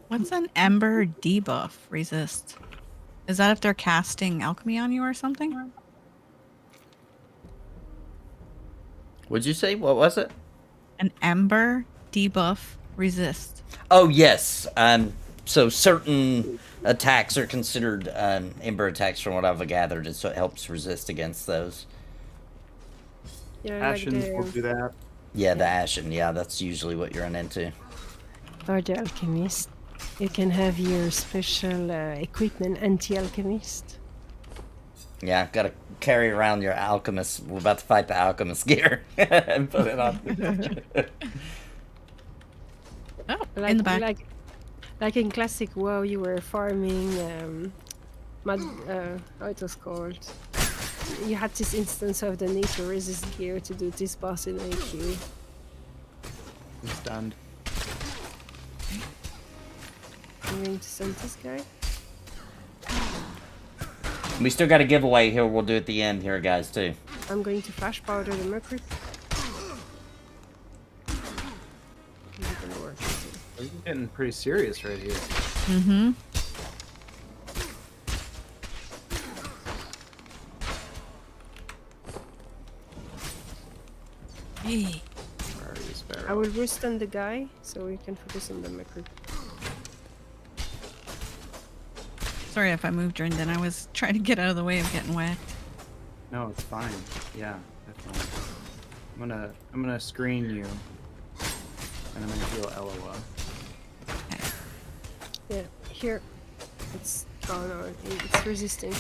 What's an Ember debuff resist? Is that if they're casting alchemy on you or something? What'd you say? What was it? An Ember debuff resist. Oh, yes. So certain attacks are considered Ember attacks from what I've gathered, so it helps resist against those. Yeah, Ashen will do that. Yeah, the Ashen. Yeah, that's usually what you're into. or the alchemist. You can have your special equipment, anti-alchemist. Yeah, I've got to carry around your alchemist. We're about to fight the alchemist gear and put it on. Oh, Like, in the back. Like in classic WoW, you were farming. How it was called? You had this instance of the nature resist gear to do this boss in AQ. I'm stunned. I'm going to send this guy. We still got a giveaway here. We'll do at the end here, guys, too. I'm going to flash powder the mercury. We're getting pretty serious right here. Mm-hmm. Hey. Where are you, Sparrow? I will rest on the guy so we can focus on the macro. Sorry if I moved during then. I was trying to get out of the way of getting whacked. No, it's fine. Yeah, definitely. I'm gonna screen you, and I'm gonna heal Elloa. Yeah, here. It's oh no, it's resisting.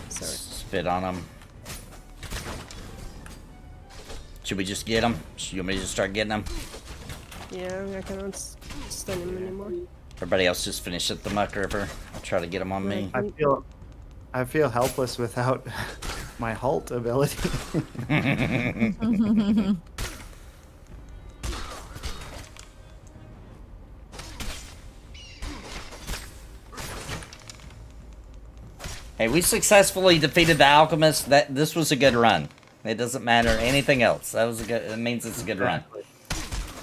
Sorry. Spit on him. Should we just get him? You want me to just start getting him? Yeah, I cannot stun him anymore. Everybody else just finish at the muck river. I'll try to get him on me. I feel helpless without my halt ability. Hey, we successfully defeated the alchemist. This was a good run. It doesn't matter anything else. That was a good. It means it's a good run.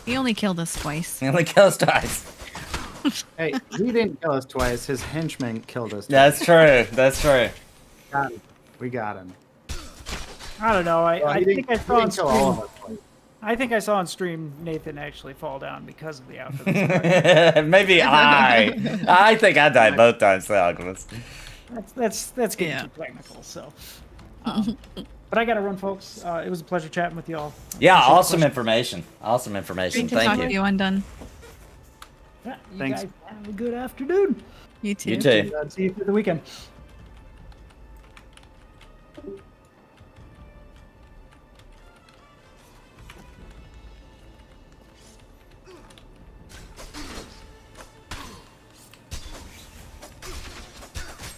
He only killed us twice. He only killed us twice. Hey, he didn't kill us twice. His henchman killed us twice. That's true. That's true. Got him. We got him. I don't know. I think I saw on kill all of stream. us twice. I think I saw on stream Nathan actually fall down because of the alchemist. Maybe I think I died both times, the alchemist. That's getting too technical. So, but I gotta run, folks. It was a pleasure chatting with y'all. Yeah, Appreciate the awesome question. information. Awesome information. Great to talk Thank to you. you, Undone. Yeah, you Thanks. guys have a good afternoon. You too. You too. See you for the weekend.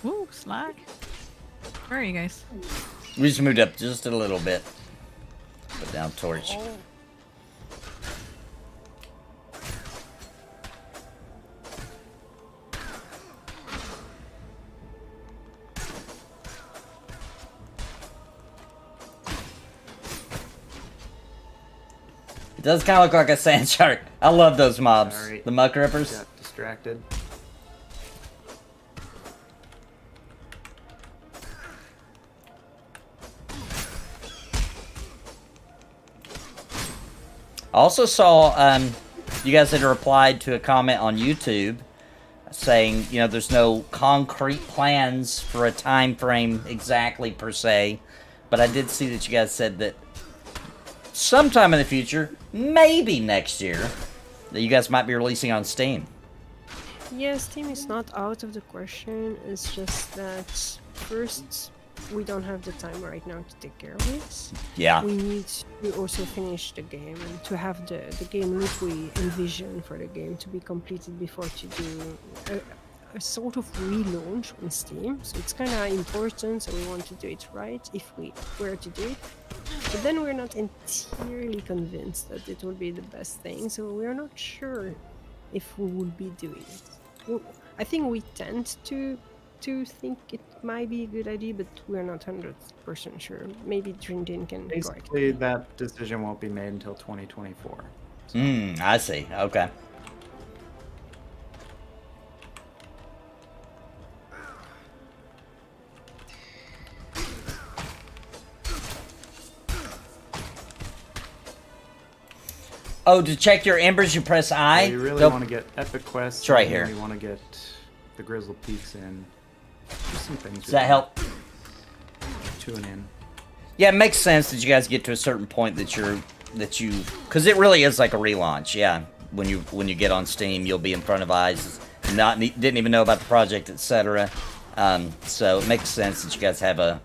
Woo, slack. Where are you guys? We just moved up just a little bit. Put down torch. It does kind of look like a sand shark. I love those mobs. Sorry. The muck rippers. Got distracted. I also saw you guys had replied to a comment on YouTube saying, you know, there's no concrete plans for a time frame exactly per se, but I did see that you guys said that sometime in the future, maybe next year, that you guys might be releasing on Steam. Yeah, Steam is not out of the question. It's just that first, we don't have the time right now to take care of it. Yeah. We need to also finish the game and to have the game look we envision for the game to be completed before to do a sort of relaunch on Steam. So it's kind of important, so we want to do it right if we were to do it. But then we're not entirely convinced that it will be the best thing, so we're not sure if we will be doing it. Well, I think we tend to think it might be a good idea, but we're not 100% sure. Maybe Drindin can correct Basically, me. that decision won't be made until 2024. I see. Okay. Oh, to check your embers, you press I. So you really Nope. want to get EverQuest. It's right and then here. You want to get the Grizzle Peaks in. Just some things. Does that help? Tune in. Yeah, it makes sense that you guys get to a certain point that you, because it really is like a relaunch. Yeah, when you get on Steam, you'll be in front of eyes, didn't even know about the project, etc. So it makes sense that you guys have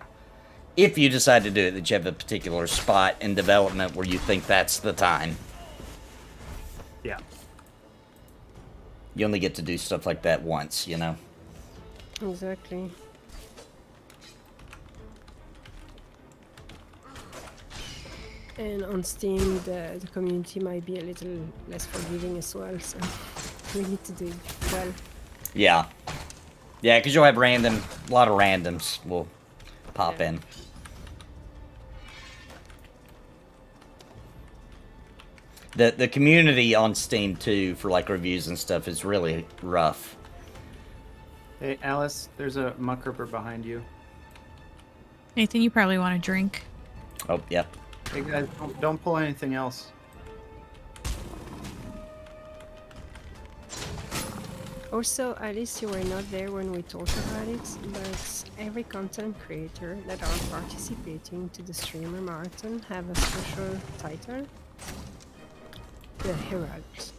if you decide to do it, that you have a particular spot in development where you think that's the time. Yeah. You only get to do stuff like that once, you know. Exactly. And on Steam, the community might be a little less forgiving as well, so we need to do it well. Yeah. Yeah, because you'll have a lot of randoms will pop in. The community on Steam too for like reviews and stuff is really rough. Hey, Alice, there's a muck ripper behind you. Nathan, you probably want a drink. Oh, yep. Hey guys, don't pull anything else. Also, Alice, you were not there when we talked about it, but every content creator that are participating to the streamer marathon have a special title. The Herald.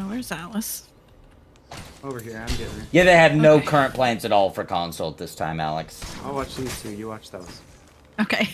Where's Alice? Over here, I'm getting her. Yeah, they have no Okay. current plans at all for console at this time, Alex. I'll watch these two. You watch those. Okay.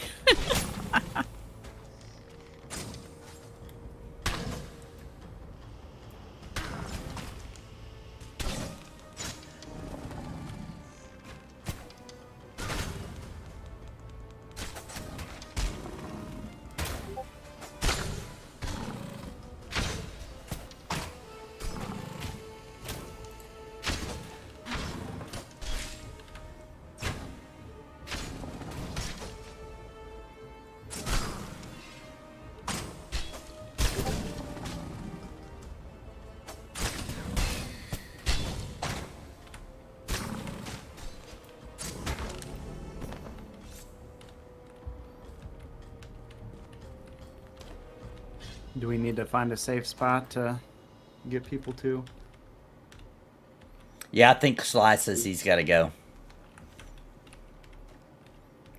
Do we need to find a safe spot to get people to? Yeah, I think Sly says he's got to go.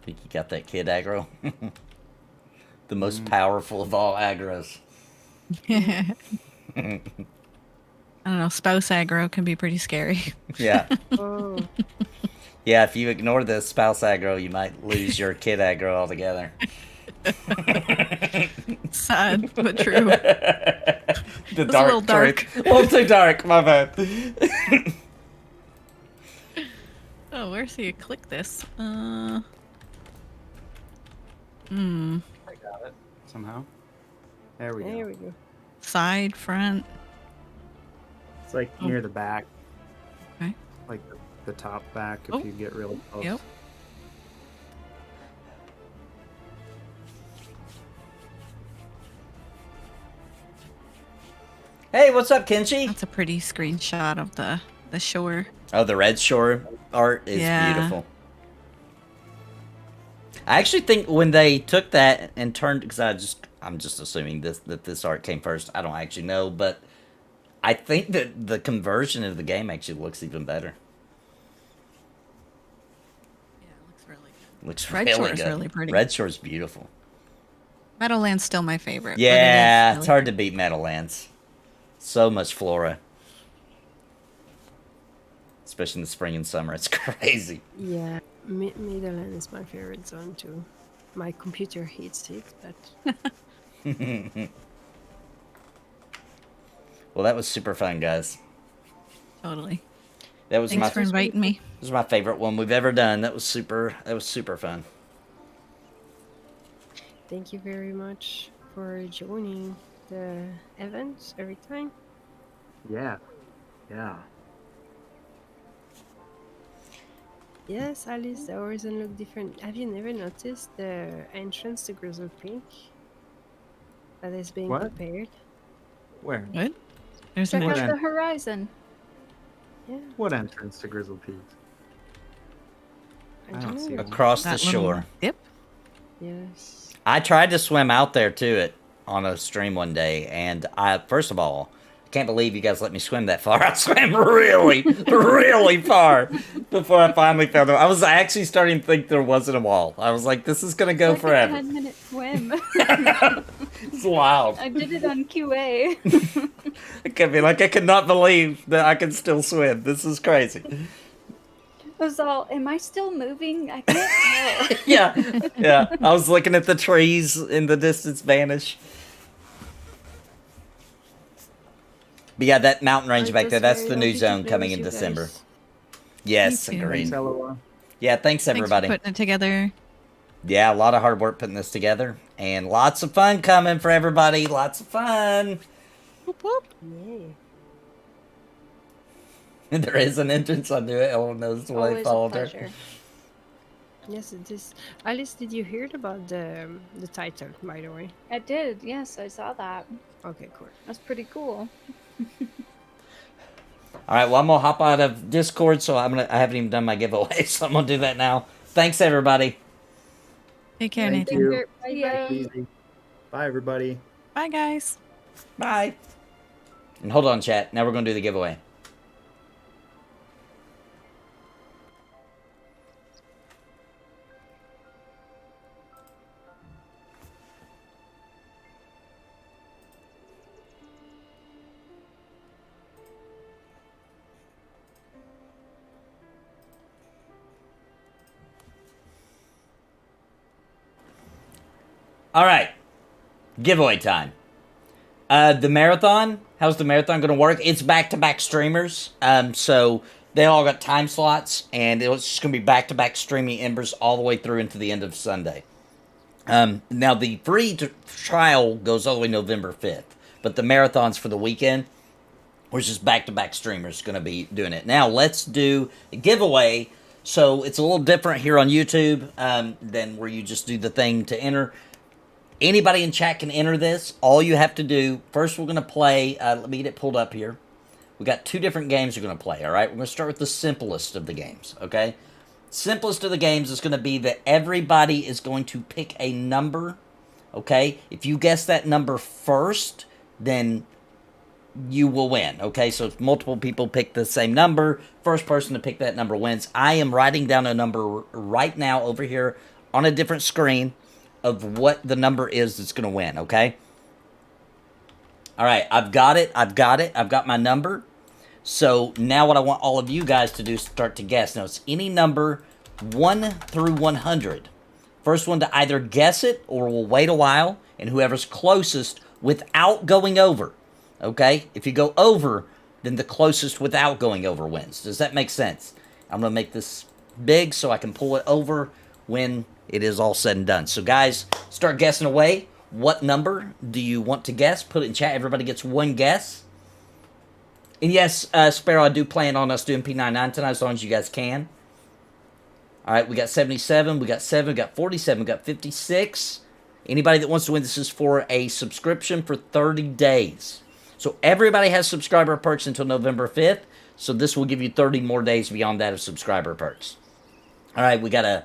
Think you got that kid aggro? The most powerful of all aggros. I don't know. Spouse aggro can be pretty scary. Yeah. Oh, Yeah, if you ignore the spouse aggro, you might lose your kid aggro altogether. Sad, but true. The It's a dark little dark. truth. A little too dark, my bad. Oh, where's he? Click this. I got it. Somehow. There we there go. we go. Side, front. It's like near the back. Okay. Like the top back if Oh. you get really close. Yep. Hey, what's up, Kenshi? That's a pretty screenshot of the shore. Oh, the Red Shore art is Yeah. beautiful. I actually think when they took that and turned, because I'm just assuming that this art came first. I don't actually know, but I think that the conversion of the game actually looks even better. Yeah, it looks really good. Looks Red really Shore's good. really pretty. Red Shore's beautiful. Meadowland's still my favorite. but it Yeah, is it's really hard to beat Meadowlands. So much flora. Especially in the spring and summer. It's crazy. Yeah, Midland is my favorite zone too. My computer hates it, but Well, that was super fun, guys. Totally. That was Thanks for inviting me. This is my favorite one we've ever done. That was super fun. thank you very much for joining the event every time. Yeah. Yeah. Yes, Alice, the horizon look different. Have you never noticed the entrance to Grizzle Peak that is being What? prepared? Where? What? There's Check an out What the end? horizon. Yeah, What entrance to Grizzle Peak? I I don't don't see know. it. Across the that little shore. dip. Yes. I tried to swim out there to it on a stream one day, and I first of all, can't believe you guys let me swim that far. I swam really, really far before I finally found it. I was actually starting to think there wasn't a wall. I was like, this is gonna go It's like forever. a 10-minute swim. It's wild. I did it on QA. I could be like, I could not believe that I can still swim. This is crazy. I was all, am I still moving? I can't tell. Yeah. I was looking at the trees in the distance vanish. But yeah, that mountain range It back was there, that's very the new lovely to zone play coming with in you December. guys. Yes, Me too. agreed. Thanks, Elloa. Yeah, thanks everybody. Thanks for putting it together. Yeah, a lot of hard work putting this together. And lots of fun coming for everybody. Lots of fun. Whoop, whoop. Yay. There is an entrance onto it. Everyone knows the way Always a followed her. pleasure. Yes, it is. Alice, did you hear about the title, by the way? I did, yes, I saw that. Okay, cool. That's pretty cool. All right, well, I'm gonna hop out of Discord, so I haven't even done my giveaway, so I'm gonna do that now. Thanks, everybody. Take care, Thank Nathan. you. Bye, Yeah. bye. Easy. Bye, everybody. Bye, guys. Bye. And hold on, chat. Now we're going to do the giveaway. All right. Giveaway time. The marathon. How's the marathon going to work? It's back-to-back streamers. So they all got time slots, and it's just going to be back-to-back streaming Embers all the way through into the end of Sunday. Now, the free trial goes all the way November 5th, but the marathon's for the weekend. We're just back-to-back streamers going to be doing it. Now, let's do a giveaway. So it's a little different here on YouTube than where you just do the thing to enter. Anybody in chat can enter this. All you have to do, first we're going to play, let me get it pulled up here. We got 2 different games we're going to play, all right? We're going to start with the simplest of the games, okay? Simplest of the games is going to be that everybody is going to pick a number, okay? If you guess that number first, then you will win, okay? So if multiple people pick the same number, first person to pick that number wins. I am writing down a number right now over here on a different screen of what the number is that's going to win, okay? All right, I've got it. I've got my number. So now what I want all of you guys to do is start to guess. Now, it's any number 1 through 100. First one to either guess it or we'll wait a while, and whoever's closest without going over, okay? If you go over, then the closest without going over wins. Does that make sense? I'm going to make this big so I can pull it over when it is all said and done. So, guys, start guessing away. What number do you want to guess? Put it in chat. Everybody gets one guess. And yes, Sparrow, I do plan on us doing P99 tonight as long as you guys can. All right, we got 77, we got 7, we got 47, we got 56. Anybody that wants to win, this is for a subscription for 30 days. So everybody has subscriber perks until November 5th. So this will give you 30 more days beyond that of subscriber perks. All right, we got a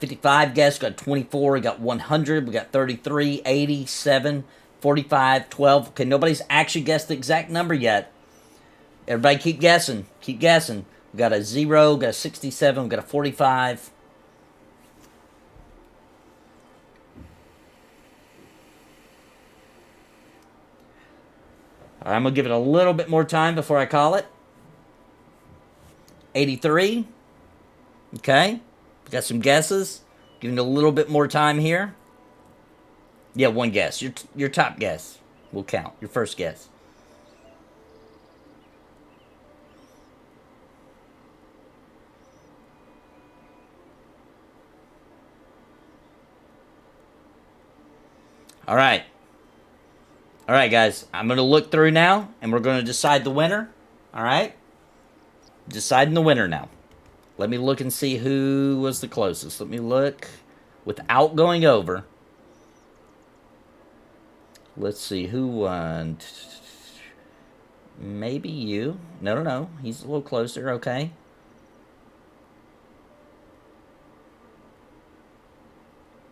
55 guess, we got 24, we got 100, we got 33, 87, 45, 12. Okay, nobody's actually guessed the exact number yet. Everybody keep guessing, keep guessing. We got a 0, we got a 67, we got a 45. All right, I'm going to give it a little bit more time before I call it. 83. Okay. Got some guesses. Giving it a little bit more time here. Yeah, one guess. Your top guess will count. Your first guess. All right. All right, guys. I'm going to look through now, and we're going to decide the winner. All right? Deciding the winner now. Let me look and see who was the closest. Let me look without going over. Let's see who won. Maybe you. No. He's a little closer. Okay.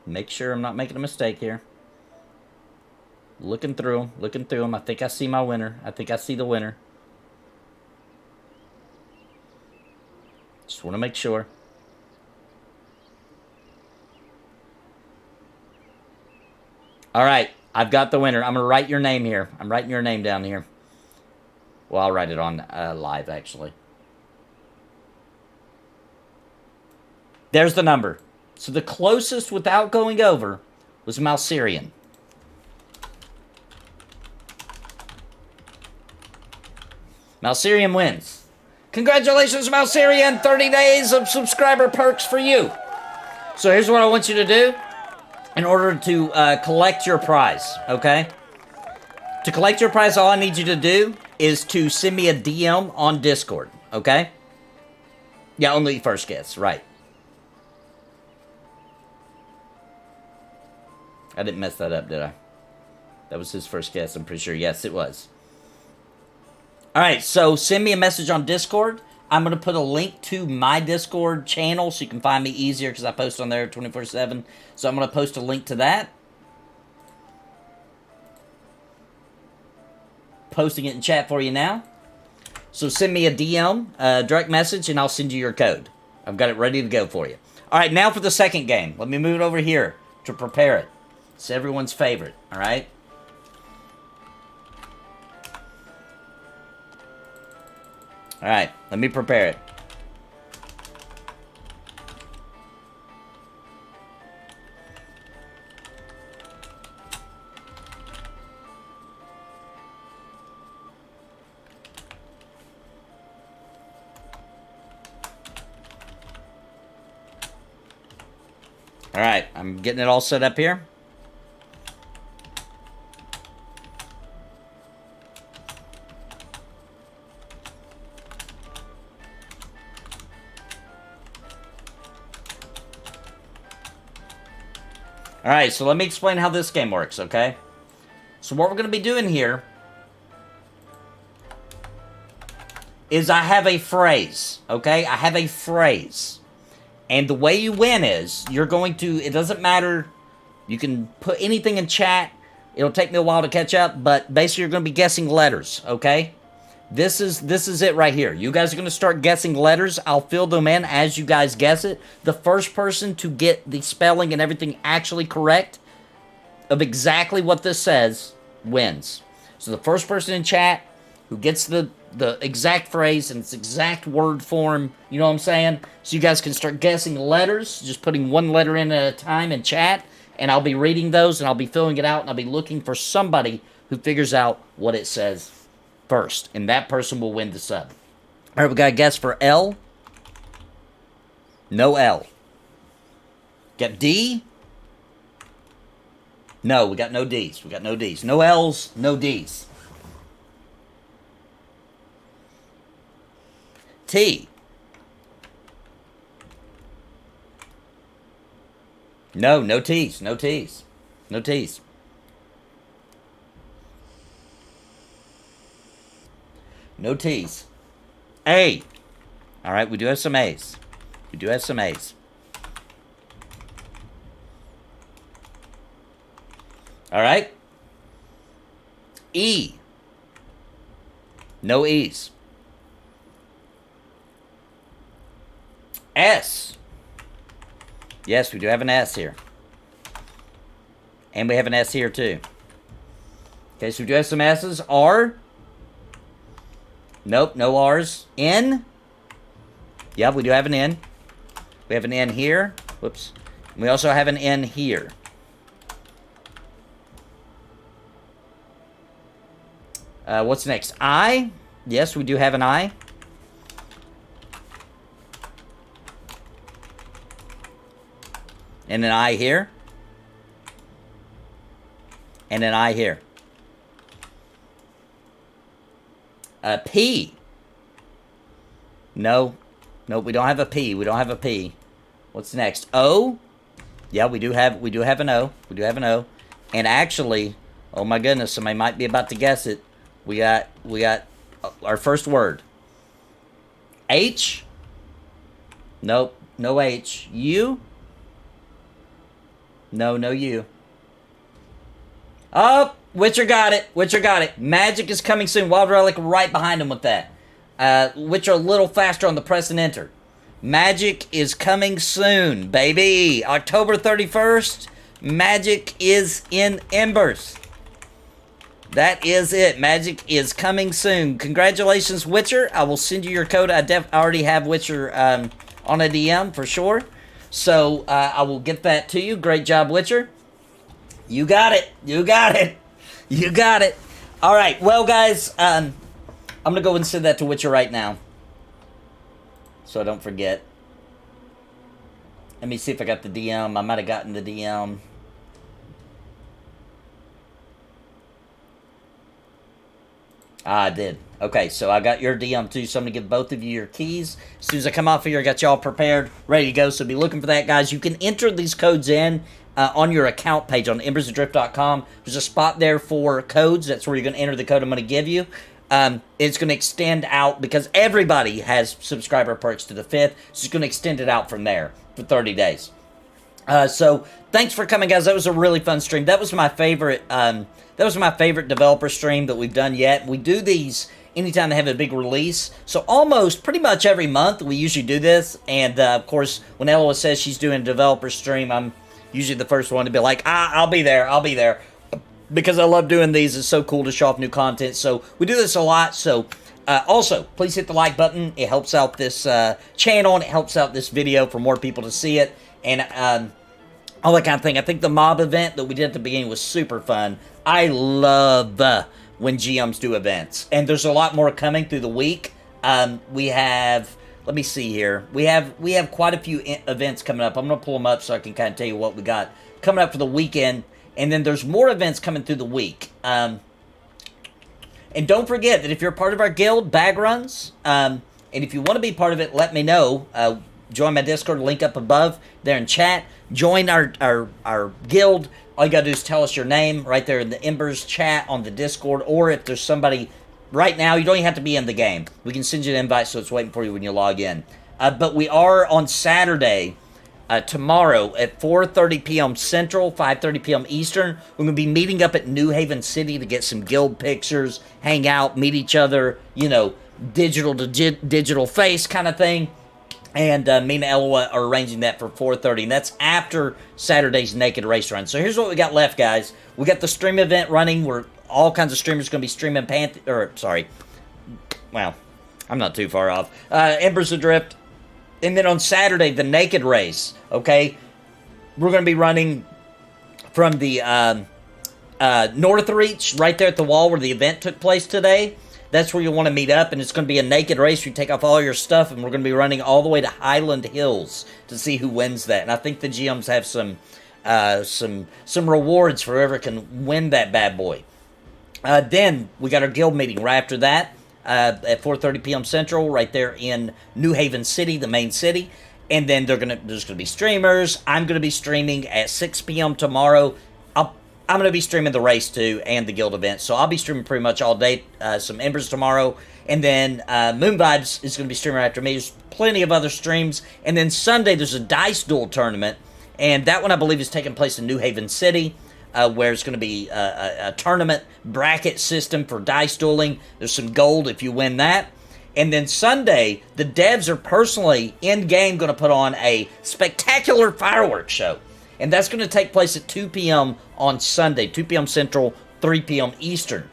Make sure I'm not making a mistake here. Looking through them. I think I see my winner. I think I see the winner. Just want to make sure. All right, I've got the winner. I'm going to write your name here. I'm writing your name down here. Well, I'll write it on live, actually. There's the number. So the closest without going over was Malserian. Malserian wins. Congratulations, Malserian. 30 days of subscriber perks for you. So here's what I want you to do in order to collect your prize, okay? To collect your prize, all I need you to do is to send me a DM on Discord, okay? Yeah, only first guess, right. I didn't mess that up, did I? That was his first guess, I'm pretty sure. Yes, it was. All right, so send me a message on Discord. I'm going to put a link to my Discord channel so you can find me easier because I post on there 24/7. So I'm going to post a link to that. Posting it in chat for you now. So send me a DM, direct message, and I'll send you your code. I've got it ready to go for you. All right, now for the second game. Let me move it over here to prepare it. It's everyone's favorite, all right? All right, let me prepare it. All right, I'm getting it all set up here. All right, so let me explain how this game works, okay? So what we're going to be doing here is I have a phrase, okay? I have a phrase. And the way you win is, you're going to, it doesn't matter, you can put anything in chat, it'll take me a while to catch up, but basically you're going to be guessing letters, okay? This is it right here. You guys are going to start guessing letters. I'll fill them in as you guys guess it. The first person to get the spelling and everything actually correct of exactly what this says wins. So the first person in chat who gets the exact phrase and its exact word form, you know what I'm saying? So you guys can start guessing letters, just putting one letter in at a time in chat, and I'll be reading those, and I'll be filling it out, and I'll be looking for somebody who figures out what it says first, and that person will win the sub. All right, we got a guess for L. No L. Got D. No, we got no D's. We got no D's. No L's, no D's. T. No, no T's. No T's. No T's. No T's. A. All right, we do have some A's. We do have some A's. All right. E. No E's. S. Yes, we do have an S here. And we have an S here too. Okay, so we do have some S's. R. Nope, no R's. N. Yeah, we do have an N. We have an N here. Whoops. And we also have an N here. What's next? I. Yes, we do have an I. And an I here. And an I here. P. No. No, we don't have a P. We don't have a P. What's next? O. Yeah, we do have an O. We do have an O. And actually, oh my goodness, somebody might be about to guess it. We got our first word. H. Nope, no H. U. No, no U. Oh, Witcher got it. Witcher got it. Magic is coming soon. Wild Relic right behind him with that. Witcher a little faster on the press and enter. Magic is coming soon, baby. October 31st. Magic is in Embers. That is it. Magic is coming soon. Congratulations, Witcher. I will send you your code. I already have Witcher on a DM for sure. So I will get that to you. Great job, Witcher. You got it. You got it. You got it. All right. Well, guys, I'm going to go and send that to Witcher right now. So I don't forget. Let me see if I got the DM. I might have gotten the DM. Ah, I did. Okay, so I got your DM too, so I'm going to give both of you your keys. As soon as I come off here, I got y'all prepared, ready to go, so be looking for that, guys. You can enter these codes in on your account page on embersadrift.com. There's a spot there for codes. That's where you're going to enter the code I'm going to give you. It's going to extend out because everybody has subscriber perks to the 5th. So it's going to extend it out from there for 30 days. So thanks for coming, guys. That was a really fun stream. That was my favorite. That was my favorite developer stream that we've done yet. We do these anytime they have a big release. So almost pretty much every month we usually do this. And of course, when Elloa says she's doing a developer stream, I'm usually the first one to be like, I'll be there. I'll be there. Because I love doing these. It's so cool to show off new content. So we do this a lot. So also, please hit the like button. It helps out this channel and it helps out this video for more people to see it. And all that kind of thing. I think the mob event that we did at the beginning was super fun. I love when GMs do events. And there's a lot more coming through the week. We have, let me see here. We have quite a few events coming up. I'm going to pull them up so I can kind of tell you what we got coming up for the weekend. And then there's more events coming through the week. And don't forget that if you're a part of our guild, Bag Runs, and if you want to be part of it, let me know. Join my Discord, link up above there in chat. Join our guild. All you got to do is tell us your name right there in the Embers chat on the Discord. Or if there's somebody right now, you don't even have to be in the game. We can send you an invite so it's waiting for you when you log in. But we are on Saturday. Tomorrow at 4:30 p.m. Central, 5:30 p.m. Eastern. We're going to be meeting up at New Haven City to get some guild pictures, hang out, meet each other, you know, digital to digital face kind of thing. And me and Elloa are arranging that for 4:30, and that's after Saturday's Naked Race Run. So here's what we got left, guys. We got the stream event running where all kinds of streamers going to be streaming I'm not too far off. Embers Adrift. And then on Saturday, the Naked Race, okay? We're going to be running from the North Reach, right there at the wall where the event took place today. That's where you'll want to meet up, and it's going to be a naked race. You take off all your stuff, and we're going to be running all the way to Highland Hills to see who wins that. And I think the GMs have some rewards for whoever can win that bad boy. Then we got our guild meeting right after that. At 4:30 p.m. Central, right there in New Haven City, the main city. And then there's going to be streamers. I'm going to be streaming at 6 p.m. tomorrow. I'm going to be streaming the race too and the guild event. So I'll be streaming pretty much all day. Some Embers tomorrow. And then Moon Vibes is going to be streaming after me. There's plenty of other streams. And then Sunday there's a Dice Duel tournament. And that one I believe is taking place in New Haven City. Where it's going to be a tournament bracket system for dice dueling. There's some gold if you win that. And then Sunday, the devs are personally in-game going to put on a spectacular fireworks show. And that's going to take place at 2 p.m. on Sunday, 2 p.m. Central, 3 p.m. Eastern.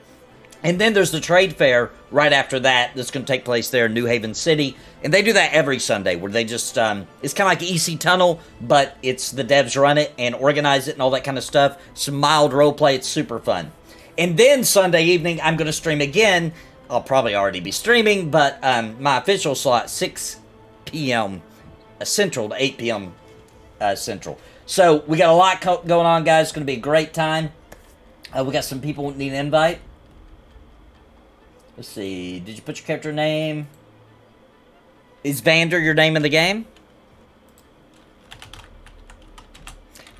And then there's the trade fair right after that that's going to take place there in New Haven City. And they do that every Sunday where they just, it's kind of like EC Tunnel, but it's the devs run it and organize it and all that kind of stuff. Some mild roleplay. It's super fun. And then Sunday evening, I'm going to stream again. I'll probably already be streaming, but my official slot, 6 p.m. Central to 8 p.m. Central. So we got a lot going on, guys. It's going to be a great time. We got some people who need an invite. Let's see. Did you put your character name? Is Vander your name in the game?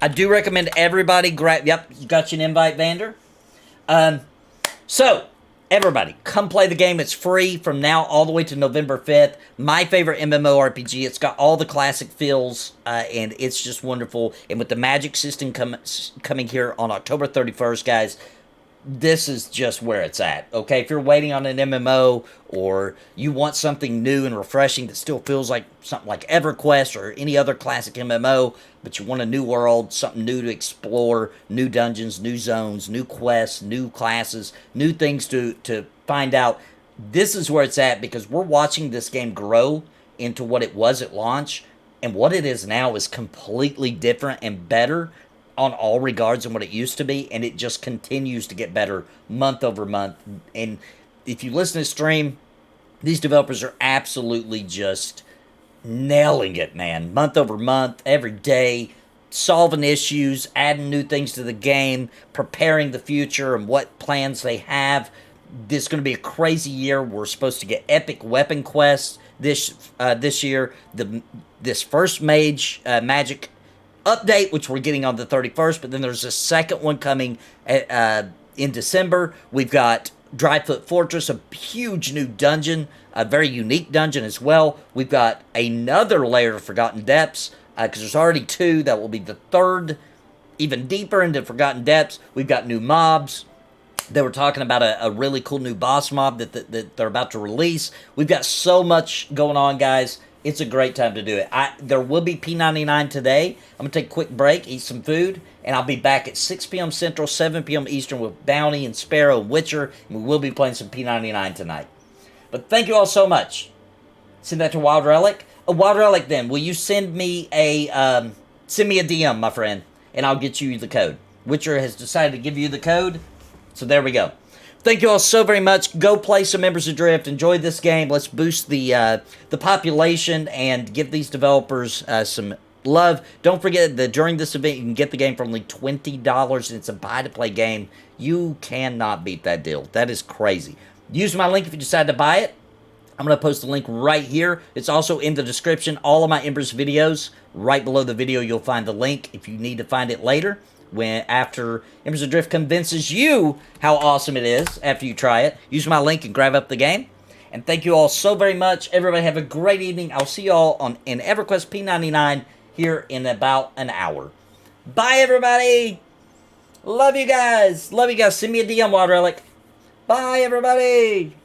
I do recommend everybody grab... Yep, you got you an invite, Vander. So, everybody, come play the game. It's free from now all the way to November 5th. My favorite MMORPG. It's got all the classic feels, and it's just wonderful. And with the magic system coming here on October 31st, guys... This is just where it's at, okay? If you're waiting on an MMO or you want something new and refreshing that still feels like something like EverQuest or any other classic MMO, but you want a new world, something new to explore, new dungeons, new zones, new quests, new classes, new things to find out, this is where it's at because we're watching this game grow into what it was at launch, and what it is now is completely different and better on all regards than what it used to be, and it just continues to get better month over month. And if you listen to stream, these developers are absolutely just nailing it, man. Month over month, every day, solving issues, adding new things to the game, preparing the future and what plans they have. This is going to be a crazy year. We're supposed to get epic weapon quests this year. This first magic update, which we're getting on the 31st, but then there's a second one coming in December. We've got Dryfoot Fortress, a huge new dungeon, a very unique dungeon as well. We've got another layer of Forgotten Depths, because there's already 2. That will be the 3rd, even deeper into Forgotten Depths. We've got new mobs. They were talking about a really cool new boss mob that they're about to release. We've got so much going on, guys. It's a great time to do it. There will be P99 today. I'm going to take a quick break, eat some food, and I'll be back at 6 p.m. Central, 7 p.m. Eastern with Bounty and Sparrow and Witcher, and we will be playing some P99 tonight. But thank you all so much. Send that to Wild Relic. Wild Relic, then, will you send me a DM, my friend, and I'll get you the code. Witcher has decided to give you the code, so there we go. Thank you all so very much. Go play some Embers Adrift. Enjoy this game. Let's boost the population and give these developers some love. Don't forget that during this event, you can get the game for only $20, and it's a buy-to-play game. You cannot beat that deal. That is crazy. Use my link if you decide to buy it. I'm going to post the link right here. It's also in the description. All of my Embers videos, right below the video, you'll find the link if you need to find it later. After Embers Adrift convinces you how awesome it is after you try it. Use my link and grab up the game. And thank you all so very much. Everybody have a great evening. I'll see you all in EverQuest P99 here in about an hour. Bye, everybody. Love you guys. Love you guys. Send me a DM, Wild Relic. Bye, everybody.